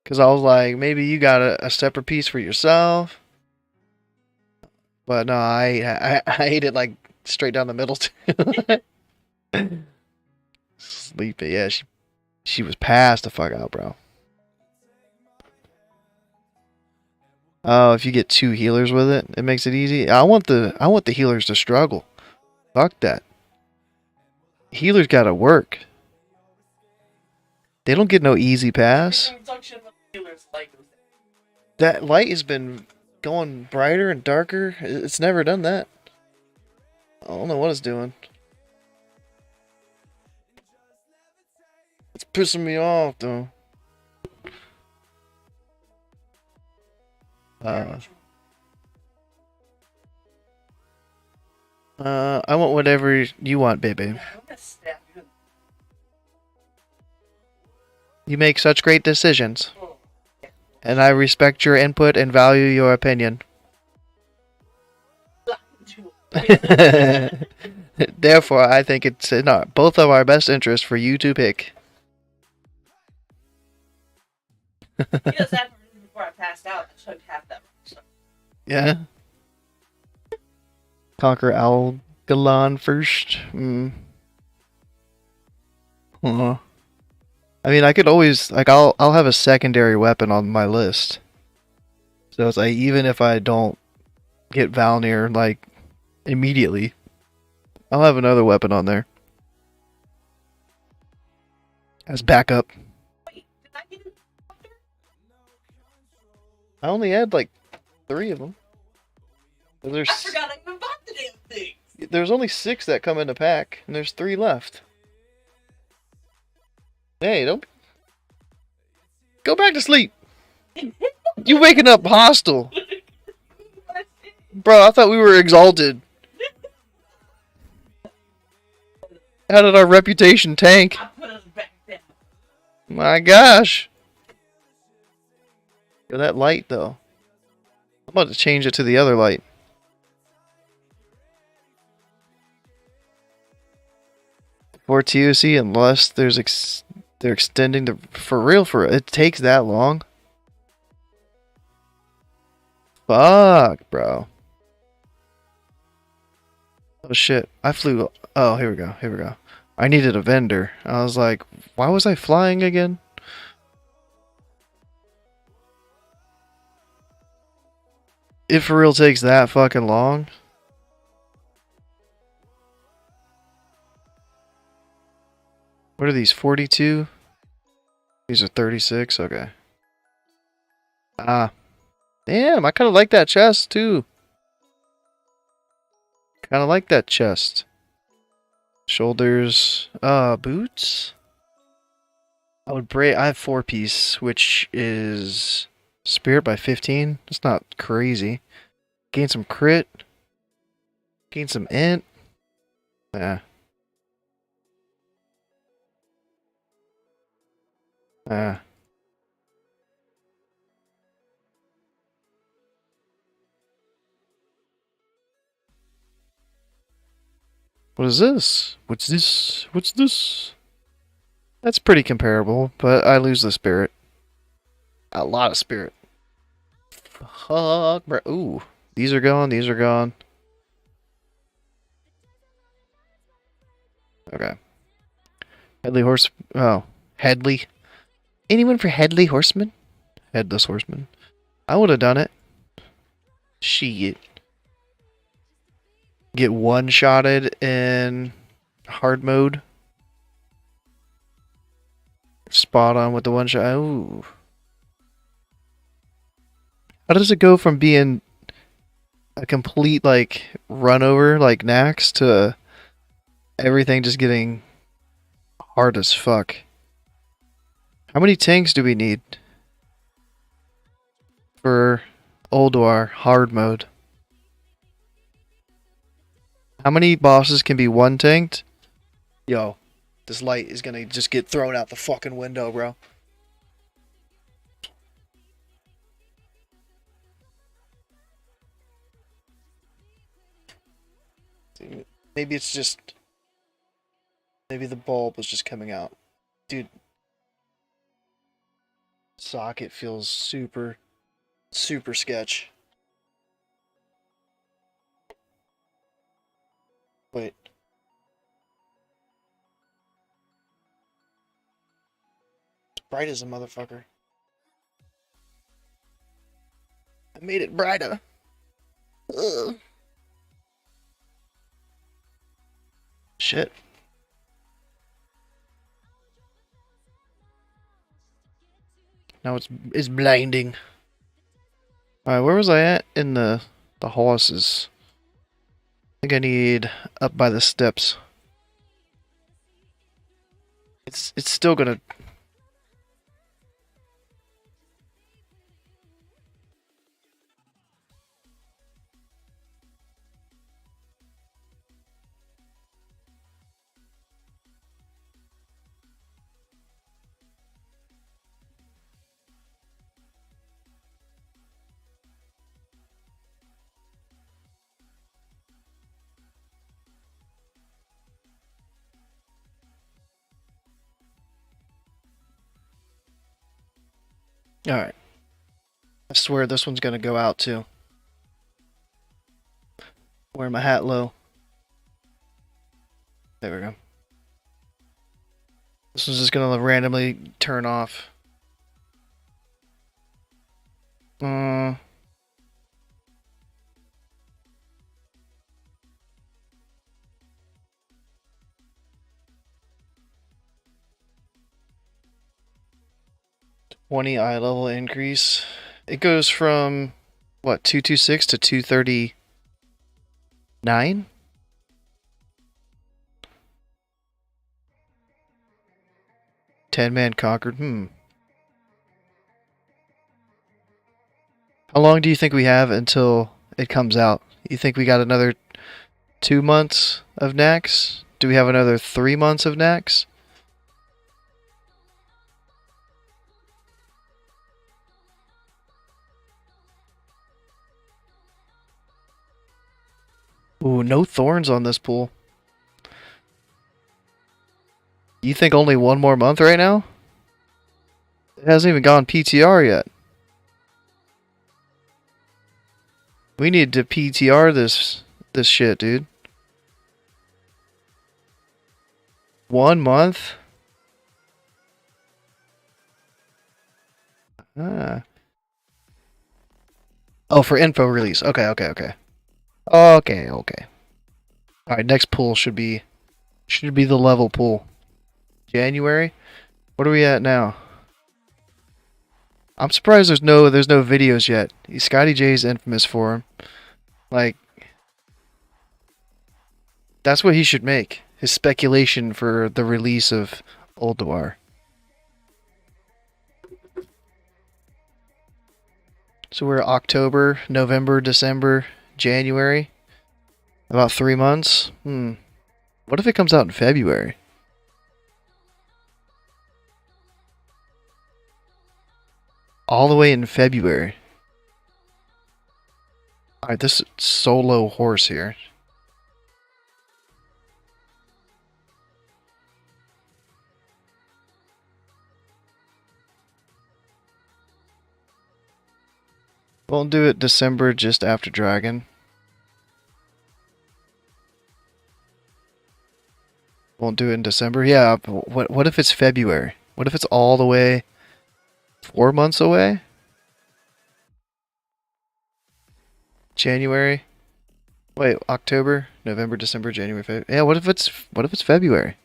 Because I was like, maybe you got a separate piece for yourself. But no, I ate it like straight down the middle too. Sleepy, yeah, she was passed the fuck out, bro. Oh, if you get 2 healers with it, it makes it easy. I want the healers to struggle. Fuck that. Healers gotta work. They don't get no easy pass. That light has been going brighter and darker. It's never done that. I don't know what it's doing. It's pissing me off, though. I want whatever you want, baby. You make such great decisions. And I respect your input and value your opinion. Therefore, I think it's in both of our best interests for you to pick. Because that before I passed out, I took half that. So. Yeah. Conquer Algalon first. I mean, I could always I'll have a secondary weapon on my list. So it's like even if I don't get Valnir like immediately, I'll have another weapon on there. as backup. Wait, did I get it after? I only had like 3 of them. There's I forgot I even bought the damn things. there's only 6 that come in a pack, and there's 3 left. Hey, don't go back to sleep. You waking up hostile, bro. I thought we were exalted. How did our reputation tank? I put us back down. My gosh. Yo, that light though. I'm about to change it to the other light. For TOC, unless they're extending the for real. It takes that long. Fuck, bro. Oh shit! I flew. Oh, here we go. Here we go. I needed a vendor. I was like, why was I flying again? It for real takes that fucking long. What are these? 42? These are 36? Okay. Ah. Damn, I kind of like that chest, too. Kind of like that chest. Shoulders. Boots? I have 4-piece, which is spirit by 15. It's not crazy. Gain some crit. Gain some int. Yeah. What is this? What's this? What's this? That's pretty comparable, but I lose the spirit. A lot of spirit. Fuck, bro. Ooh. These are gone. These are gone. Okay. Headley horse. Oh. Headley. Anyone for Headley horseman? Headless horseman. I would have done it. Shit. Get one-shotted in hard mode. Spot on with the one shot. Ooh. How does it go from being a complete, like, run over, like Nax, to everything just getting hard as fuck? How many tanks do we need for Ulduar hard mode? How many bosses can be one tanked? Yo, this light is gonna just get thrown out the fucking window, bro. Maybe it's just... Maybe the bulb was just coming out. Dude. Socket feels super, super sketch. Wait. It's bright as a motherfucker. I made it brighter. Ugh. Shit. Now it's blinding. Alright, where was I at in the horses? I think I need up by the steps. It's still gonna... Alright. I swear this one's gonna go out too. Wear my hat low. There we go. This one's just gonna randomly turn off. 20 eye level increase. It goes from what, 226 to 239? Ten-man conquered. How long do you think we have until it comes out? You think we got another 2 months of Nax? Do we have another 3 months of Nax? Ooh, no thorns on this pool. You think only 1 more month right now? It hasn't even gone PTR yet. We need to PTR this shit, dude. 1 month? Ah. Oh, for info release. Okay. Okay. Alright, next pool should be the level pool. January? What are we at now? I'm surprised there's no videos yet. Scotty J's infamous for him. Like, that's what he should make. His speculation for the release of Ulduar. So we're October, November, December, January. About 3 months. What if it comes out in February? All the way in February. Alright, this solo horse here. Won't do it December just after Dragon. Won't do it in December? Yeah, what if it's February? What if it's all the way 4 months away? January? Wait, October, November, December, January, February. Yeah, what if it's February?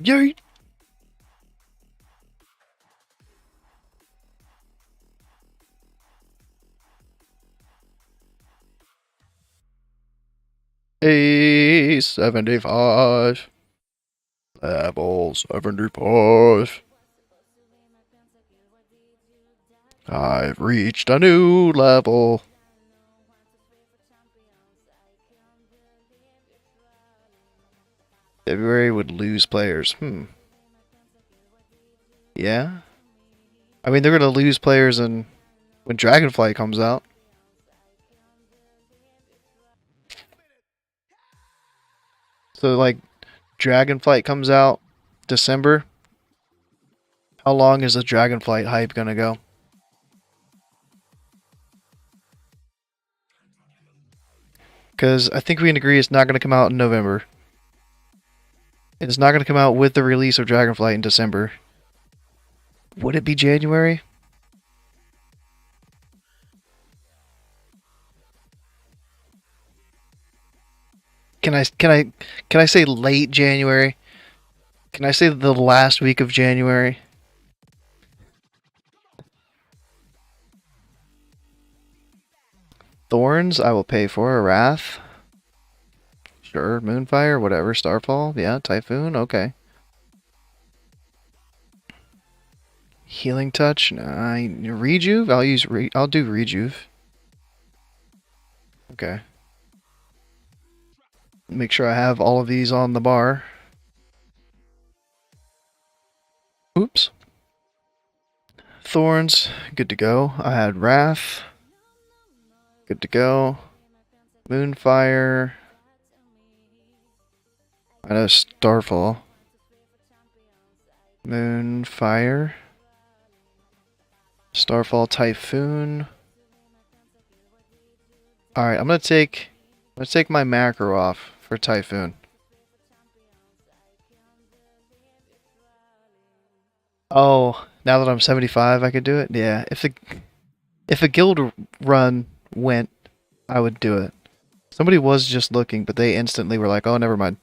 Yay! Hey, 75. Level 75. I've reached a new level. February would lose players. Yeah? I mean, they're going to lose players when Dragonflight comes out. So, like, Dragonflight comes out December. How long is the Dragonflight hype going to go? Because I think we can agree it's not going to come out in November. It's not going to come out with the release of Dragonflight in December. Would it be January? Can I say late January? Can I say the last week of January? Thorns, I will pay for. A Wrath. Sure, Moonfire, whatever. Starfall, yeah. Typhoon, okay. Healing Touch, nah. Rejuve, I'll do Rejuve. Okay. Make sure I have all of these on the bar. Oops. Thorns, good to go. I had Wrath. Good to go. Moonfire. I know Starfall. Moonfire. Starfall, Typhoon. Alright, I'm gonna take my macro off for Typhoon. Oh, now that I'm 75 I could do it? Yeah, if a guild run went, I would do it. Somebody was just looking, but they instantly were like, oh, never mind.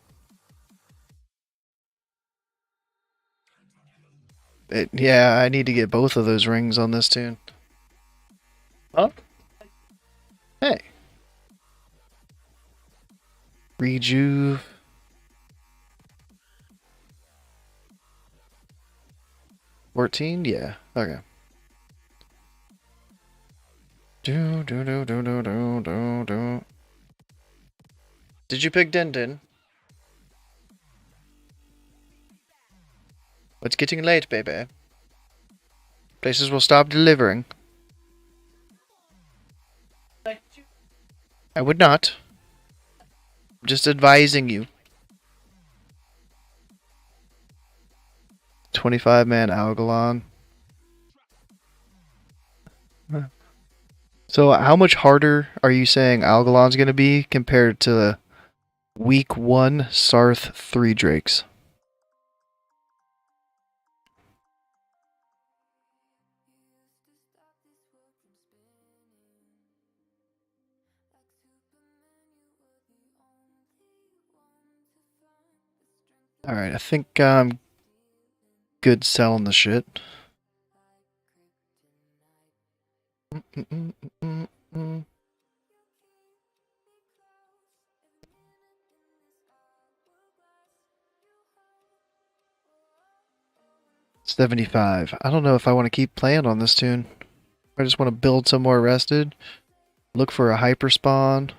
Yeah, I need to get both of those rings on this tune. Huh? Hey. Rejuve. 14? Yeah. Okay. Do do do do do do do do. Did you pick Din Din? It's getting late, baby. Places will stop delivering. I would not. I'm just advising you. 25-man Algalon. So how much harder are you saying Algalon's going to be compared to week 1 Sarth 3 Drakes? Alright, I think I'm good selling the shit. Mm-mm-mm-mm-mm. 75. I don't know if I want to keep playing on this tune. I just want to build some more rested. Look for a hyper spawn.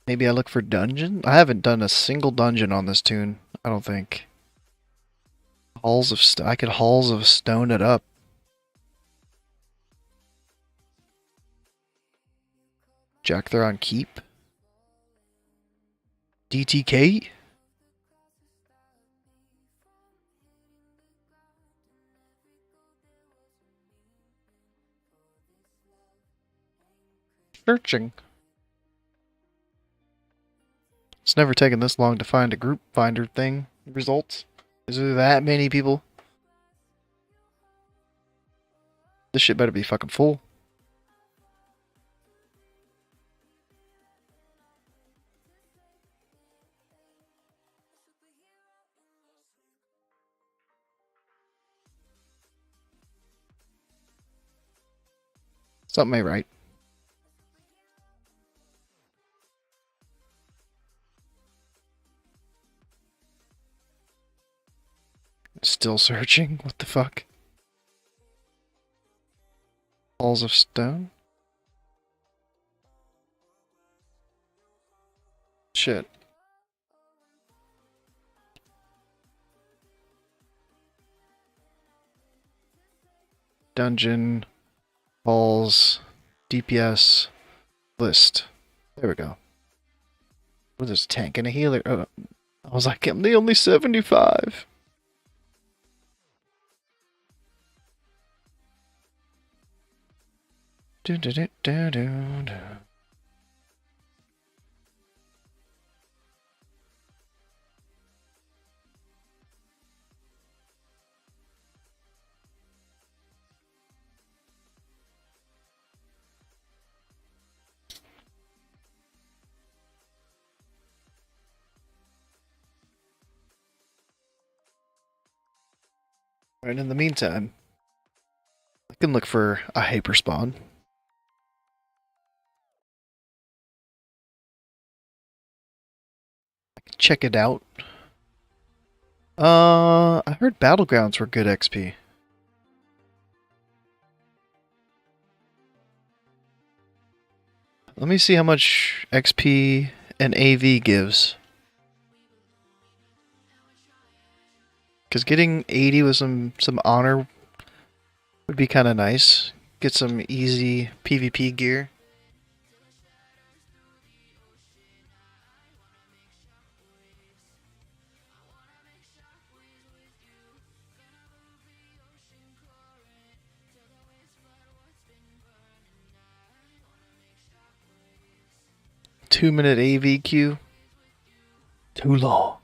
Maybe I look for dungeon? I haven't done a single dungeon on this tune, I don't think. Halls of I could Halls of Stone it up. Jack Theron Keep? DTK? Searching. It's never taken this long to find a group finder thing. Results. Is there that many people? This shit better be fucking full. Something ain't right. Still searching? What the fuck? Halls of Stone? Shit. Dungeon, halls, DPS, list. There we go. What is this, tank and a healer? Oh, I was like, I'm the only 75. Do do do do do do. Right, in the meantime, I can look for a hyper spawn. I can check it out. I heard Battlegrounds were good XP. Let me see how much XP an AV gives. Because getting 80 with some honor would be kind of nice. Get some easy PvP gear. Two-minute AV queue. Too long.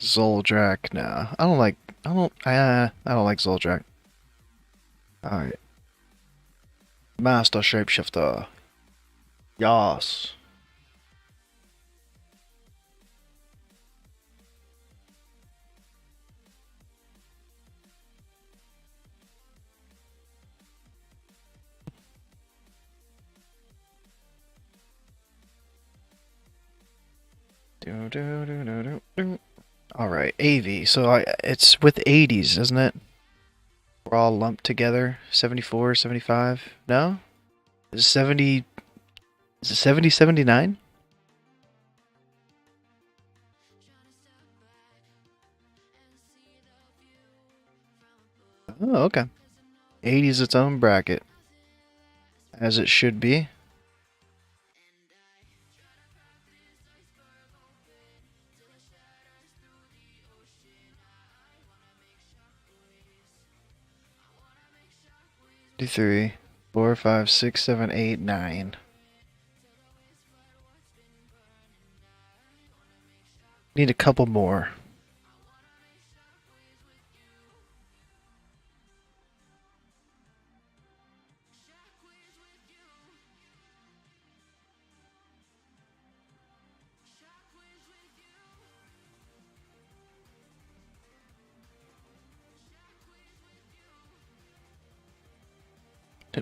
Zoldrak, nah. I don't like Zoldrak. Alright. Master Shapeshifter. Yas. Alright, AV. So it's with 80s, isn't it? We're all lumped together. 74, 75? No? Is it 70? Is it 70, 79? Oh, okay. 80 is its own bracket. As it should be. Three, 4, 5, 6, 7, 8, 9. Need a couple more.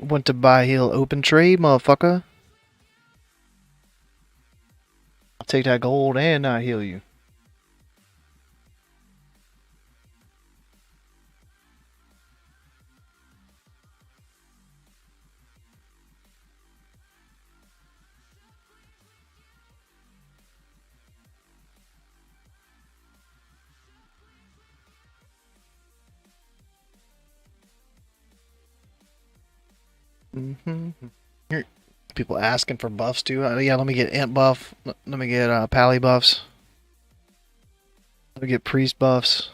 Want to buy heal open trade, motherfucker? I'll take that gold and not heal you. Here, people asking for buffs too. Yeah, let me get ant buff. Let me get pally buffs. Let me get priest buffs.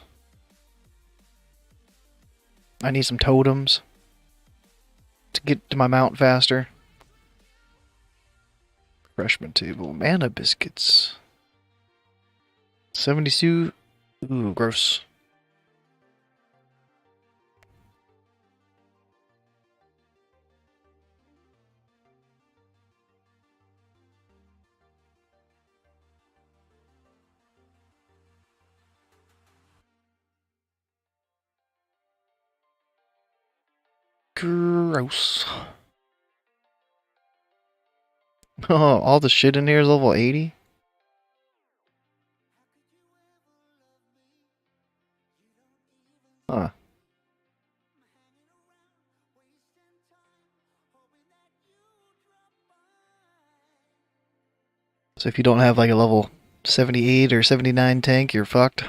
I need some totems to get to my mount faster. Freshman table. Mana biscuits. 72. Ooh, gross. Gross. Oh, all the shit in here is level 80? Huh. So if you don't have like a level 78 or 79 tank, you're fucked.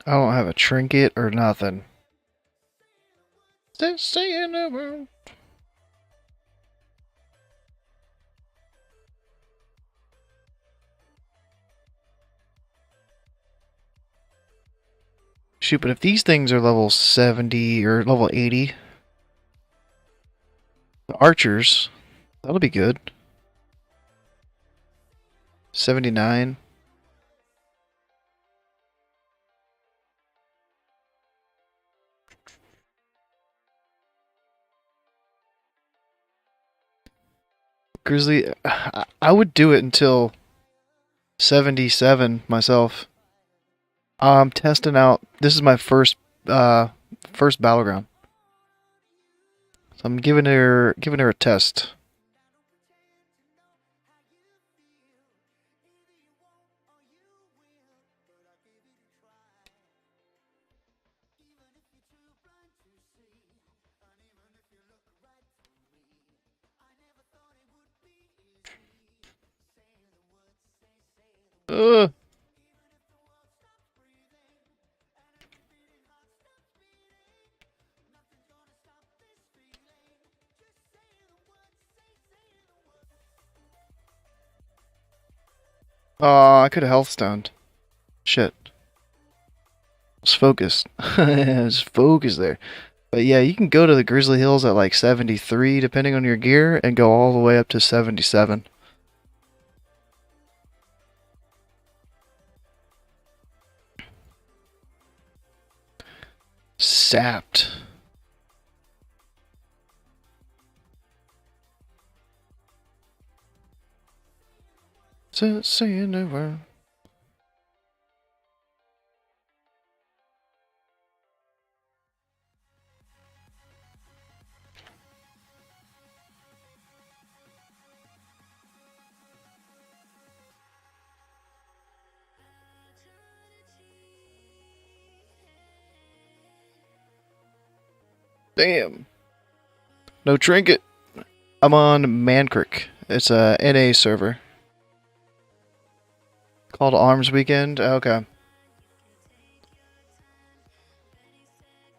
I don't have a trinket or nothing. Stay in the room. Shoot, but if these things are level 70 or level 80, the archers, that'll be good. 79. Grizzly, I would do it until 77 myself. I'm testing out. This is my first battleground. So I'm giving her a test. Ugh. Oh, I could have health stoned. Shit. I was focused. I was focused there. But yeah, you can go to the Grizzly Hills at like 73 depending on your gear and go all the way up to 77. Sapped. Saying the word. Damn. No trinket. I'm on Mankrik. It's a NA server. Called Arms Weekend. Okay.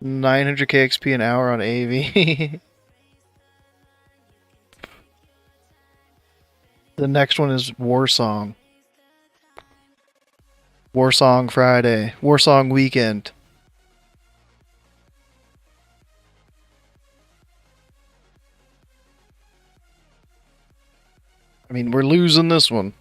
900k XP an hour on AV. The next one is Warsong. Warsong Friday. Warsong Weekend. I mean, we're losing this one.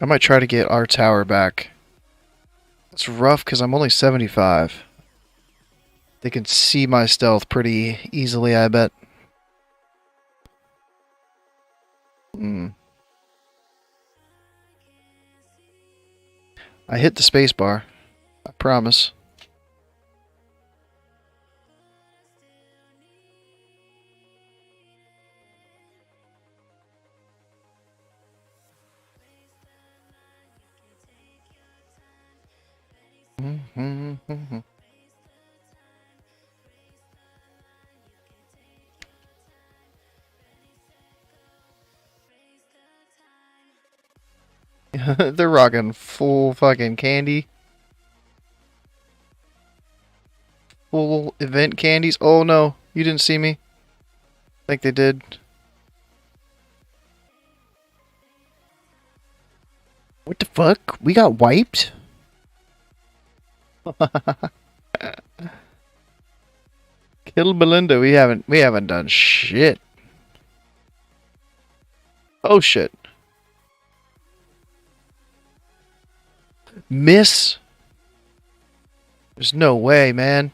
I might try to get our tower back. It's rough because I'm only 75. They can see my stealth pretty easily, I bet. I hit the spacebar. I promise. They're rocking full fucking candy. Full event candies. Oh no, you didn't see me. I think they did. What the fuck? We got wiped? Kill Belinda. We haven't done shit. Oh shit. Miss? There's no way, man.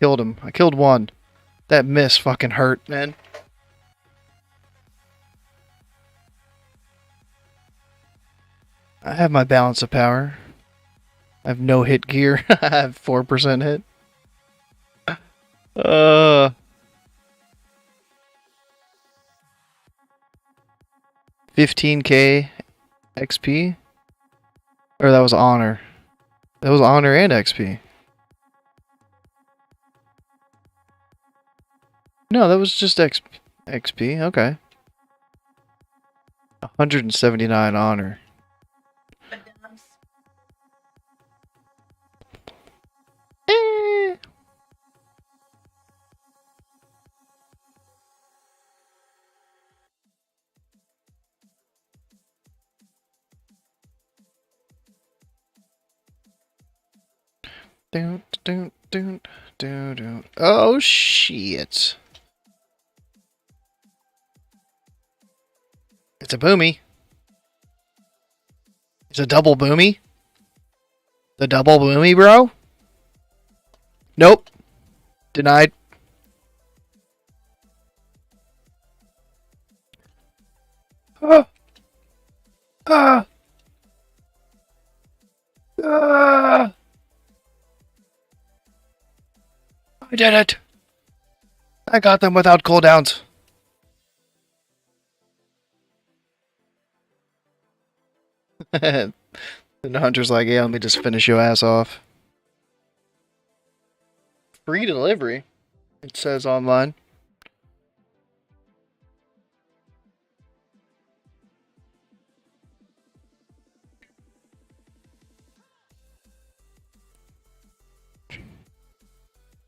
Killed him. I killed one. That miss fucking hurt, man. I have my balance of power. I have no hit gear. I have 4% hit. 15k XP? Or that was honor. That was honor and XP. No, that was just XP. Okay. 179 honor. Oh shit. It's a boomy. It's a double boomy. The double boomy, bro? Nope. Denied. Ah. Ah. Ah. I did it. I got them without cooldowns. And the hunter's like, yeah, let me just finish your ass off. Free delivery, it says online.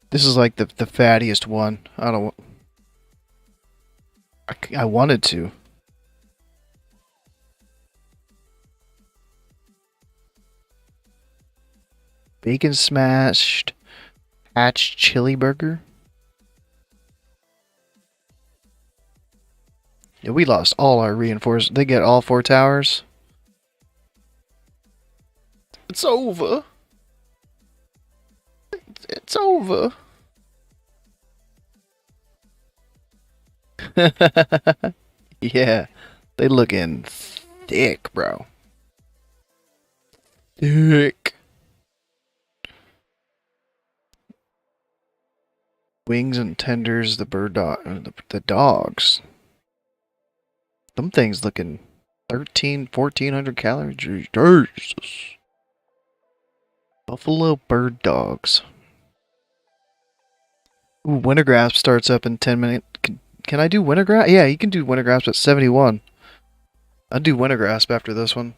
This is like the fattiest one. I don't. I wanted to. Bacon smashed, patch chili burger. Yeah, we lost all our reinforcements. They get all 4 towers. It's over. It's over. Yeah, they looking thick, bro. Thick. Wings and tenders, the bird dog, the dogs. Them things looking 1,400 calories. Jesus. Buffalo bird dogs. Ooh, winter grasp starts up in 10 minutes. Can I do winter grasp? Yeah, you can do winter grasp at 71. I'll do winter grasp after this one.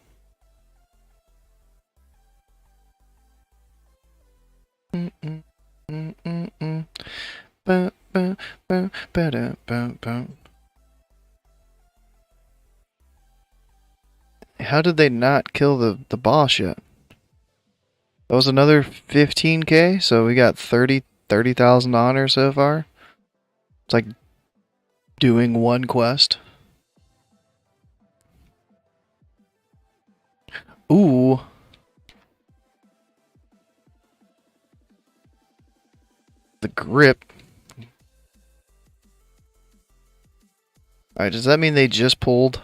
How did they not kill the boss yet? That was another 15k, so we got 30,000 honors so far. It's like doing one quest. Ooh. The grip. Alright, does that mean they just pulled?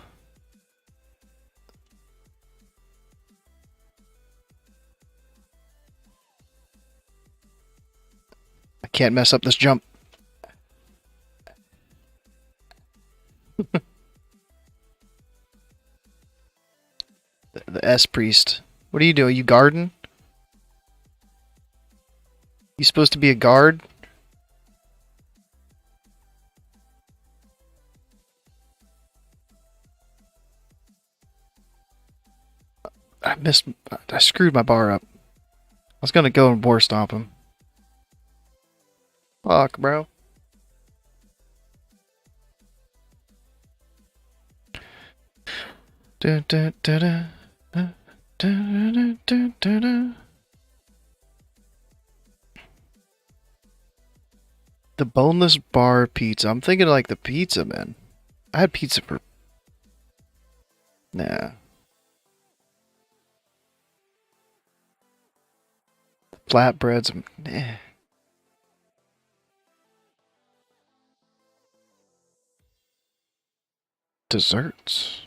I can't mess up this jump. The S priest. What are you doing? You guarding? You supposed to be a guard? I screwed my bar up. I was gonna go and boar stomp him. Fuck, bro. Da, da, da, da. Da, da, da, da, da. The boneless bar pizza. I'm thinking like the pizza, man. I had pizza for... Nah. Flatbreads. Nah. Desserts.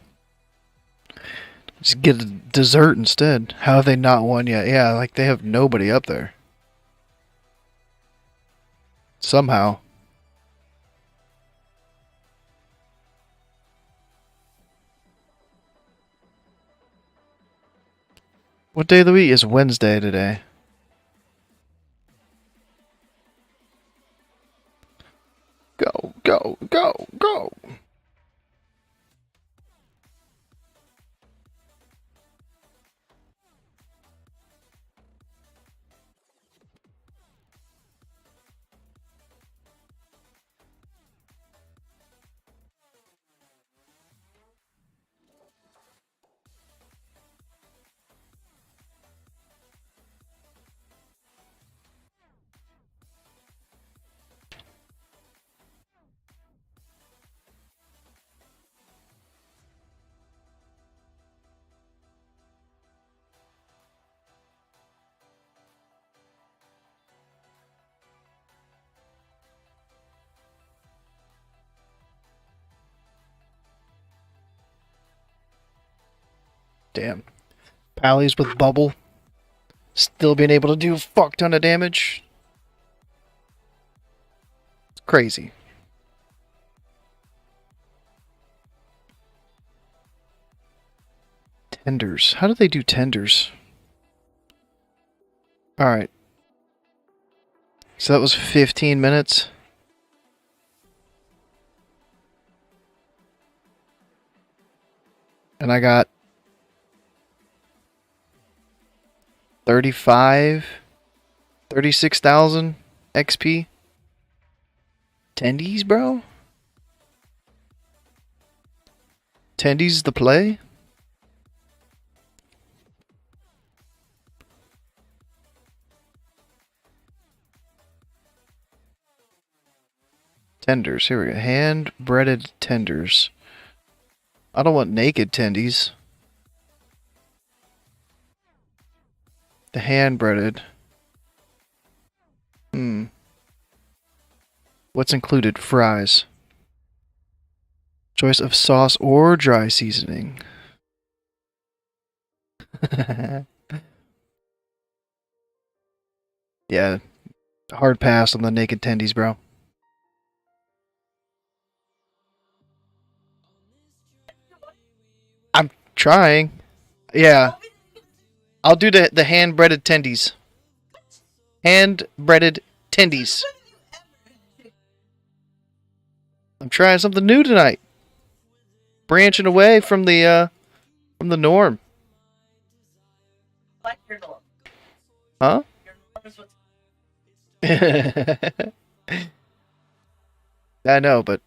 Just get a dessert instead. How have they not won yet? Yeah, like they have nobody up there. Somehow. What day of the week is Wednesday today? Go, go, go, go. Damn. Pallies with bubble. Still being able to do a fuck ton of damage. It's crazy. Tenders. How do they do tenders? Alright. So that was 15 minutes. And I got 36,000 XP. Tendies, bro? Tendies the play? Tenders, here we go. Hand-breaded tenders. I don't want naked tendies. The hand-breaded. What's included? Fries. Choice of sauce or dry seasoning. Yeah. Hard pass on the naked tendies, bro. I'm trying. Yeah. I'll do the hand-breaded tendies. Hand-breaded tendies. I'm trying something new tonight. Branching away from the norm. Like your norm. Huh? Your norm is what's I know, but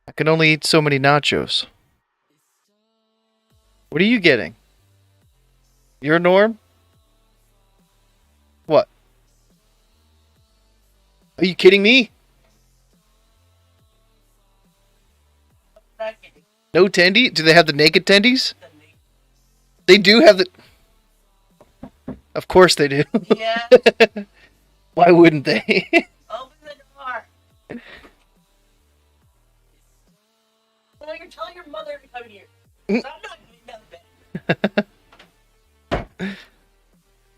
I can only eat so many nachos. What are you getting? Your norm? What? Are you kidding me? not getting No tendy? Do they have the naked tendies? the meat. They do have the... Of course they do. Yeah. Why wouldn't they? Open the door. Well, you're telling your mother to come here. 'Cause I'm not getting out of bed.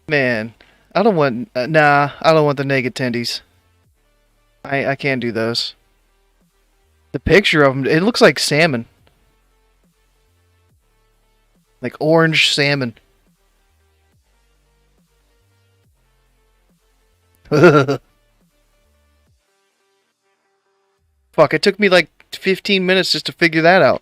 Man, I don't want... nah, I don't want the naked tendies. I can't do those. The picture of them, it looks like salmon. Like orange salmon. Fuck, it took me like 15 minutes just to figure that out.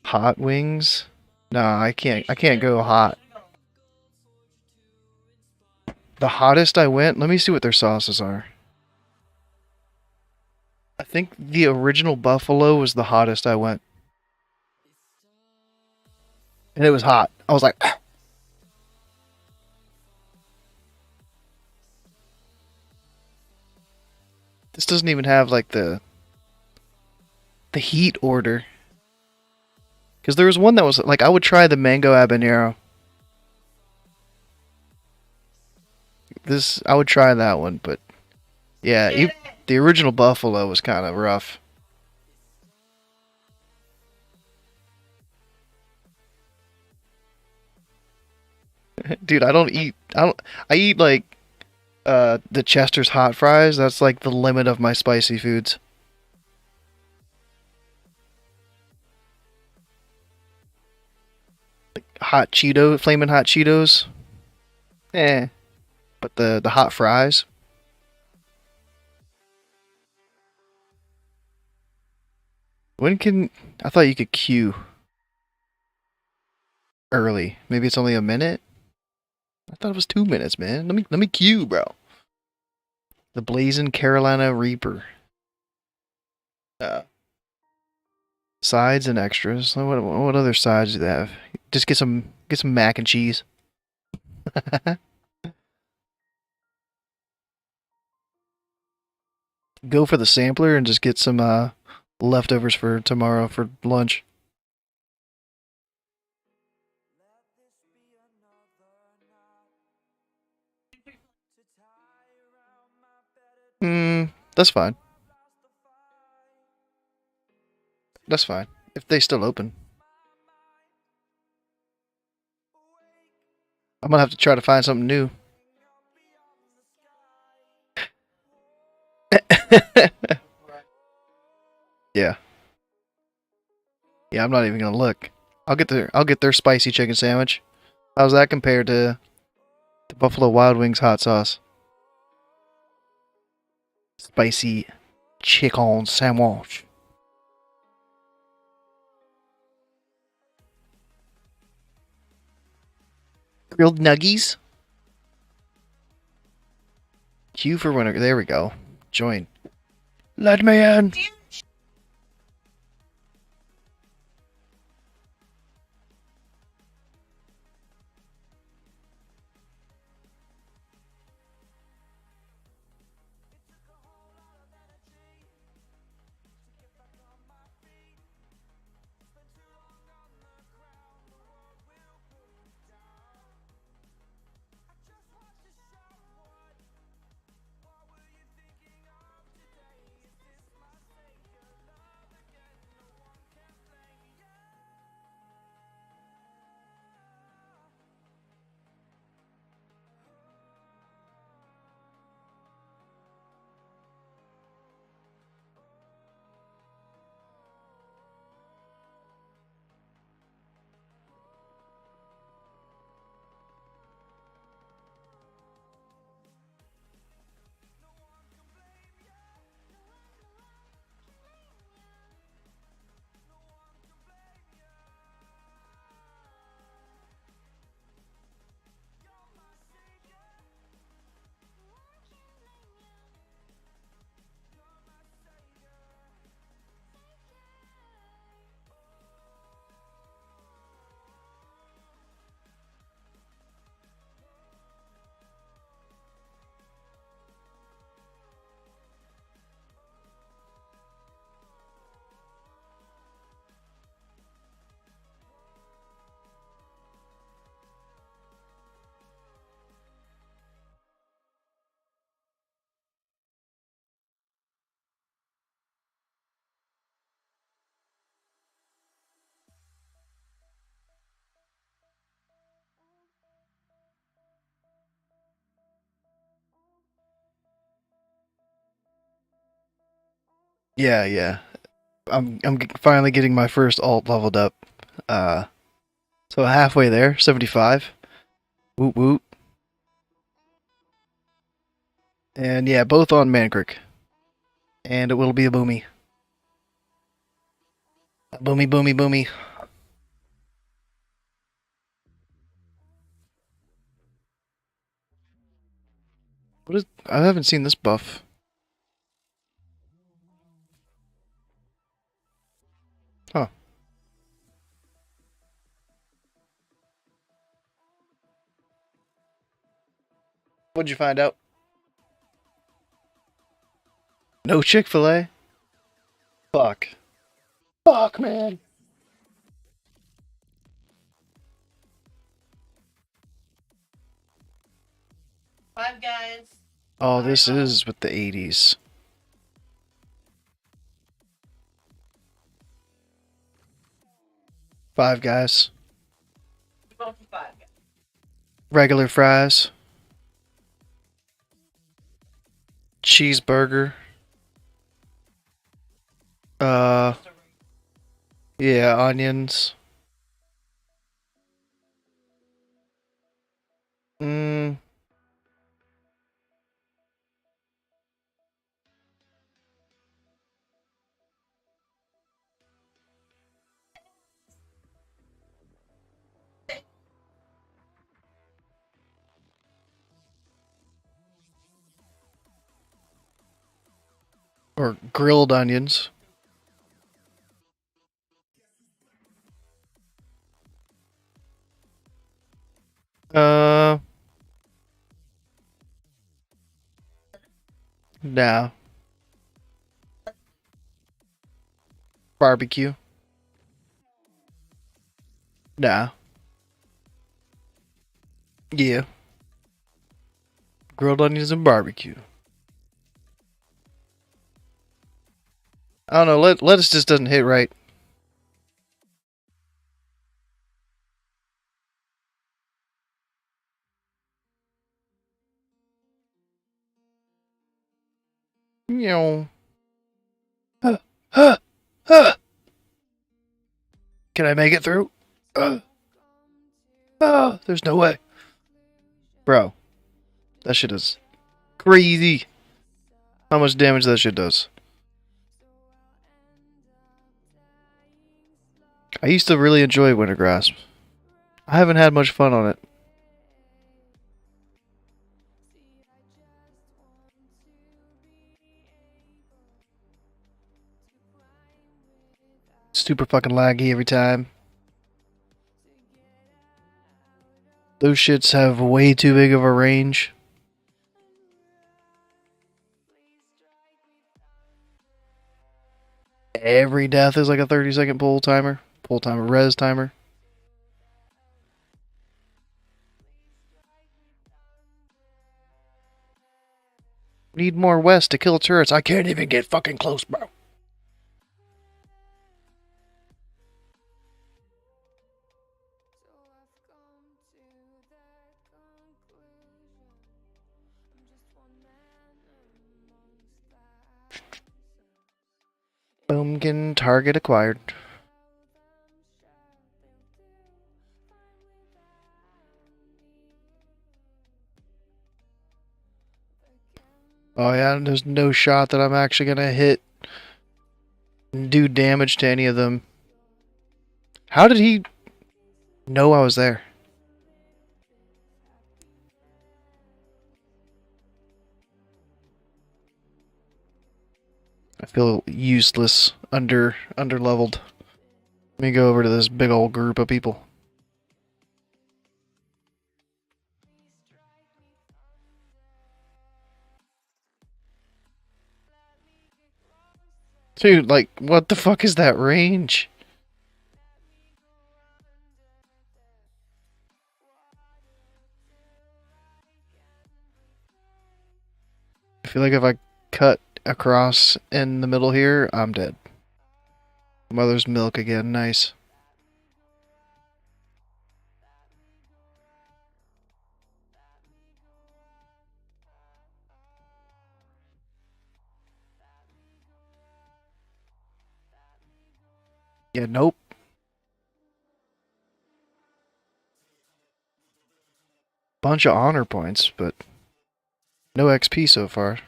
Hot wings? Nah, I can't go hot. The hottest I went, let me see what their sauces are. I think the original buffalo was the hottest I went. And it was hot. I was like, this doesn't even have like the heat order. Because there was one that was like, I would try the mango habanero. I would try that one, but yeah, the original buffalo was kind of rough. Dude, I eat like the Chester's hot fries. That's like the limit of my spicy foods. Hot Cheeto, flaming hot Cheetos. Eh. But the hot fries. I thought you could queue early. Maybe it's only a minute? I thought it was 2 minutes, man. Let me queue, bro. The Blazing Carolina Reaper. Sides and extras. What other sides do they have? Just get some mac and cheese. Go for the sampler and just get some leftovers for tomorrow for lunch. That's fine. That's fine. If they still open. I'm gonna have to try to find something new. Yeah. Yeah, I'm not even gonna look. I'll get their spicy chicken sandwich. How's that compared to the Buffalo Wild Wings hot sauce? Spicy chicken sandwich. Grilled nuggies. Queue for winner. There we go. Join. Let me in. Yeah, yeah. I'm finally getting my first alt leveled up. Uh, so halfway there, 75. Woot woot. And yeah, both on Mankrik. And it will be a boomy. Boomy, boomy, boomy. What is? I haven't seen this buff. Huh. What'd you find out? No Chick-fil-A? Fuck. Fuck, man. Five Guys. Oh, this is with the 80s. Five Guys. Going for Five Guys. Regular fries. Cheeseburger. Yeah, onions. Mm. Or grilled onions. Uh, no. Barbecue. No. Yeah. Grilled onions and barbecue. I don't know. Lettuce just doesn't hit right. You know. Huh, huh, huh. Can I make it through? There's no way. Bro, that shit is crazy. How much damage that shit does. I used to really enjoy Winter Grasp. I haven't had much fun on it. Super fucking laggy every time. Those shits have way too big of a range. Every death is like a 30-second pull timer. Pull timer, res timer. Need more west to kill turrets. I can't even get fucking close, bro. Boomkin target acquired. Oh yeah, there's no shot that I'm actually gonna hit and do damage to any of them. How did he know I was there? I feel useless, under-leveled. Let me go over to this big old group of people. Dude, like, what the fuck is that range? I feel like if I cut across in the middle here, I'm dead. Mother's milk again, nice. Yeah, nope. Bunch of honor points, but no XP so far.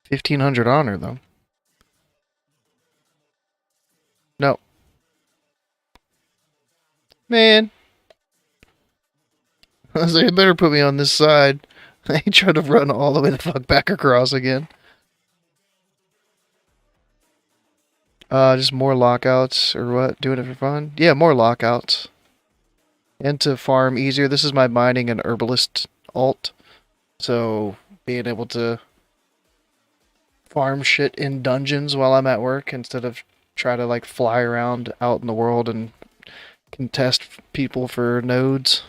1,500 honor, though. No. Man. I was like, you better put me on this side. I ain't trying to run all the way the fuck back across again. Just more lockouts, or what? Doing it for fun? Yeah, more lockouts. And to farm easier. This is my mining and herbalist alt. So, being able to farm shit in dungeons while I'm at work instead of try to like fly around out in the world and contest people for nodes.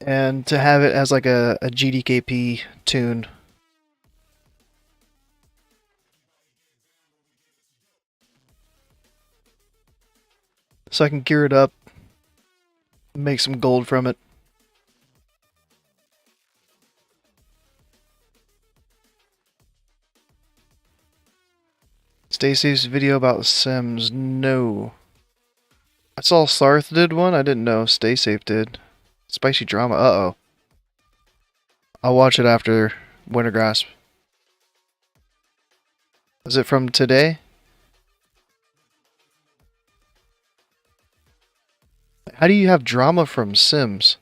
And to have it as like a GDKP tune. So I can gear it up, make some gold from it. Stacy's video about Sims, no. I saw Sarth did one, I didn't know Stay Safe did. Spicy drama, uh-oh. I'll watch it after Winter Grasp. Is it from today? How do you have drama from Sims?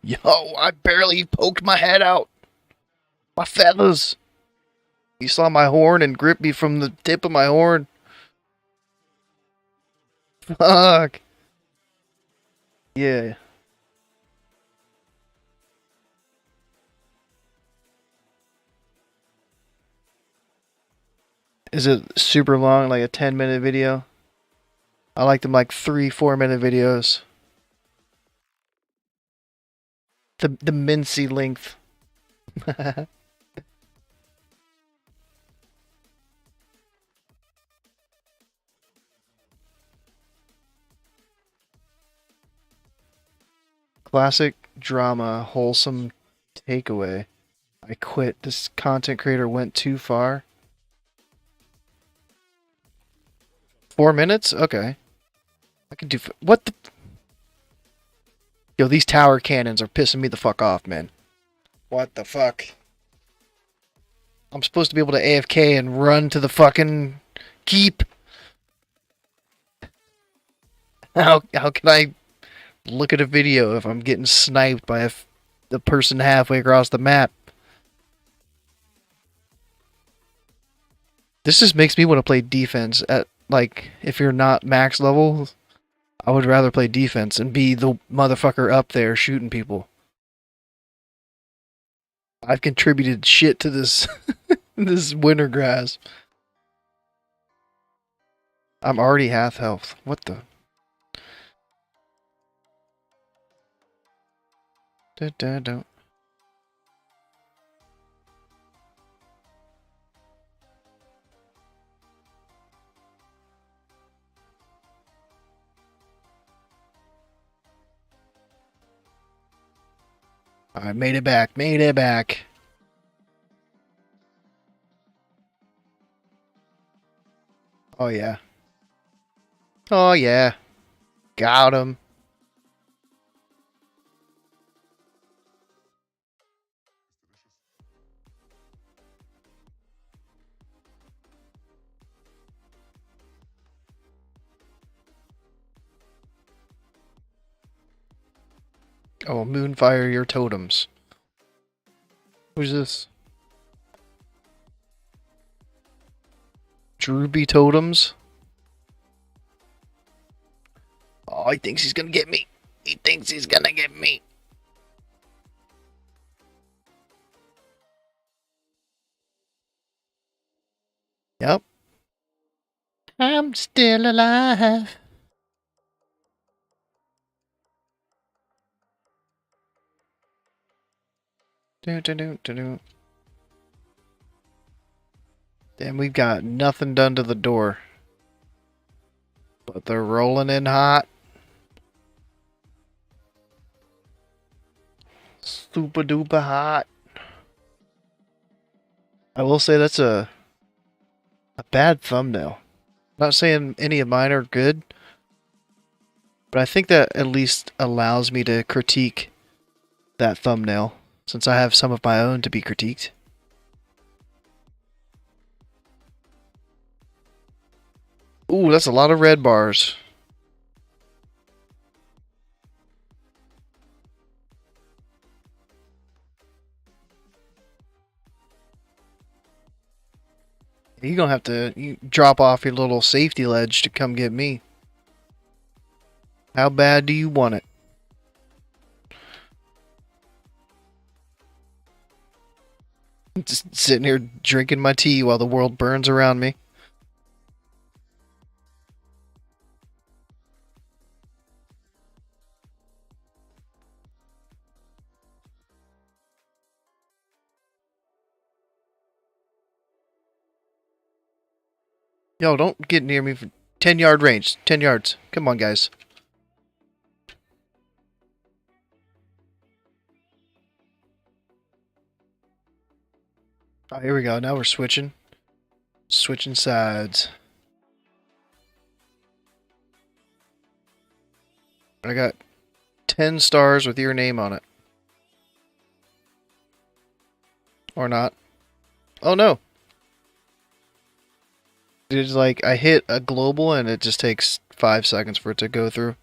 Yo, I barely poked my head out. My feathers. You saw my horn and gripped me from the tip of my horn. Fuck. Yeah. Is it super long, like a 10-minute video? I like them like 3-4 minute videos. the mincy length. Classic drama, wholesome takeaway. I quit. This content creator went too far. 4 minutes? Okay. I can do. What the? Yo, these tower cannons are pissing me the fuck off, man. What the fuck? I'm supposed to be able to AFK and run to the fucking keep. How can I look at a video if I'm getting sniped by the person halfway across the map? This just makes me want to play defense at, like, if you're not max level, I would rather play defense and be the motherfucker up there shooting people. I've contributed shit to this this winter grass. I'm already half health. What the? Don't. I made it back. Made it back. Oh yeah. Oh yeah. Got him. Oh, Moonfire your totems. Who's this? Druid totems? Oh, he thinks he's gonna get me. He thinks he's gonna get me. Yep. I'm still alive. Damn, we've got nothing done to the door. But they're rolling in hot. Super duper hot. I will say that's a bad thumbnail. Not saying any of mine are good, but I think that at least allows me to critique that thumbnail, since I have some of my own to be critiqued. Ooh, that's a lot of red bars. You're gonna have to drop off your little safety ledge to come get me. How bad do you want it? Just sitting here drinking my tea while the world burns around me. Yo, don't get near me for 10-yard range. 10 yards. Come on, guys. Oh, here we go. Now we're switching. Switching sides. I got 10 stars with your name on it. Or not. Oh, no. It's like I hit a global and it just takes 5 seconds for it to go through.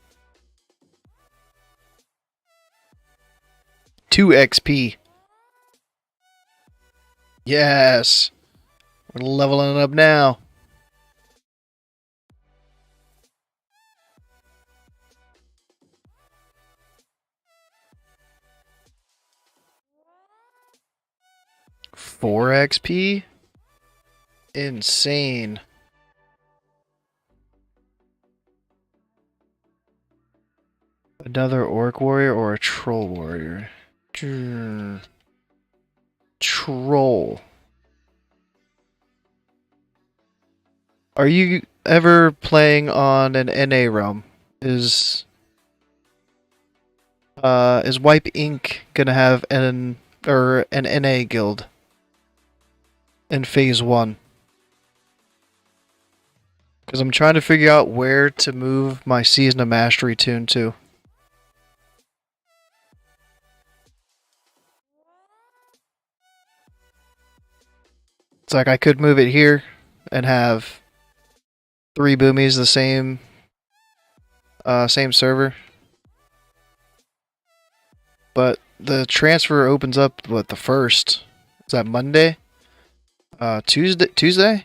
2 XP. Yes. We're leveling up now. Four XP? Insane. Another orc warrior or a troll warrior? Troll. Are you ever playing on an NA realm? Is Wipe Inc. gonna have an NA guild in phase 1? Because I'm trying to figure out where to move my Season of Mastery tune to. It's like I could move it here and have 3 boomies the same server. But the transfer opens up what, the 1st? Is that Monday? Tuesday?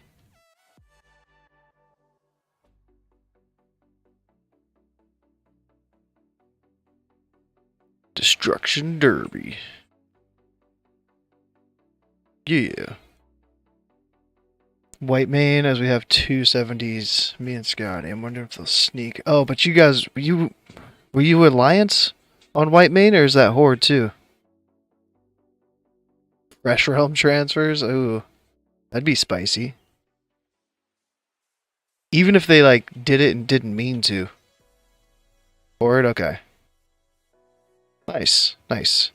Destruction Derby. Yeah. White main, as we have 270s. Me and Scotty. I'm wondering if they'll sneak. Oh, but you guys, were you Alliance on White main, or is that Horde too? Fresh Realm transfers? Ooh, that'd be spicy. Even if they like did it and didn't mean to. Horde, okay. Nice, nice.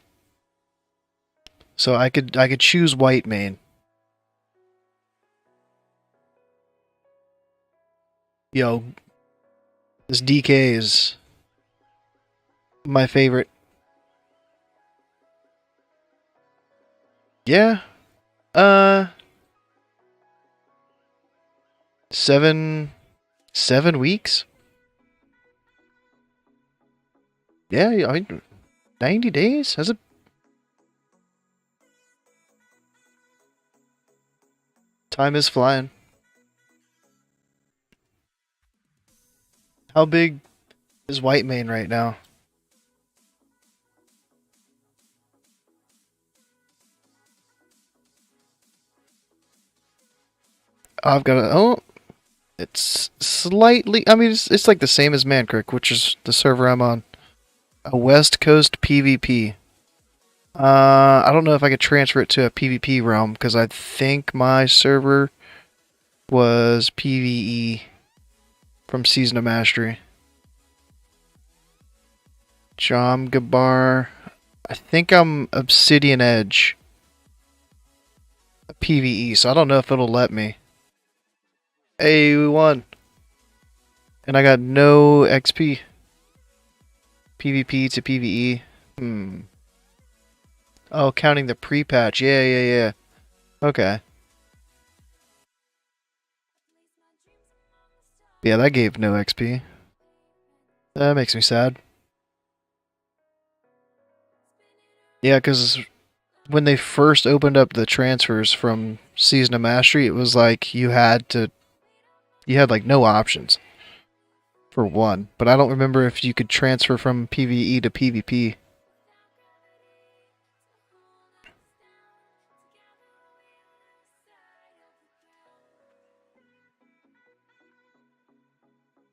So I could choose White main. Yo, this DK is my favorite. Yeah. 7 weeks? Yeah, I mean, 90 days? Has it? Time is flying. How big is White main right now? I've got a... Oh, it's slightly... I mean, it's like the same as Mancreek, which is the server I'm on. A West Coast PvP. I don't know if I could transfer it to a PvP realm, because I think my server was PvE from Season of Mastery. Jom Gabar. I think I'm Obsidian Edge. PvE, so I don't know if it'll let me. Hey, we won. And I got no XP. PvP to PvE. Oh, counting the pre-patch. Yeah. Okay. Yeah, that gave no XP. That makes me sad. Yeah, because when they first opened up the transfers from Season of Mastery, it was like you had like no options for one. But I don't remember if you could transfer from PvE to PvP.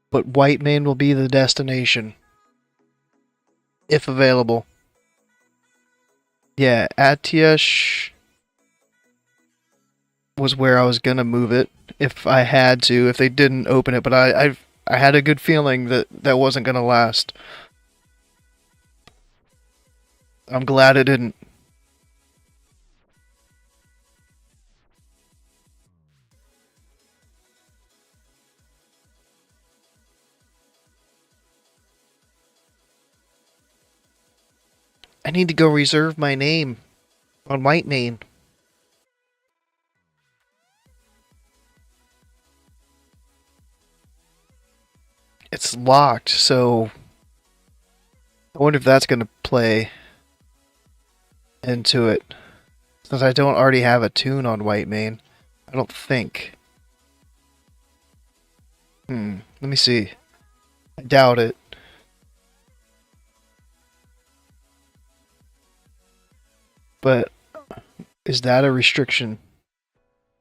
But White main will be the destination. If available. Yeah, Atiesh was where I was gonna move it if I had to, if they didn't open it, but I had a good feeling that that wasn't gonna last. I'm glad it didn't. I need to go reserve my name on White main. It's locked, so I wonder if that's going to play into it. Since I don't already have a tune on White main. I don't think. Let me see. I doubt it. But is that a restriction?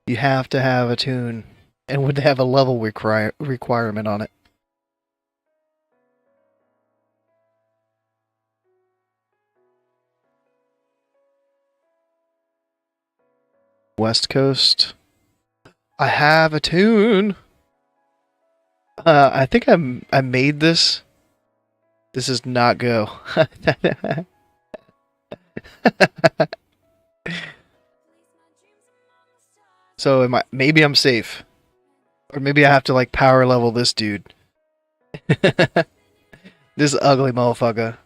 You have to have a tune. And would they have a level requirement on it? West Coast. I have a tune. I think I made this. This is not go. So maybe I'm safe. Or maybe I have to like power level this dude. This ugly motherfucker.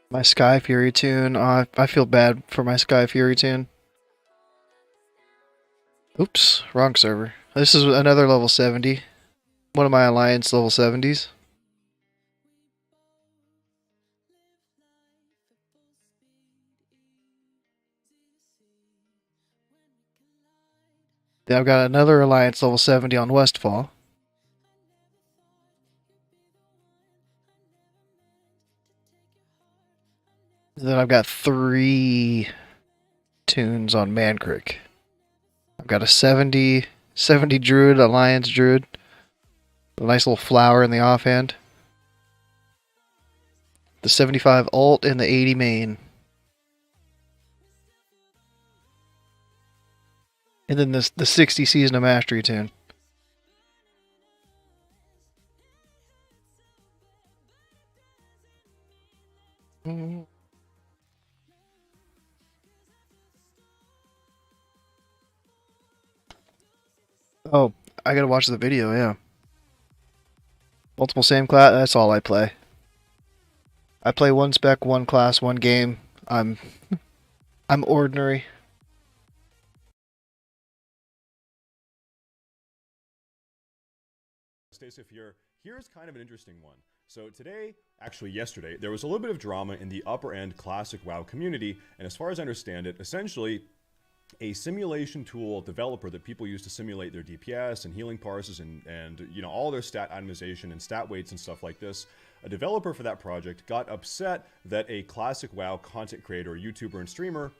My Sky Fury tune. Oh, I feel bad for my Sky Fury tune. Oops, wrong server. This is another level 70. One of my Alliance level 70s. Then I've got another Alliance level 70 on Westfall. Then I've got 3 tunes on Man Creek. I've got a 70 Druid, Alliance Druid. A nice little flower in the offhand. The 75 ult and the 80 main. And then the 60 Season of Mastery tune. Oh, I gotta watch the video, yeah. Multiple same class, that's all I play. I play one spec, one class, one game. I'm ordinary. Stay safe here. Here's kind of an interesting one. So today, actually yesterday, there was a little bit of drama in the upper end classic WoW community, and as far as I understand it, essentially a simulation tool developer that people use to simulate their DPS and healing parses and you know all their stat itemization and stat weights and stuff like this. A developer for that project got upset that a classic WoW content creator, YouTuber, and streamer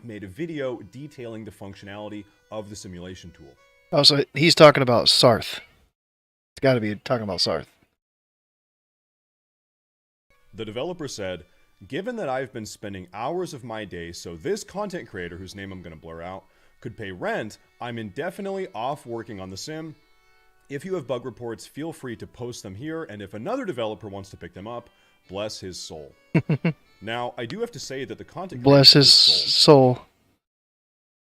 made a video detailing the functionality of the simulation tool. Oh, so he's talking about Sarth. It's got to be talking about Sarth. The developer said, "Given that I've been spending hours of my day so this content creator, whose name I'm going to blur out, could pay rent, I'm indefinitely off working on the sim. If you have bug reports, feel free to post them here, and if another developer wants to pick them up, bless his soul." Now, I do have to say that the content creator Bless his soul.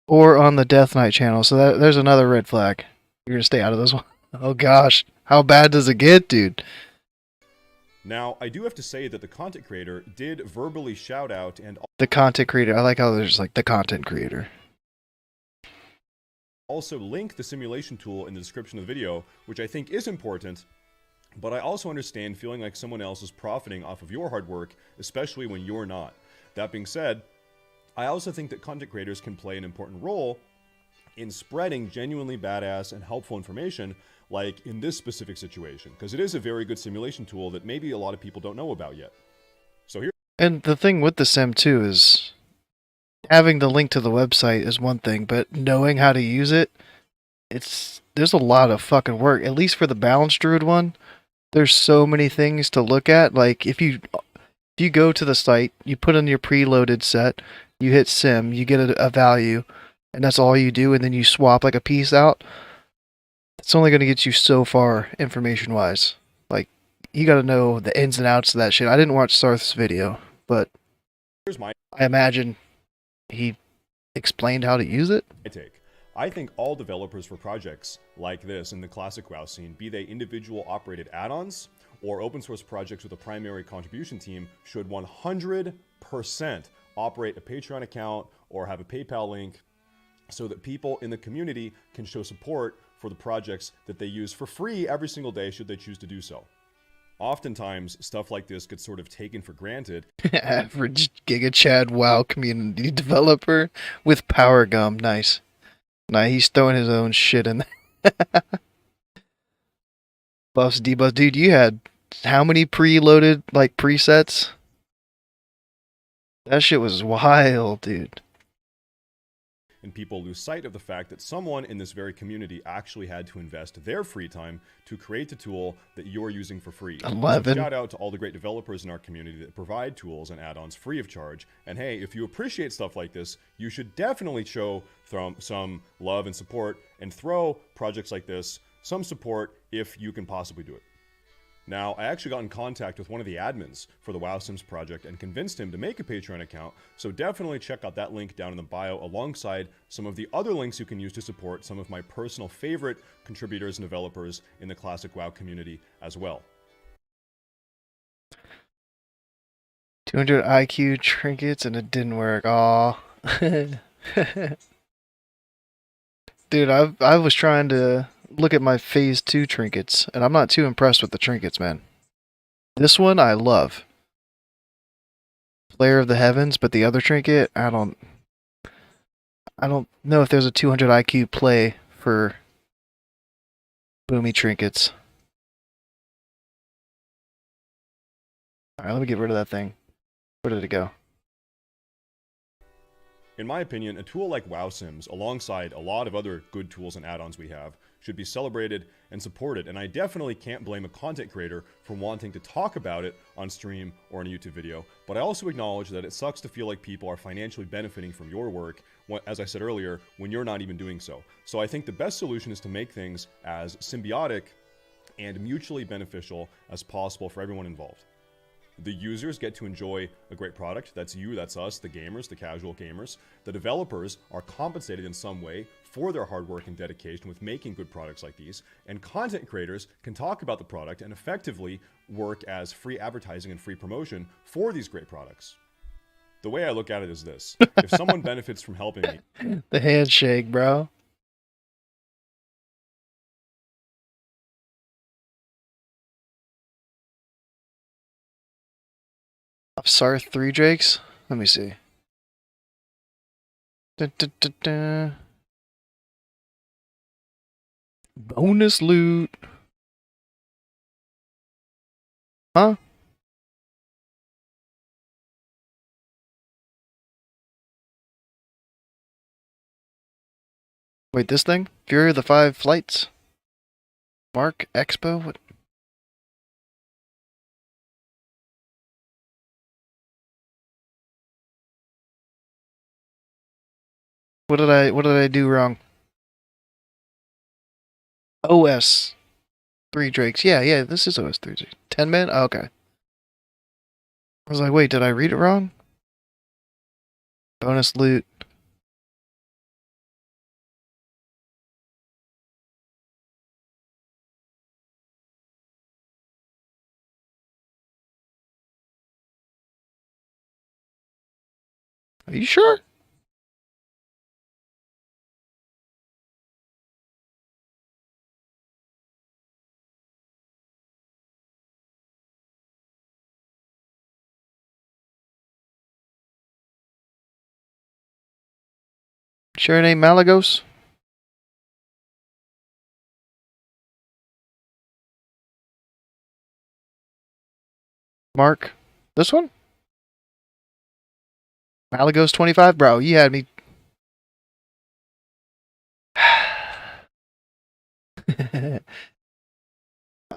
Or on the Death Knight channel, so there's another red flag. You're going to stay out of this one? Oh gosh, how bad does it get, dude? Now, I do have to say that the content creator did verbally shout out and The content creator. I like how there's like the content creator. also link the simulation tool in the description of the video, which I think is important, but I also understand feeling like someone else is profiting off of your hard work, especially when you're not. That being said, I also think that content creators can play an important role in spreading genuinely badass and helpful information, like in this specific situation, because it is a very good simulation tool that maybe a lot of people don't know about yet. So here. And the thing with the sim too is having the link to the website is one thing, but knowing how to use it, there's a lot of fucking work. At least for the balanced druid one, there's so many things to look at. Like if you go to the site, you put in your preloaded set, you hit sim, you get a value, and that's all you do, and then you swap like a piece out. It's only going to get you so far information-wise. Like, you got to know the ins and outs of that shit. I didn't watch Sarth's video, but I imagine he explained how to use it. I think all developers for projects like this in the classic WoW scene, be they individual operated add-ons or open source projects with a primary contribution team, should 100% operate a Patreon account or have a PayPal link so that people in the community can show support for the projects that they use for free every single day should they choose to do so. Oftentimes, stuff like this gets sort of taken for granted. Average Giga Chad WoW community developer with power gum. Nice. Nah, he's throwing his own shit in there. Buffs, debuffs. Dude, you had how many preloaded, like, presets? That shit was wild, dude. and people lose sight of the fact that someone in this very community actually had to invest their free time to create the tool that you're using for free. 11. So shout out to all the great developers in our community that provide tools and add-ons free of charge. And hey, if you appreciate stuff like this, you should definitely show some love and support and throw projects like this some support if you can possibly do it. Now, I actually got in contact with one of the admins for the WoW Sims project and convinced him to make a Patreon account, so definitely check out that link down in the bio alongside some of the other links you can use to support some of my personal favorite contributors and developers in the classic WoW community as well. 200 IQ trinkets and it didn't work. Aw. Dude, I was trying to look at my phase 2 trinkets, and I'm not too impressed with the trinkets, man. This one I love. Player of the Heavens, but the other trinket, I don't know if there's a 200 IQ play for boomy trinkets. Alright, let me get rid of that thing. Where did it go? In my opinion, a tool like WoW Sims, alongside a lot of other good tools and add-ons we have, should be celebrated and supported, and I definitely can't blame a content creator for wanting to talk about it on stream or in a YouTube video, but I also acknowledge that it sucks to feel like people are financially benefiting from your work, as I said earlier, when you're not even doing so. So I think the best solution is to make things as symbiotic and mutually beneficial as possible for everyone involved. The users get to enjoy a great product. That's you, that's us, the gamers, the casual gamers. The developers are compensated in some way for their hard work and dedication with making good products like these. And content creators can talk about the product and effectively work as free advertising and free promotion for these great products. The way I look at it is this. If someone benefits from helping me... The handshake, bro. Sarth 3 Drakes? Let me see. Dun, dun, dun, dun. Bonus loot. Huh? Wait, this thing? Fury of the 5 Flights? Mark Expo? What? What did I do wrong? OS 3 Drakes. Yeah, this is OS 3 Drakes. 10 men? Oh, okay. I was like, wait, did I read it wrong? Bonus loot. Are you sure? Sure it ain't Malagos? Mark? This one? Malagos 25? Bro, you had me...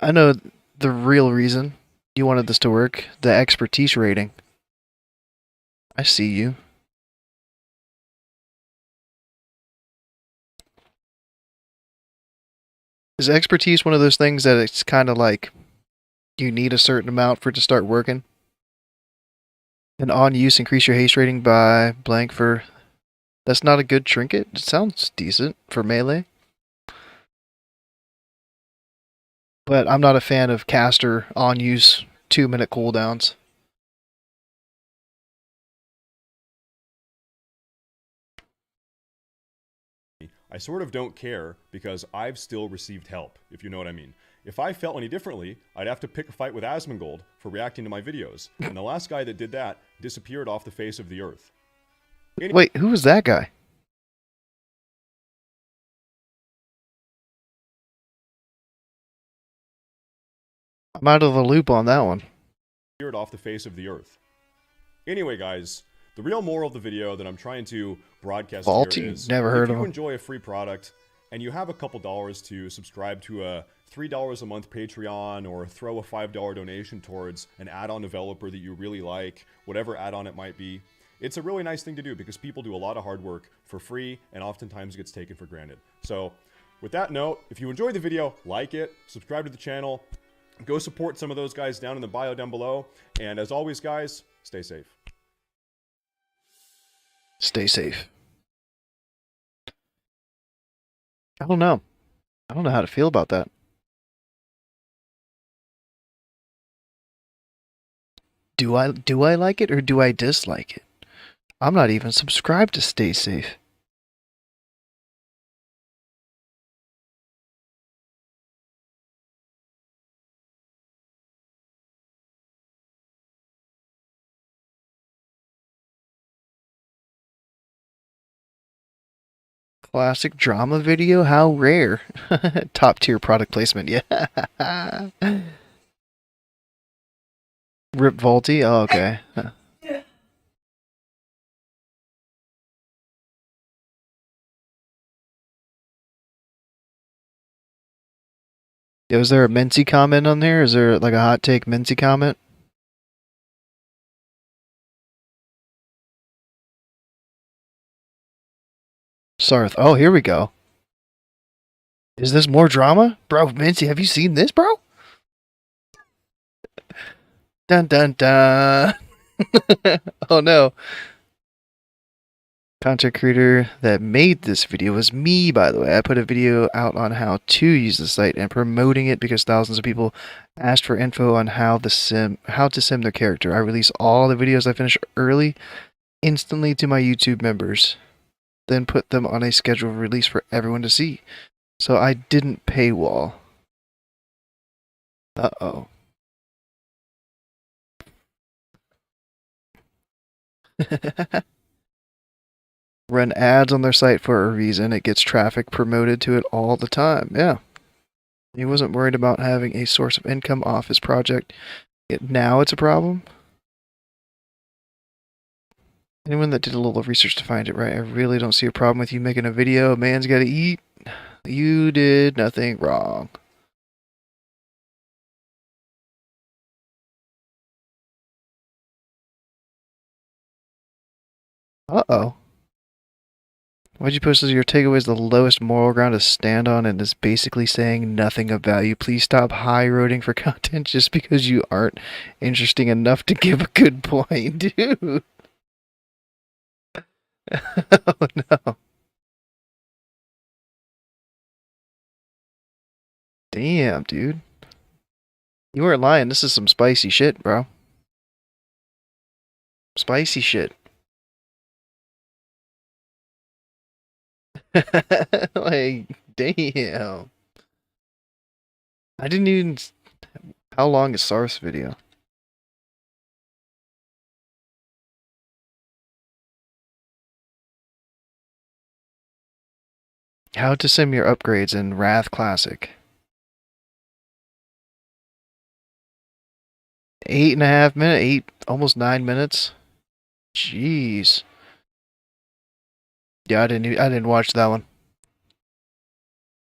I know the real reason you wanted this to work. The expertise rating. I see you. Is expertise one of those things that it's kind of like you need a certain amount for it to start working? And on use, increase your haste rating by blank for... That's not a good trinket? It sounds decent for melee. But I'm not a fan of caster on use 2-minute cooldowns. I sort of don't care because I've still received help, if you know what I mean. If I felt any differently, I'd have to pick a fight with Asmongold for reacting to my videos. And the last guy that did that disappeared off the face of the earth. Wait, who was that guy? I'm out of the loop on that one. Disappeared off the face of the earth. Anyway, guys, the real moral of the video that I'm trying to broadcast Vaulty? here is, Never heard if of you him. enjoy a free product and you have a couple dollars to subscribe to a $3 a month Patreon or throw a $5 donation towards an add-on developer that you really like, whatever add-on it might be, it's a really nice thing to do because people do a lot of hard work for free and oftentimes it gets taken for granted. So with that note, if you enjoyed the video, like it, subscribe to the channel, go support some of those guys down in the bio down below. And as always, guys, stay safe. Stay safe. I don't know. I don't know how to feel about that. Do I like it or do I dislike it? I'm not even subscribed to Stay Safe. Classic drama video? How rare. Top tier product placement, yeah. Rip Vaulty? Oh, okay. Was there a Mincy comment on there? Is there like a hot take Mincy comment? Sarth. Oh, here we go. Is this more drama? Bro, Mincy, have you seen this, bro? Dun dun dun. Oh no. Content creator that made this video was me, by the way. I put a video out on how to use the site and promoting it because thousands of people asked for info on how to sim their character. I release all the videos I finish early instantly to my YouTube members, then put them on a scheduled release for everyone to see. So I didn't paywall. Uh-oh. Run ads on their site for a reason. It gets traffic promoted to it all the time. Yeah. He wasn't worried about having a source of income off his project. Now it's a problem. Anyone that did a little research to find it right, I really don't see a problem with you making a video. Man's gotta eat. You did nothing wrong. Uh-oh. Why'd you post as your takeaway is the lowest moral ground to stand on and is basically saying nothing of value? Please stop high-roading for content just because you aren't interesting enough to give a good point, dude. Oh no. Damn, dude. You weren't lying. This is some spicy shit, bro. Spicy shit. Like, damn. I didn't even... How long is Sarth's video? How to sim your upgrades in Wrath Classic. 8.5 minutes, almost 9 minutes. Jeez. Yeah, I didn't watch that one.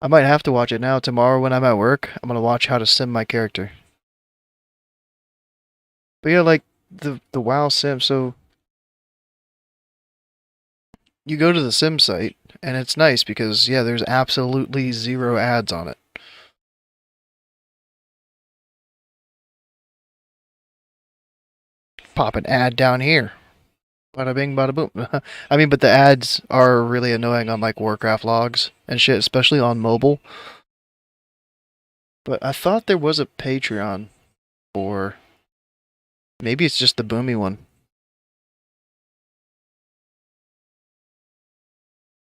I might have to watch it now. Tomorrow when I'm at work, I'm gonna watch how to sim my character. But yeah, like the WoW sim, so you go to the sim site and it's nice because yeah, there's absolutely zero ads on it. Pop an ad down here. Bada bing, bada boom. I mean, but the ads are really annoying on like Warcraft logs and shit, especially on mobile. But I thought there was a Patreon for... Maybe it's just the Boomy one.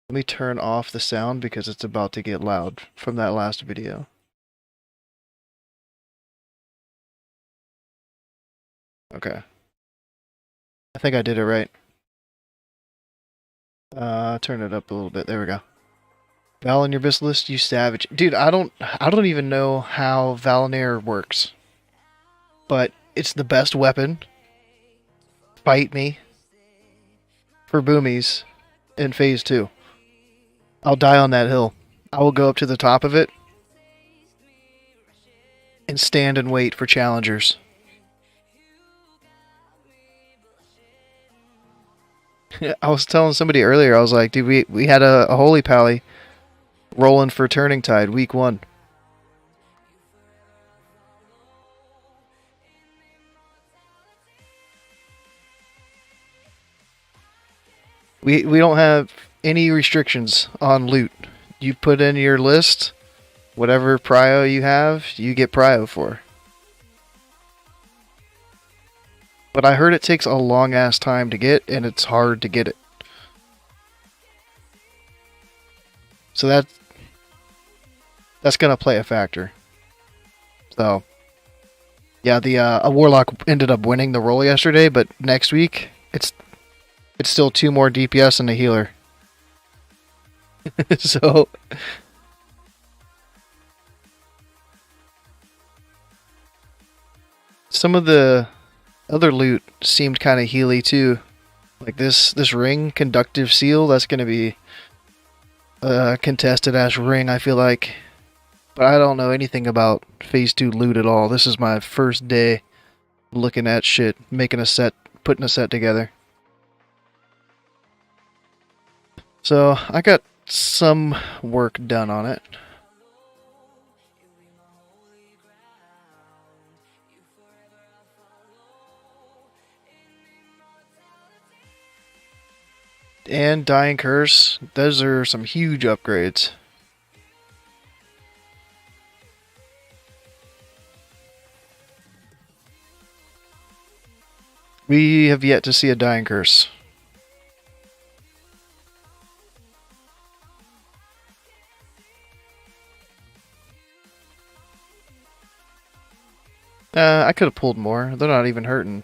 Let me turn off the sound because it's about to get loud from that last video. Okay. I think I did it right. Turn it up a little bit. There we go. Val on your bis list, you savage. Dude, I don't even know how Valinair works. But it's the best weapon. Fight me. for boomies in phase 2. I'll die on that hill. I will go up to the top of it and stand and wait for challengers. I was telling somebody earlier, I was like, dude, we had a Holy Pally rolling for Turning Tide week 1. We don't have any restrictions on loot. You put in your list, whatever prio you have, you get prio for. But I heard it takes a long ass time to get, and it's hard to get it. So that's gonna play a factor. So yeah, a warlock ended up winning the role yesterday, but next week it's still 2 more DPS and a healer. So some of the other loot seemed kind of healy too. Like this ring, conductive seal, that's going to be a contested ass ring, I feel like. But I don't know anything about phase 2 loot at all. This is my first day looking at shit, making a set, putting a set together. So I got some work done on it. And Dying Curse, those are some huge upgrades. We have yet to see a Dying Curse. I could have pulled more. They're not even hurting.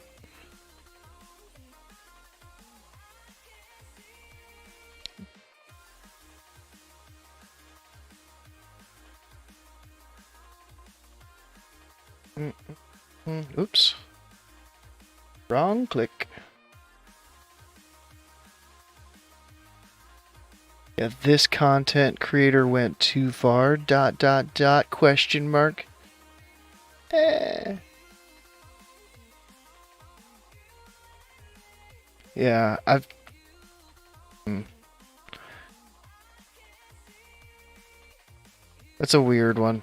Oops. Wrong click. Yeah, this content creator went too far. ... question mark. Yeah, I've... That's a weird one.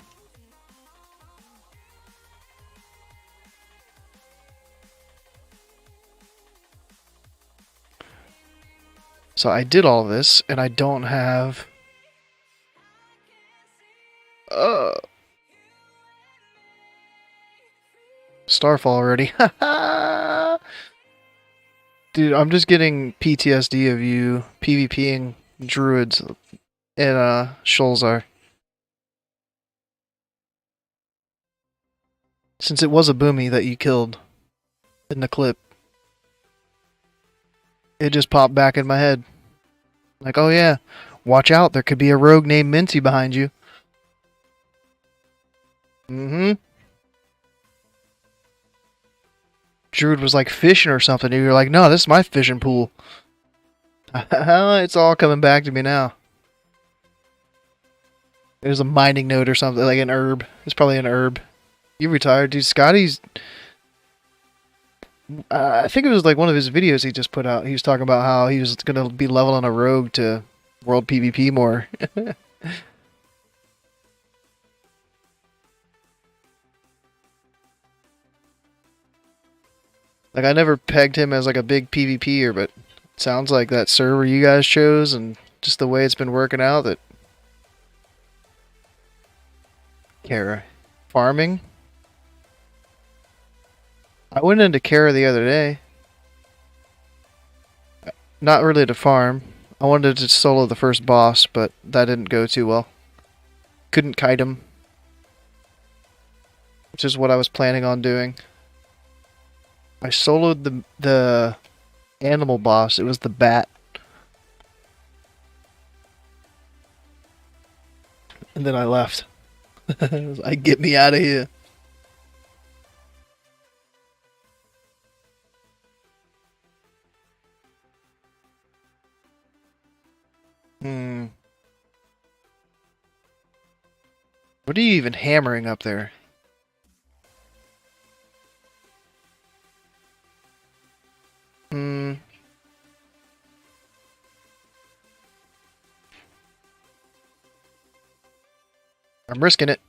So I did all this, and I don't have... Starfall already. Dude, I'm just getting PTSD of you PvPing Druids in Sholzar. Since it was a boomy that you killed in the clip, it just popped back in my head. Like, oh yeah, watch out, there could be a rogue named Mincy behind you. Druid was like fishing or something, and you're like, no, this is my fishing pool. It's all coming back to me now. There's a mining node or something, like an herb. It's probably an herb. You retired, dude. Scotty's... I think it was like one of his videos he just put out. He was talking about how he was going to be leveling a rogue to world PvP more. Like, I never pegged him as like a big PvPer, but it sounds like that server you guys chose and just the way it's been working out that... Kara. Farming? I went into Kara the other day. Not really to farm. I wanted to solo the first boss, but that didn't go too well. Couldn't kite him. Which is what I was planning on doing. I soloed the animal boss. It was the bat. And then I left. I was like, get me out of here. What are you even hammering up there? Hmm. I'm risking it.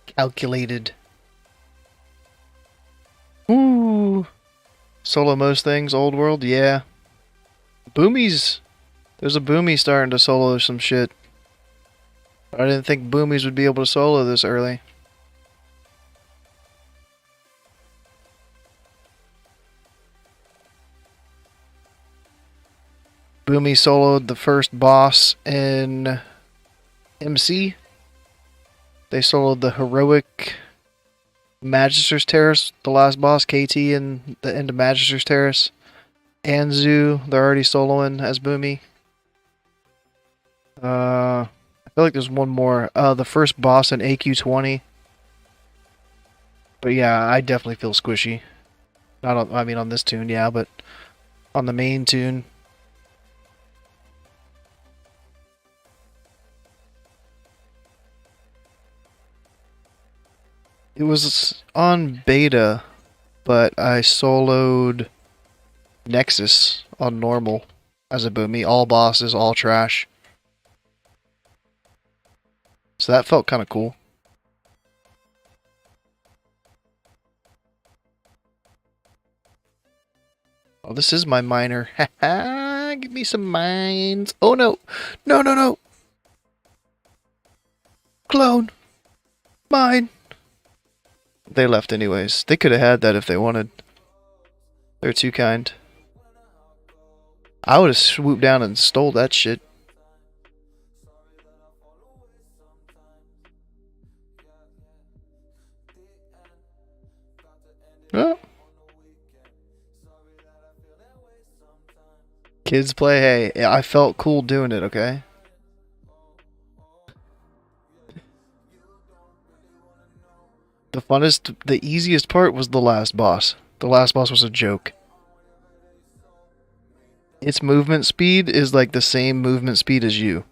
Calculated. Ooh. Solo most things, old world, yeah. Boomies. There's a Boomy starting to solo some shit. I didn't think Boomies would be able to solo this early. Boomy soloed the first boss in MC. They soloed the heroic Magister's Terrace, the last boss, KT, in the end of Magister's Terrace. Anzu, they're already soloing as Boomy. I feel like there's one more. The first boss in AQ20. But yeah, I definitely feel squishy. Not on, I mean on this tune, yeah, but on the main tune. It was on beta, but I soloed Nexus on normal as a Boomy. All bosses, all trash. So that felt kind of cool. Oh, this is my miner. Haha, give me some mines. Oh no. No, no, no. Clone. Mine. They left anyways. They could have had that if they wanted. They're too kind. I would have swooped down and stole that shit. Oh. Kids play, hey, I felt cool doing it, okay? The funnest, the easiest part was the last boss. The last boss was a joke. Its movement speed is like the same movement speed as you.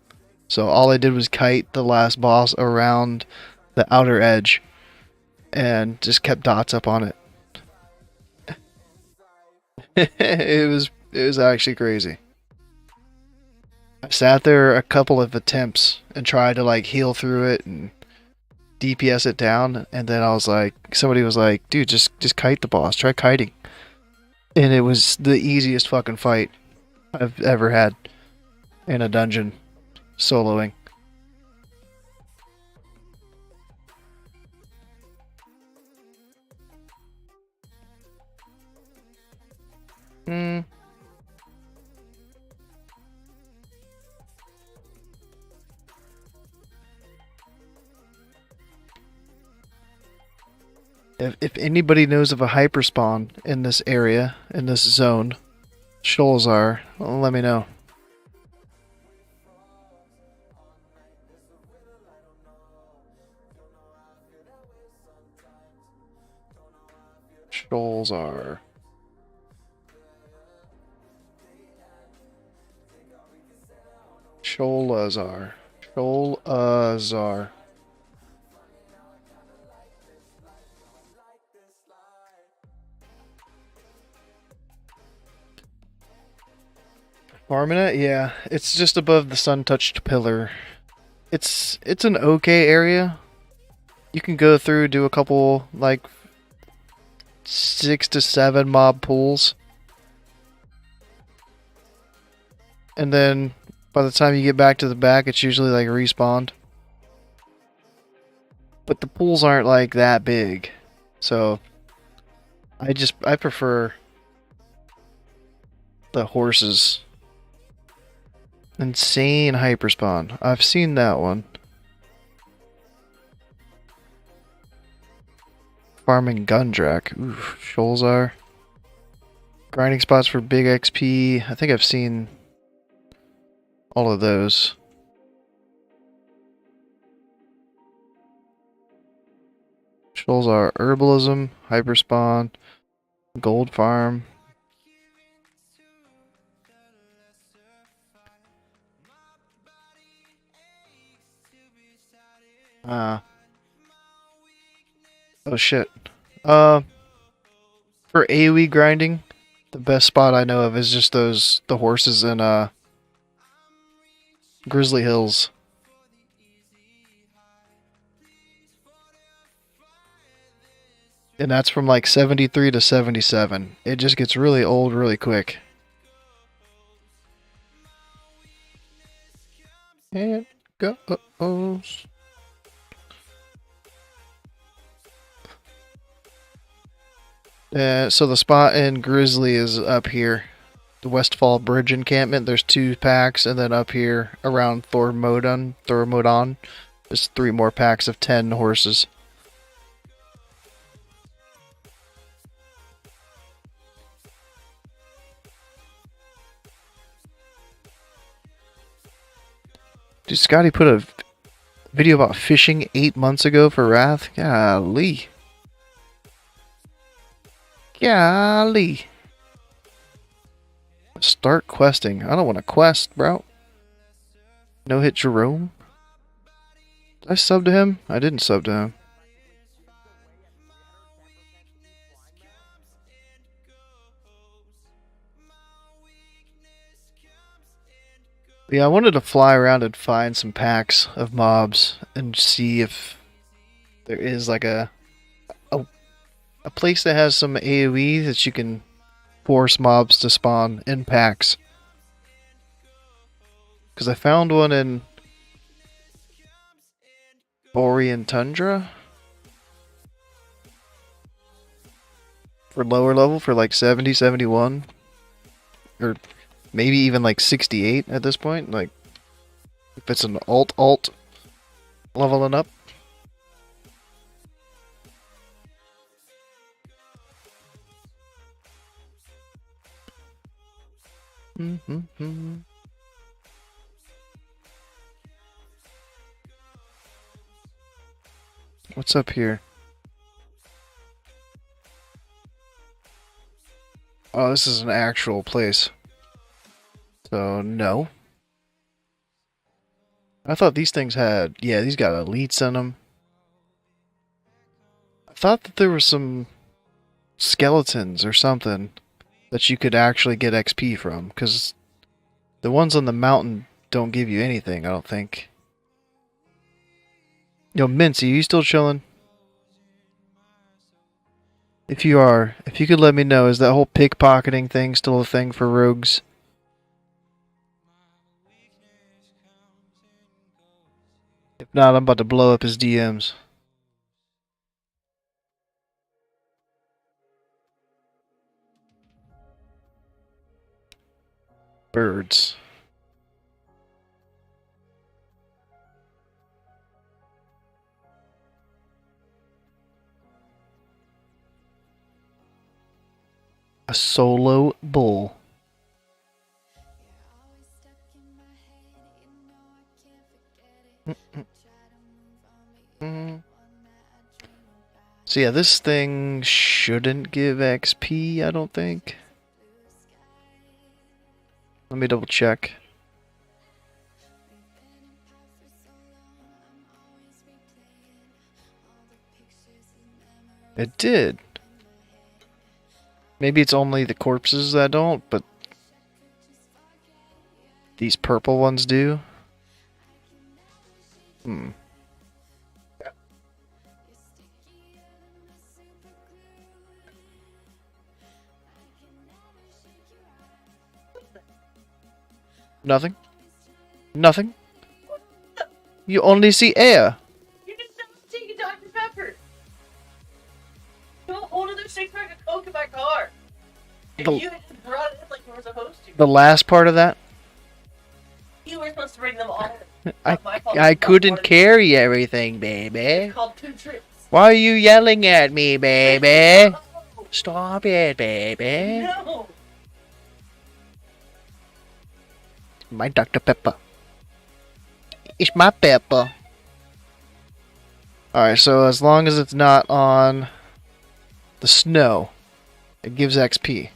So all I did was kite the last boss around the outer edge and just kept dots up on it. It was actually crazy. I sat there a couple of attempts and tried to like heal through it and DPS it down, and then I was like, somebody was like, dude, just kite the boss, try kiting. And it was the easiest fucking fight I've ever had in a dungeon soloing. Hmm. If anybody knows of a hyperspawn in this area, in this zone, Sholzar, let me know. Sholzar. Sholazar. Sholazar. Farming it? Yeah. It's just above the sun-touched pillar. It's an okay area. You can go through, do a couple, like, 6 to 7 mob pools. And then, by the time you get back to the back, it's usually, like, respawned. But the pools aren't, like, that big. So, I prefer the horses. Insane hyperspawn. I've seen that one. Farming Gundrak. Ooh, Sholzar. Grinding spots for big XP. I think I've seen all of those. Sholzar Herbalism. Hyperspawn. Gold Farm. Oh shit. For AoE grinding, the best spot I know of is just the horses in Grizzly Hills. And that's from like 73 to 77. It just gets really old really quick. It goes. So the spot in Grizzly is up here. The Westfall Bridge encampment. There's 2 packs, and then up here around Thormodon, there's 3 more packs of 10 horses. Dude, Scotty put a video about fishing 8 months ago for Wrath. Golly. Golly. Start questing. I don't want to quest, bro. No hit Jerome. Did I sub to him? I didn't sub to him. Yeah, I wanted to fly around and find some packs of mobs and see if there is like a place that has some AoE that you can force mobs to spawn in packs. Because I found one in Borean Tundra for lower level for like 70, 71. Or maybe even like 68 at this point. Like, if it's an alt leveling up. What's up here? Oh, this is an actual place. So, no. I thought these things had... Yeah, these got elites in them. I thought that there were some skeletons or something that you could actually get XP from, because the ones on the mountain don't give you anything, I don't think. Yo, Mincy, are you still chilling? If you are, if you could let me know, is that whole pickpocketing thing still a thing for rogues? If not, I'm about to blow up his DMs. Birds. A solo bull. So yeah, this thing shouldn't give XP, I don't think. Let me double check. It did. Maybe it's only the corpses that don't, but these purple ones do. Nothing. Nothing. You only see air. You can stop taking Dr. Pepper. Don't hold another 6-pack of Coke in my car. And you brought it in like you were supposed to. The last part of that? You were supposed to bring them all. I couldn't carry everything, baby. It's called 2 trips. Why are you yelling at me, baby? Stop it, baby. No. My Dr. Pepper. It's my pepper. Alright, so as long as it's not on the snow, it gives XP.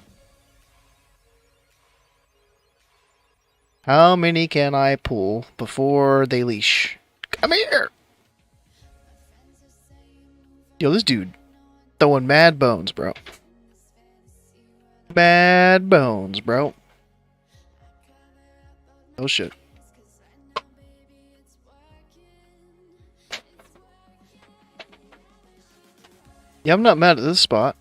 How many can I pull before they leash? Come here! Yo, this dude throwing mad bones, bro. Mad bones, bro. Oh shit. Yeah, I'm not mad at this spot.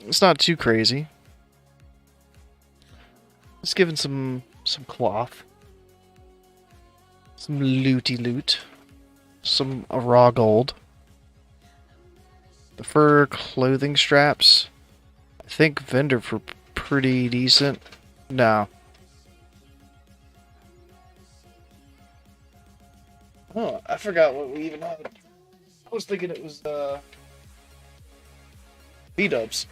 It's not too crazy. Just giving some cloth. Some looty loot. Some raw gold. The fur clothing straps. I think vendor for pretty decent. No. Oh, I forgot what we even had. I was thinking it was B-dubs.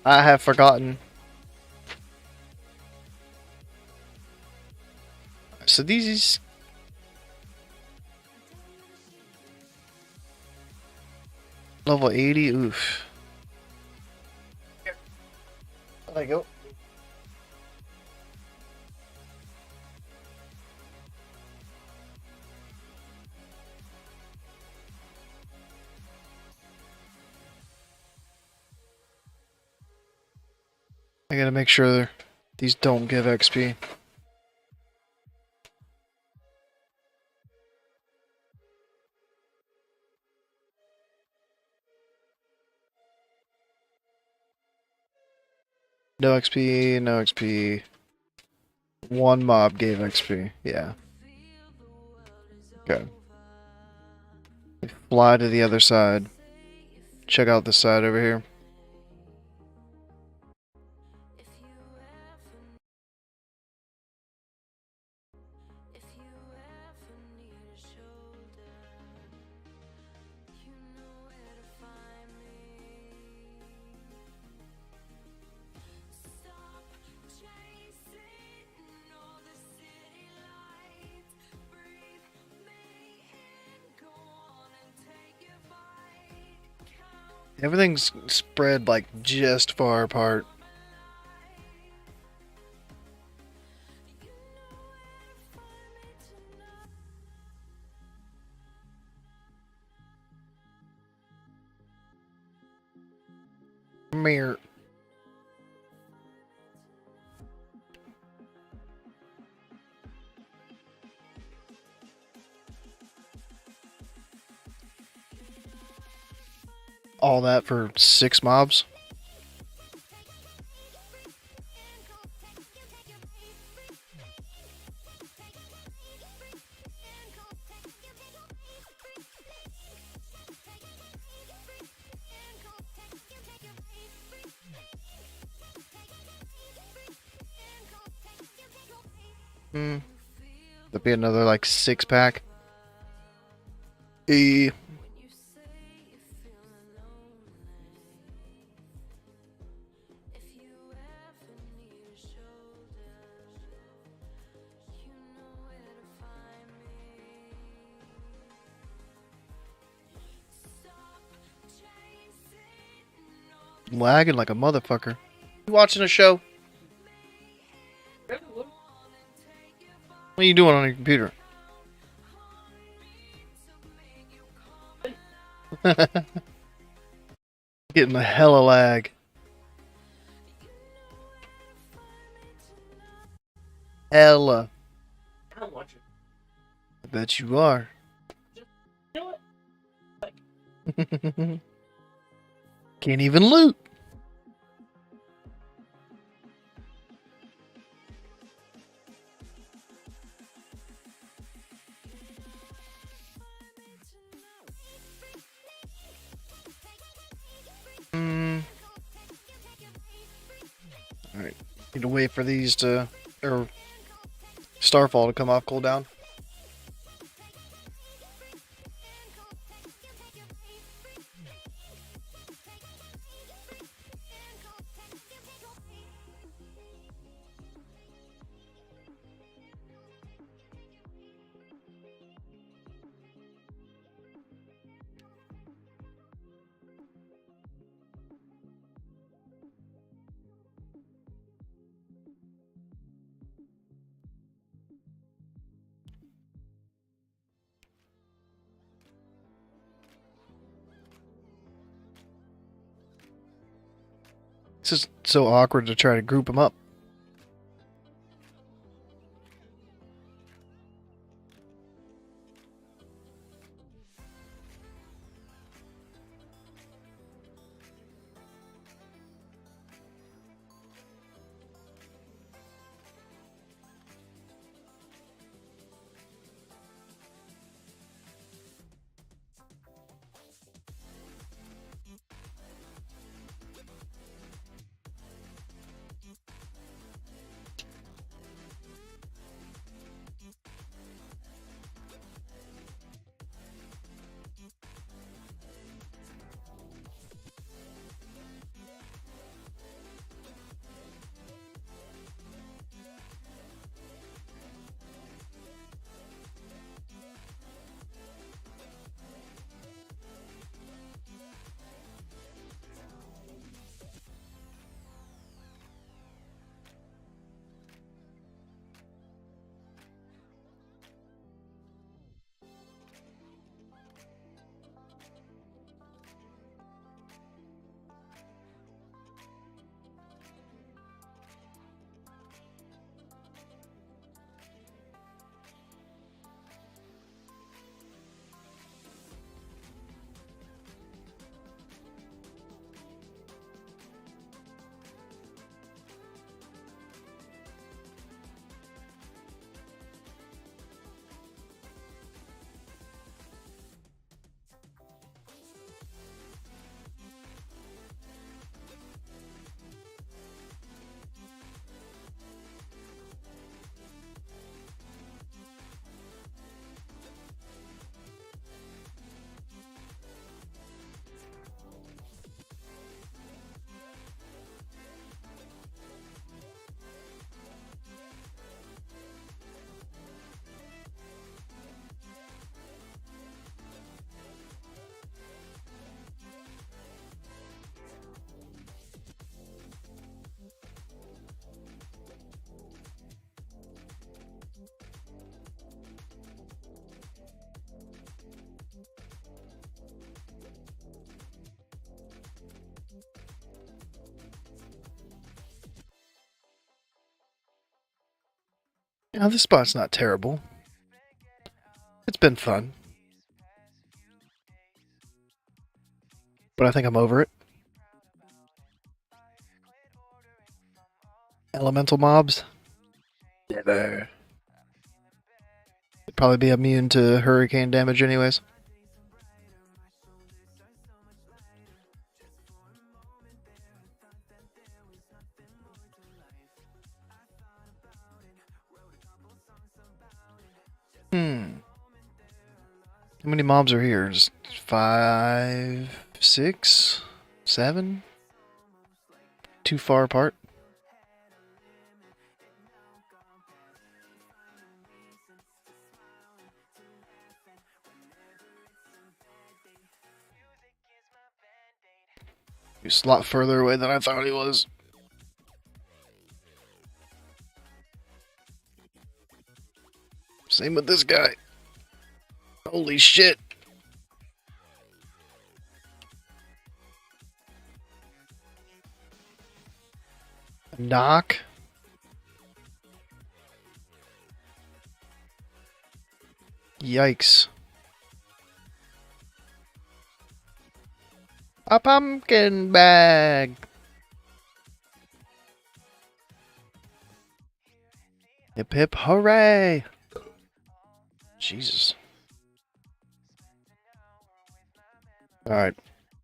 I have forgotten. So these level 80, oof. There you go. I gotta make sure these don't give XP. No XP, no XP. One mob gave XP, yeah. Okay. Fly to the other side. Check out this side over here. Everything's spread like just far apart. Mirror. All that for 6 mobs? That'd be another like 6-pack. E. Lagging like a motherfucker. You watching a show? What are you doing on your computer? Getting a hella lag. Hella. I'm watching. I bet you are. You know what? Can't even loot. Alright. Need to wait for these to, or Starfall to come off cooldown. It's just so awkward to try to group them up. Now, this spot's not terrible. It's been fun. But I think I'm over it. Elemental mobs? Never. They'd probably be immune to hurricane damage anyways. How many mobs are here? Just 5, 6, 7? Too far apart? He's a lot further away than I thought he was. Same with this guy. Holy shit. Knock. Yikes. A pumpkin bag. Hip hip hooray. Jesus. Alright.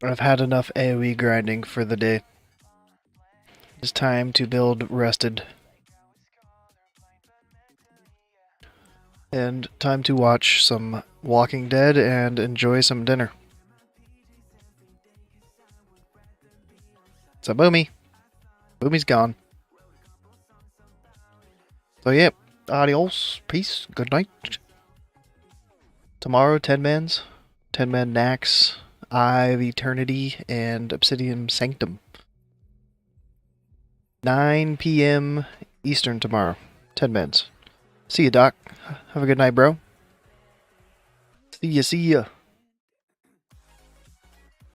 I've had enough AoE grinding for the day. It's time to build rested. And time to watch some Walking Dead and enjoy some dinner. What's up, Boomy? Boomy's gone. So, yep. Adios. Peace. Good night. Tomorrow, 10 mans. 10-man Nax, Eye of Eternity, and Obsidian Sanctum. 9 p.m. Eastern tomorrow. 10 mans. See ya, Doc. Have a good night, bro. See ya, see ya.